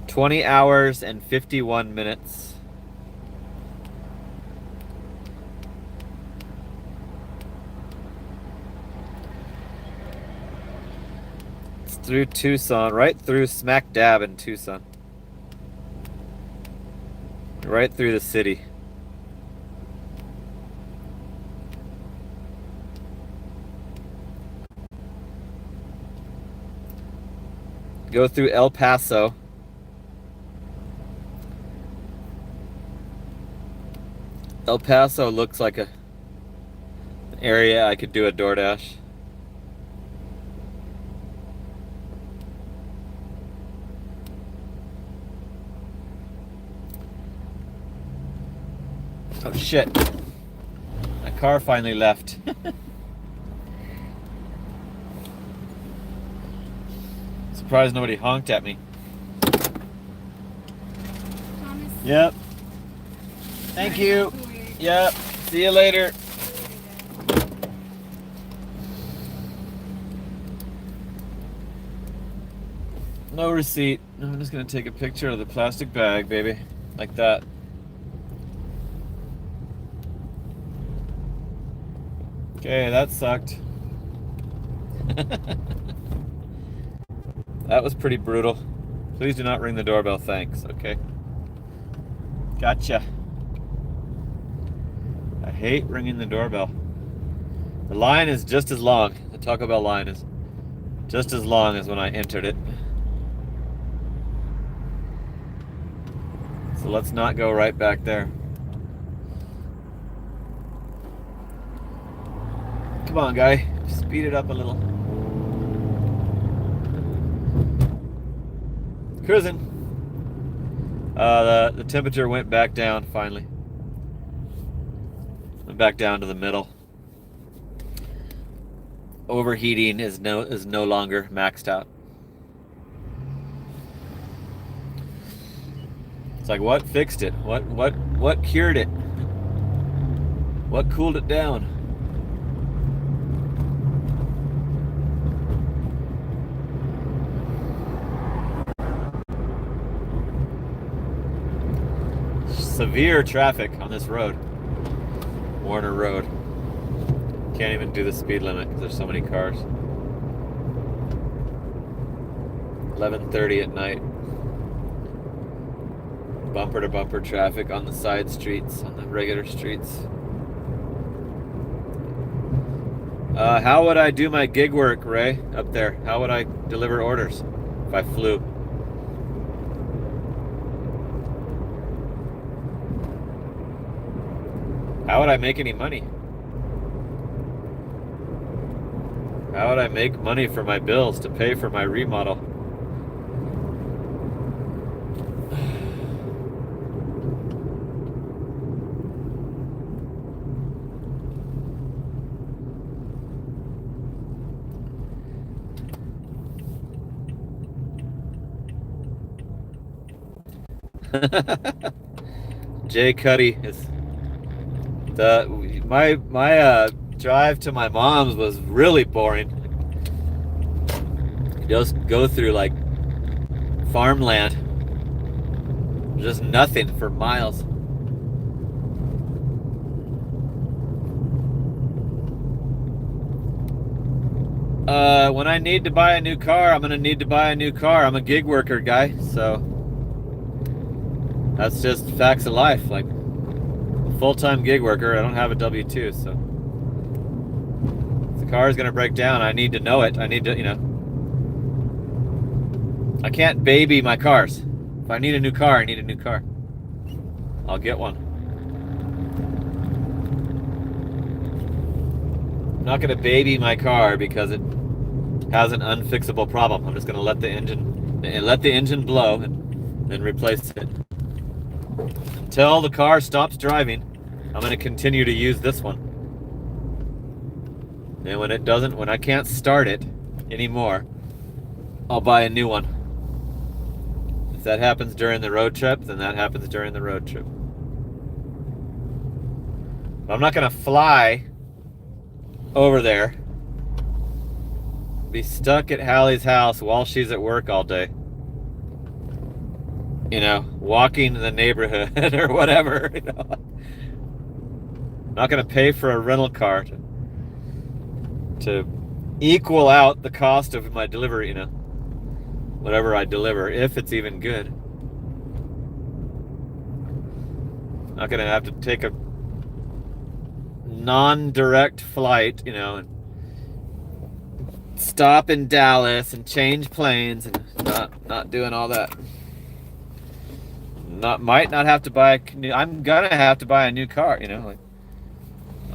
20 hours and 51 minutes. It's through Tucson, right through smack dab in Tucson. Right through the city. Go through El Paso. El Paso looks like an area I could do a DoorDash. Oh shit. My car finally left. Surprised nobody honked at me. Thomas. Yep. Thank you. Yep. See you later. No receipt. I'm just gonna take a picture of the plastic bag, baby. Like that. Okay, that sucked. That was pretty brutal. Please do not ring the doorbell, thanks, okay? Gotcha. I hate ringing the doorbell. The line is just as long. The Taco Bell line is just as long as when I entered it. So let's not go right back there. Come on, guy. Speed it up a little. Cruising. The temperature went back down finally. Went back down to the middle. Overheating is no longer maxed out. It's like, what fixed it? What cured it? What cooled it down? Severe traffic on this road, Warner Road. Can't even do the speed limit because there's so many cars. 11:30 at night. Bumper to bumper traffic on the side streets, on the regular streets. How would I do my gig work, Ray, up there? How would I deliver orders if I flew? How would I make any money? How would I make money for my bills to pay for my remodel? Jay Cuddy is my drive to my mom's was really boring. You just go through like farmland, just nothing for miles. When I need to buy a new car, I'm gonna need to buy a new car. I'm a gig worker guy, so that's just facts of life. Like, a full-time gig worker, I don't have a W-2, so if the car is gonna break down, I need to know it. I need to, I can't baby my cars. If I need a new car, I need a new car. I'll get one. I'm not gonna baby my car because it has an unfixable problem. I'm just gonna let the engine blow and then replace it. Until the car stops driving, I'm gonna continue to use this one. And when I can't start it anymore, I'll buy a new one. If that happens during the road trip, then that happens during the road trip. But I'm not gonna fly over there, be stuck at Hallie's house while she's at work all day, walking in the neighborhood or whatever. Not gonna pay for a rental car to equal out the cost of my delivery, whatever I deliver, if it's even good. Not gonna have to take a non-direct flight, and stop in Dallas and change planes and not doing all that. Might not have to buy I'm gonna have to buy a new car, like,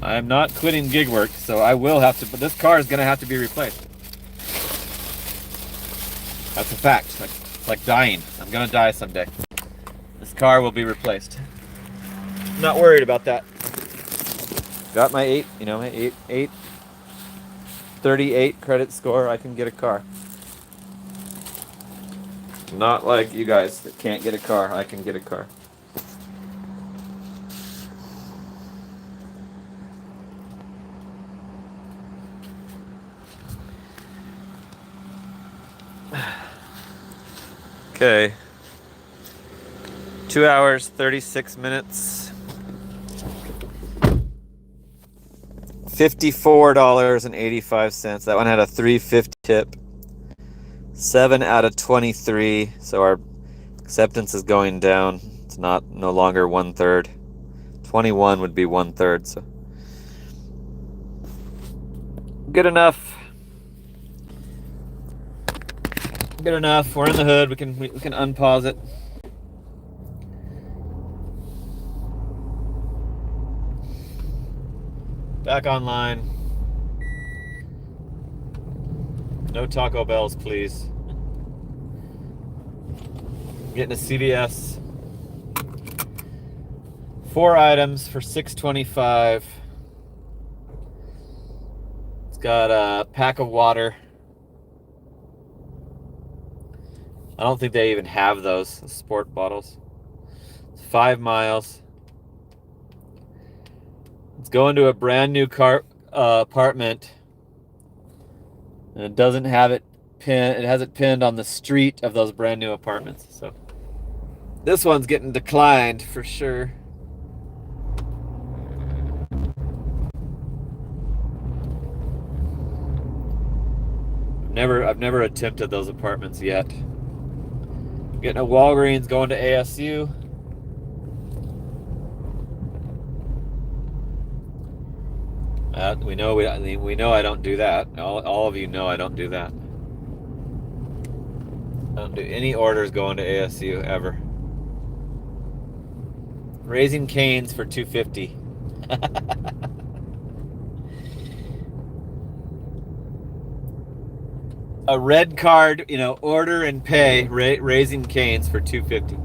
I'm not quitting gig work, so I will have to, but this car is gonna have to be replaced. That's a fact. Like dying. I'm gonna die someday. This car will be replaced. I'm not worried about that. Got my 838 credit score, I can get a car. Not like you guys that can't get a car. I can get a car. Okay. 2 hours, 36 minutes. $54.85. That one had a $3.50 tip. 7 out of 23. So our acceptance is going down. It's no longer 1/3. 21 would be 1/3. So good enough. Good enough. We're in the hood. We can unpause it. Back online. No Taco Bells, please. Getting a CVS. 4 items for $6.25. It's got a pack of water. I don't think they even have those sport bottles. It's 5 miles. It's going to a brand new apartment. And it doesn't have it pinned. It has it pinned on the street of those brand new apartments. So this one's getting declined for sure. I've never attempted those apartments yet. Getting a Walgreens, going to ASU. We know I don't do that. All of you know I don't do that. I don't do any orders going to ASU ever. Raising Cane's for $2.50. A red card, order and pay, Raising Cane's for $2.50.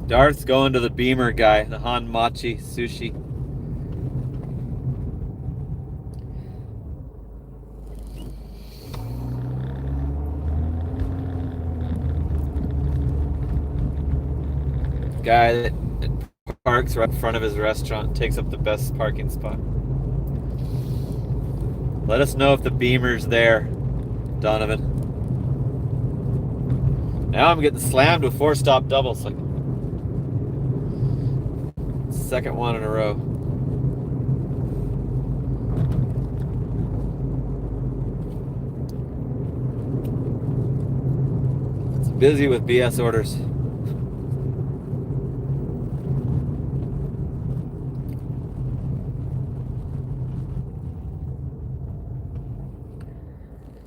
Darth's going to the Beamer guy, the Hanmachi Sushi. Guy that parks right in front of his restaurant, takes up the best parking spot. Let us know if the Beamer's there, Donovan. Now I'm getting slammed with 4-stop doubles. Like, second one in a row. It's busy with BS orders.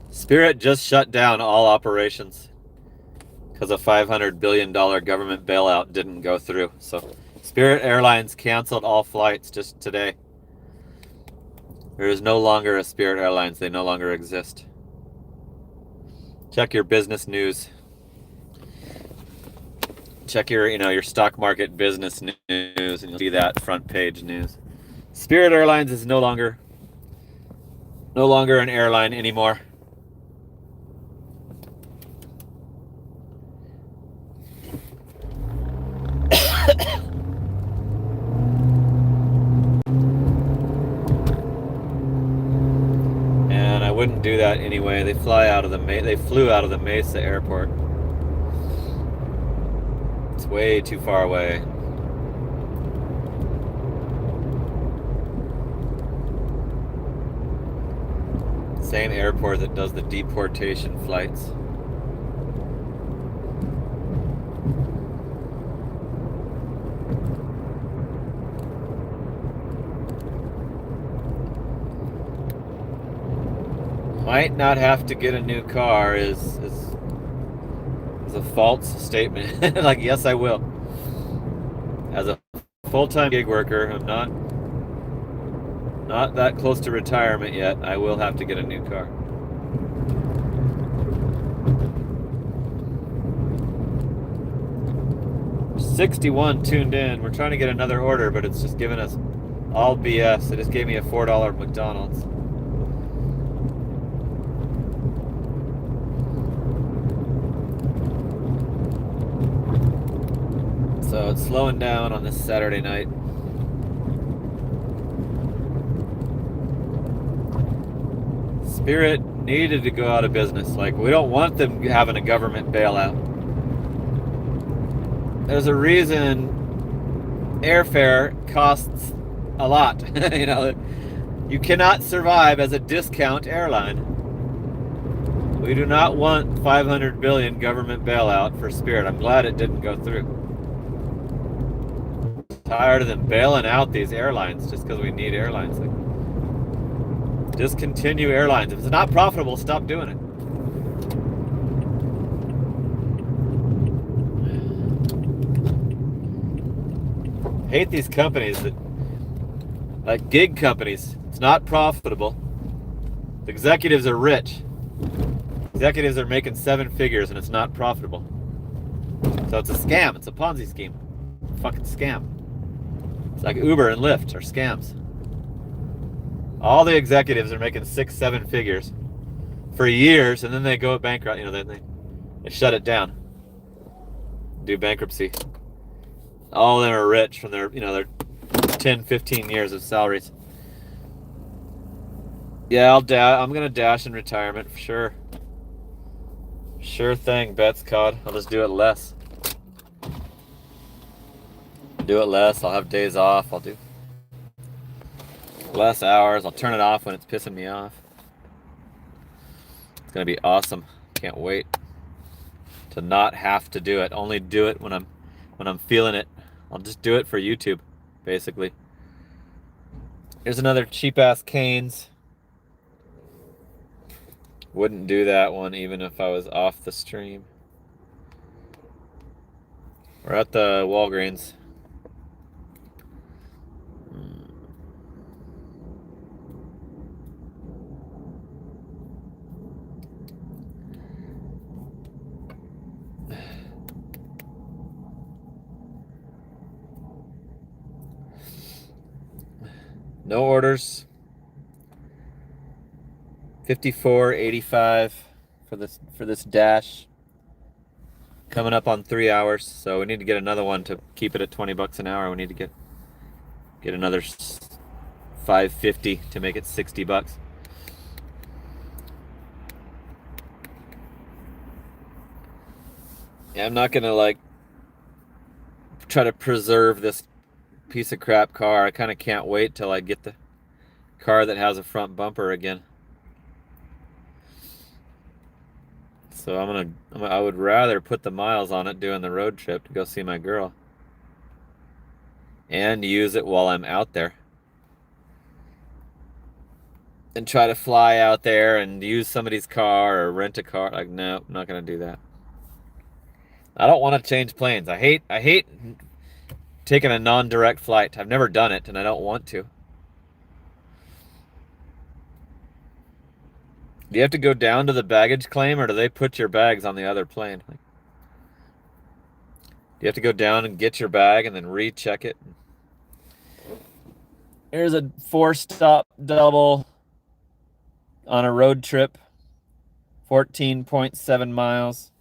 Spirit just shut down all operations because a $500 billion government bailout didn't go through. So Spirit Airlines canceled all flights just today. There is no longer a Spirit Airlines. They no longer exist. Check your business news. Check your, your stock market business news, and you'll see that front page news. Spirit Airlines is no longer an airline anymore. And I wouldn't do that anyway. They flew out of the Mesa airport. It's way too far away. Same airport that does the deportation flights. Might not have to get a new car is a false statement. Like, yes, I will. As a full-time gig worker, I'm not that close to retirement yet. I will have to get a new car. $61 tuned in. We're trying to get another order, but it's just giving us all BS. It just gave me a $4 McDonald's. So it's slowing down on this Saturday night. Spirit needed to go out of business. Like, we don't want them having a government bailout. There's a reason airfare costs a lot. You cannot survive as a discount airline. We do not want $500 billion government bailout for Spirit. I'm glad it didn't go through. Tired of them bailing out these airlines just because we need airlines. Like, discontinue airlines. If it's not profitable, stop doing it. Hate these companies that, like gig companies. It's not profitable. The executives are rich. Executives are making 7 figures and it's not profitable. So it's a scam. It's a Ponzi scheme. Fucking scam. It's like Uber and Lyft are scams. All the executives are making 6-7 figures for years, and then they go bankrupt. They shut it down, do bankruptcy. All of them are rich from their 10-15 years of salaries. Yeah, I'm gonna dash in retirement for sure. Sure thing, Bets Cod. I'll just do it less. I'll have days off. I'll do less hours. I'll turn it off when it's pissing me off. It's gonna be awesome. Can't wait to not have to do it. Only do it when I'm feeling it. I'll just do it for YouTube, basically. Here's another cheap ass Canes. Wouldn't do that one even if I was off the stream. We're at the Walgreens. No orders. $54.85 for this dash. Coming up on 3 hours, so we need to get another one to keep it at $20 an hour. We need to get another 550 to make it $60. Yeah, I'm not gonna like try to preserve this piece of crap car. I kind of can't wait till I get the car that has a front bumper again. So I would rather put the miles on it doing the road trip to go see my girl. And use it while I'm out there. And try to fly out there and use somebody's car or rent a car. Like, no, I'm not going to do that. I don't want to change planes. I hate taking a non-direct flight. I've never done it and I don't want to. Do you have to go down to the baggage claim, or do they put your bags on the other plane? Like, do you have to go down and get your bag and then recheck it? Here's a 4-stop double on a road trip, 14.7 miles.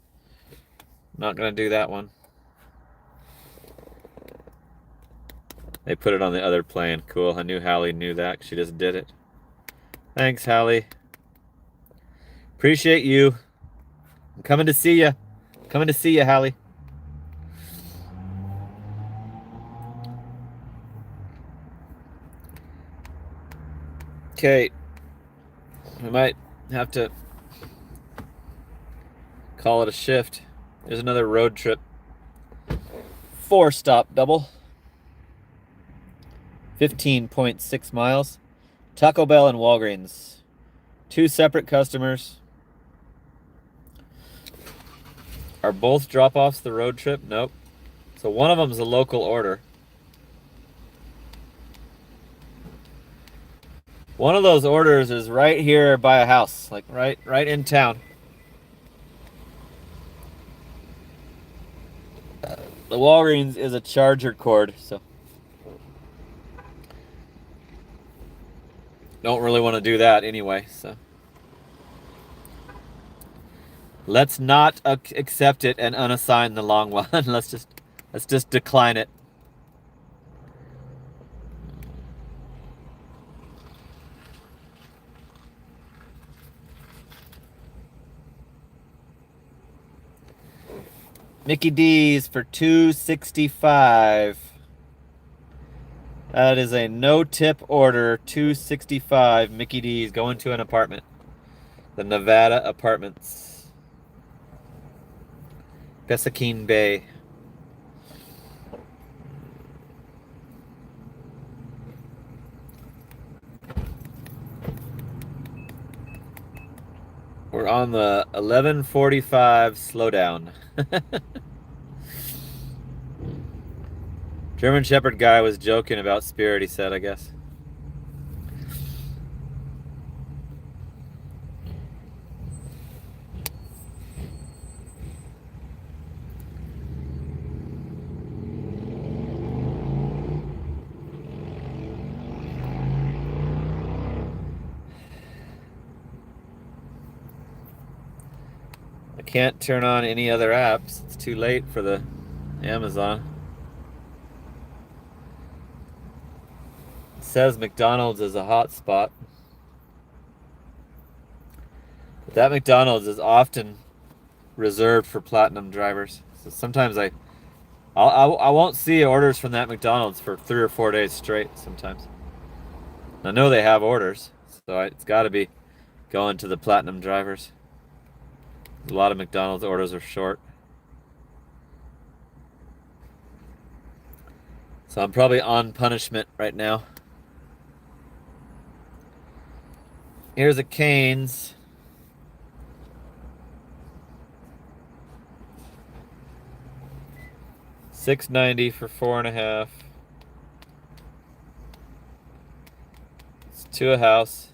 Not going to do that one. They put it on the other plane. Cool. I knew Hallie knew that. She just did it. Thanks, Hallie. Appreciate you. I'm coming to see you. Coming to see you, Hallie. Okay. We might have to call it a shift. There's another road trip. 4-stop double. 15.6 miles. Taco Bell and Walgreens. 2 separate customers. Are both drop-offs the road trip? Nope. So one of them is a local order. One of those orders is right here by a house, like right in town. The Walgreens is a charger cord, so don't really want to do that anyway, so let's not accept it and unassign the long one. Let's just decline it. Mickey D's for $2.65. That is a no-tip order. $2.65. Mickey D's going to an apartment. The Nevada Apartments. Pesquine Bay. We're on the 11:45 slowdown. German Shepherd guy was joking about Spirit, he said, I guess. I can't turn on any other apps. It's too late for the Amazon. It says McDonald's is a hot spot. But that McDonald's is often reserved for platinum drivers. So sometimes I won't see orders from that McDonald's for 3 or 4 days straight sometimes. I know they have orders, so it's got to be going to the platinum drivers. A lot of McDonald's orders are short. So I'm probably on punishment right now. Here's a Cane's. $6.90 for 4.5. It's to a house.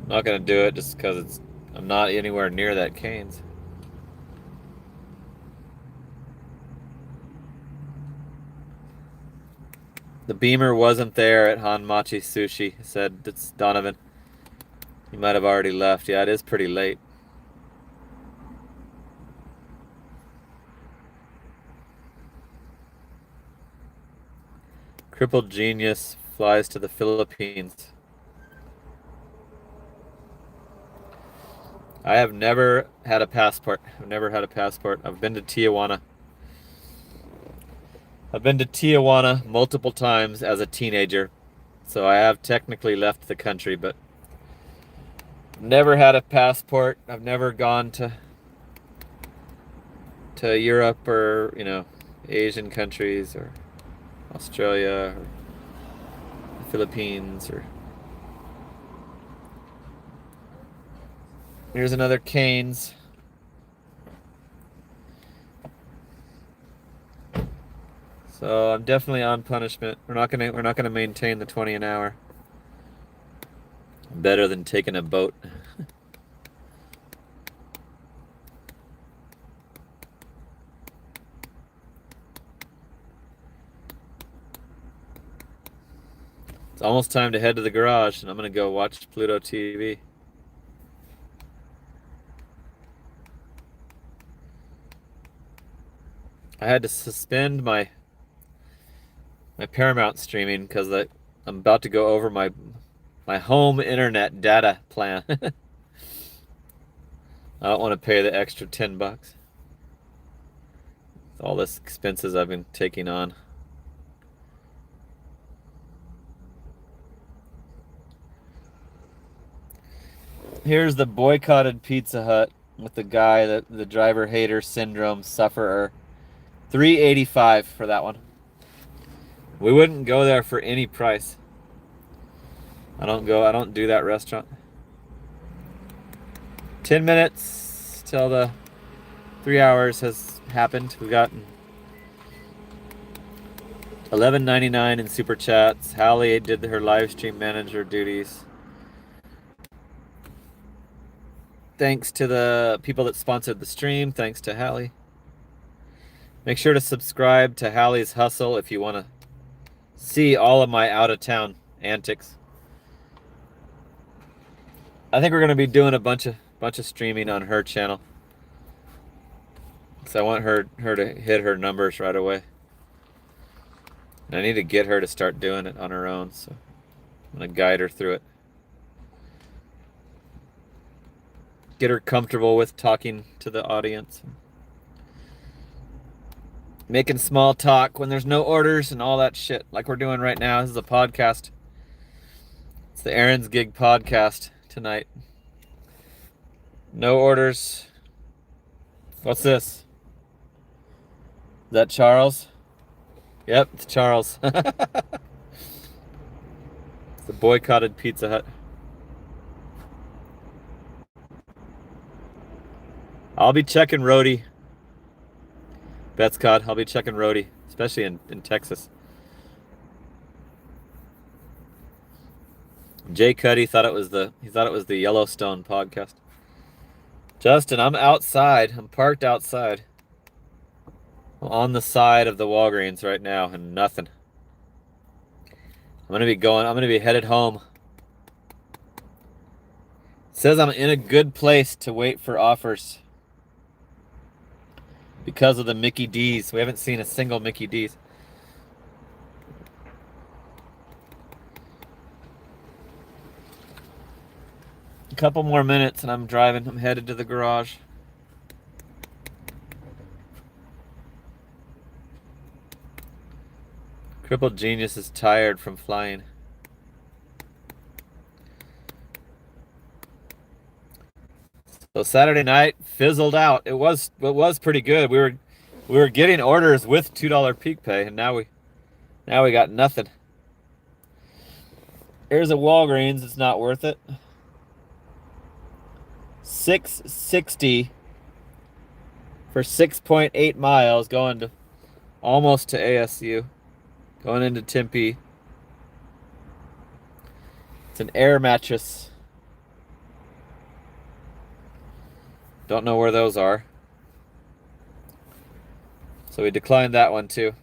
I'm not gonna do it just because I'm not anywhere near that Cane's. The Beamer wasn't there at Hanmachi Sushi, said it's Donovan. You might have already left. Yeah, it is pretty late. Crippled genius flies to the Philippines. I have never had a passport. I've never had a passport. I've been to Tijuana. I've been to Tijuana multiple times as a teenager. So I have technically left the country, but never had a passport. I've never gone to Europe or, Asian countries or Australia or the Philippines or... Here's another Cane's. So I'm definitely on punishment. We're not gonna maintain the 20 an hour. Better than taking a boat. It's almost time to head to the garage, and I'm gonna go watch Pluto TV. I had to suspend my Paramount streaming because I'm about to go over my home internet data plan. I don't want to pay the extra $10. All this expenses I've been taking on. Here's the boycotted Pizza Hut with the guy, the driver hater syndrome sufferer. $3.85 for that one. We wouldn't go there for any price. I don't do that restaurant. 10 minutes till the 3 hours has happened. We've gotten $11.99 in super chats. Hallie did her live stream manager duties. Thanks to the people that sponsored the stream. Thanks to Hallie. Make sure to subscribe to Hallie's Hustle if you want to see all of my out-of-town antics. I think we're going to be doing a bunch of streaming on her channel. So I want her to hit her numbers right away. And I need to get her to start doing it on her own, so I'm going to guide her through it. Get her comfortable with talking to the audience. Making small talk when there's no orders and all that shit, like we're doing right now. This is a podcast. It's the Aaron's Gig podcast tonight. No orders. What's this? Is that Charles? Yep, it's Charles. It's the boycotted Pizza Hut. I'll be checking Rhodey. Betscott, I'll be checking Rhodey, especially in Texas. Jay Cuddy thought it was the Yellowstone podcast. Justin, I'm outside. I'm parked outside. I'm on the side of the Walgreens right now and nothing. I'm gonna be headed home. It says I'm in a good place to wait for offers. Because of the Mickey D's. We haven't seen a single Mickey D's. A couple more minutes and I'm driving. I'm headed to the garage. Crippled Genius is tired from flying. So Saturday night fizzled out. It was pretty good. We were getting orders with $2 peak pay, and now we got nothing. Here's a Walgreens. It's not worth it. $6.60 for 6.8 miles going to almost to ASU, going into Tempe. It's an air mattress. Don't know where those are. So we declined that one too.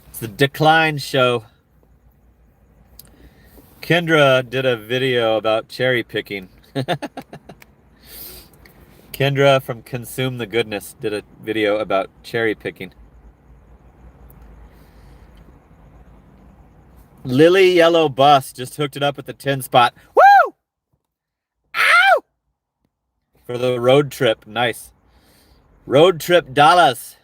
It's the decline show. Kendra did a video about cherry picking. Kendra from Consume the Goodness did a video about cherry picking. Lily Yellow Bus just hooked it up at the 10 spot. Woo! Ow! For the road trip. Nice. Road trip Dallas.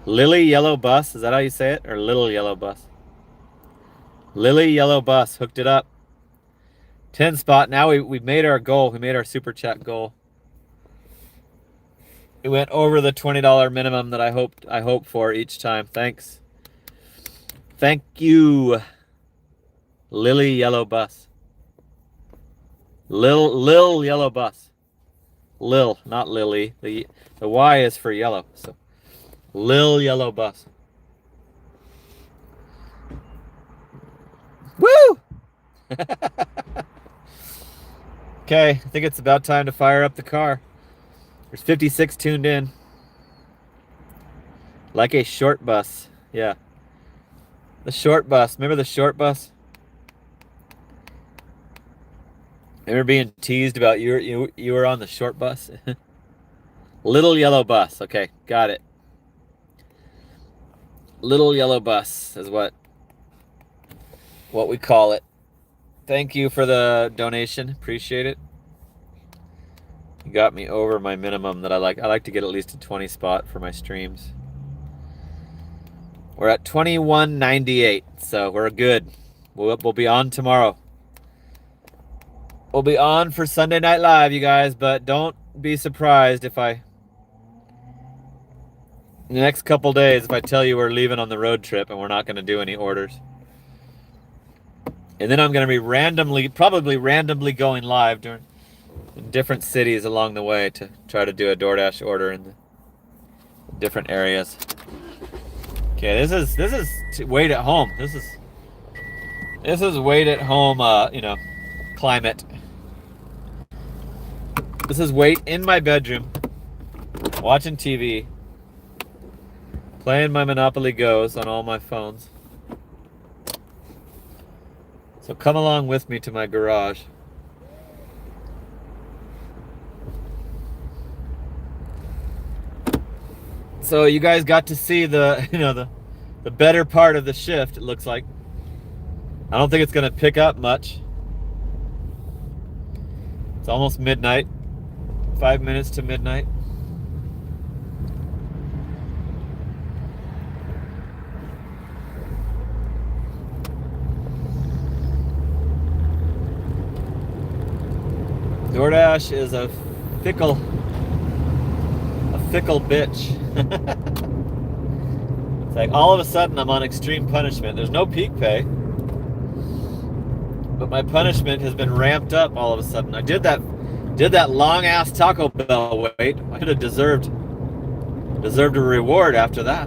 Lily Yellow Bus. Is that how you say it? Or Little Yellow Bus? Lily Yellow Bus hooked it up. 10 spot. Now we made our goal. We made our super chat goal. We went over the $20 minimum that I hope for each time. Thanks. Thank you. Lily Yellow Bus. Lil Yellow Bus. Lil, not Lily. The Y is for yellow. So Lil Yellow Bus. Woo! Okay, I think it's about time to fire up the car. There's 56 tuned in. Like a short bus. Yeah. The short bus. Remember the short bus? Remember being teased about you were on the short bus? Little Yellow Bus. Okay, got it. Little Yellow Bus is what we call it. Thank you for the donation. Appreciate it. You got me over my minimum that I like. I like to get at least a 20 spot for my streams. We're at 21.98, so we're good. We'll be on tomorrow. We'll be on for Sunday Night Live, you guys, but don't be surprised if in the next couple days, if I tell you we're leaving on the road trip and we're not going to do any orders. And then I'm going to be probably randomly going live in different cities along the way to try to do a DoorDash order in the different areas. Okay, this is wait at home. This is wait at home, climate. This is wait in my bedroom, watching TV, playing my Monopoly Go's on all my phones. So come along with me to my garage. So you guys got to see the better part of the shift, it looks like. I don't think it's going to pick up much. It's almost midnight. 5 minutes to midnight. DoorDash is a fickle bitch. It's like all of a sudden I'm on extreme punishment. There's no peak pay, but my punishment has been ramped up all of a sudden. I did that long ass Taco Bell wait. I should have deserved a reward after that.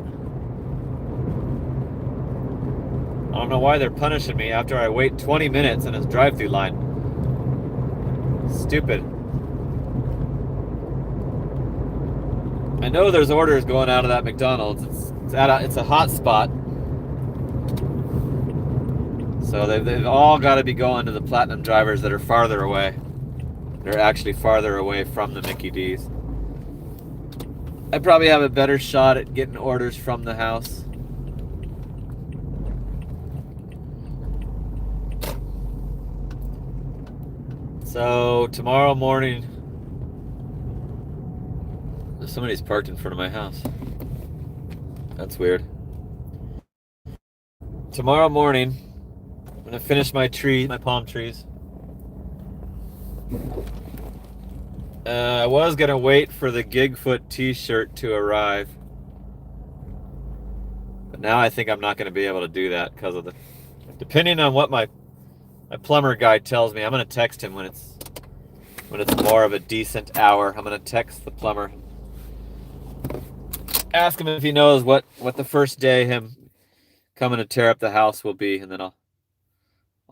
I don't know why they're punishing me after I wait 20 minutes in this drive-through line. Stupid. I know there's orders going out of that McDonald's. It's a hot spot. So they've all got to be going to the Platinum drivers that are farther away. They're actually farther away from the Mickey D's. I probably have a better shot at getting orders from the house. So tomorrow morning, somebody's parked in front of my house. That's weird. Tomorrow morning, I'm gonna finish my palm trees. I was gonna wait for the Gigfoot t-shirt to arrive, but now I think I'm not gonna be able to do that because of depending on what my plumber guy tells me. I'm gonna text him when it's more of a decent hour. I'm gonna text the plumber, ask him if he knows what the first day him coming to tear up the house will be, and then I'll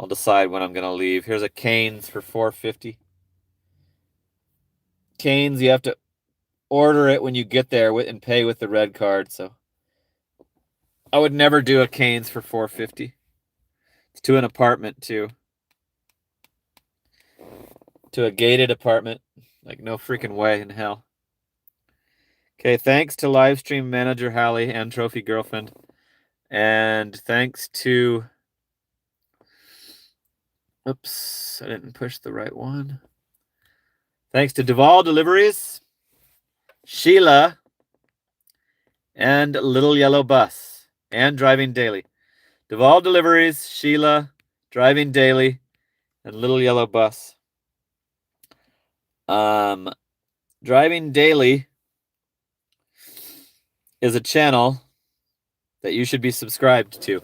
decide when I'm gonna leave. Here's a Cane's for $4.50. Cane's, you have to order it when you get there and pay with the red card. So I would never do a Cane's for $4.50. It's to an apartment too. To a gated apartment. Like no freaking way in hell. Okay, thanks to Livestream Manager Hallie and Trophy Girlfriend. And thanks to... Oops, I didn't push the right one. Thanks to Duval Deliveries, Sheila, and Little Yellow Bus, and Driving Daily. Duval Deliveries, Sheila, Driving Daily, and Little Yellow Bus. Driving Daily is a channel that you should be subscribed to.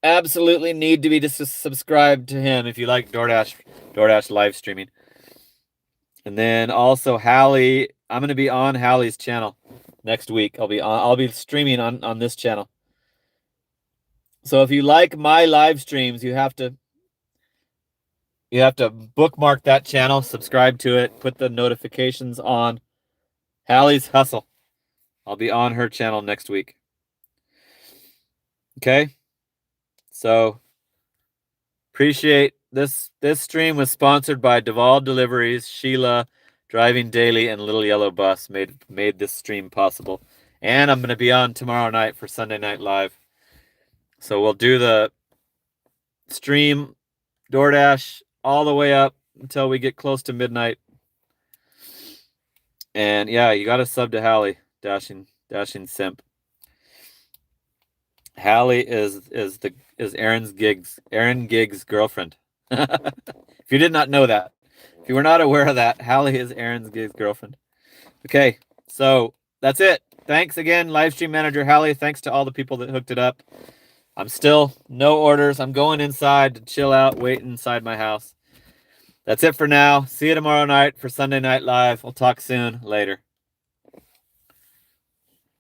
Absolutely need to be subscribed to him if you like DoorDash live streaming. And then also Hallie, I'm going to be on Hallie's channel next week. I'll be streaming on this channel. So if you like my live streams, you have to bookmark that channel, subscribe to it, put the notifications on. Hallie's Hustle. I'll be on her channel next week. Okay? So appreciate this. This stream was sponsored by Duval Deliveries, Sheila, Driving Daily, and Little Yellow Bus made this stream possible. And I'm going to be on tomorrow night for Sunday Night Live. So we'll do the stream DoorDash all the way up until we get close to midnight. And yeah, you got to sub to Hallie, Dashing Simp. Hallie is Aaron Giggs' girlfriend. If you did not know that, if you were not aware of that, Hallie is Aaron Giggs' girlfriend. Okay, so that's it. Thanks again, Livestream Manager Hallie. Thanks to all the people that hooked it up. I'm still no orders. I'm going inside to chill out, wait inside my house. That's it for now. See you tomorrow night for Sunday Night Live. We'll talk soon. Later.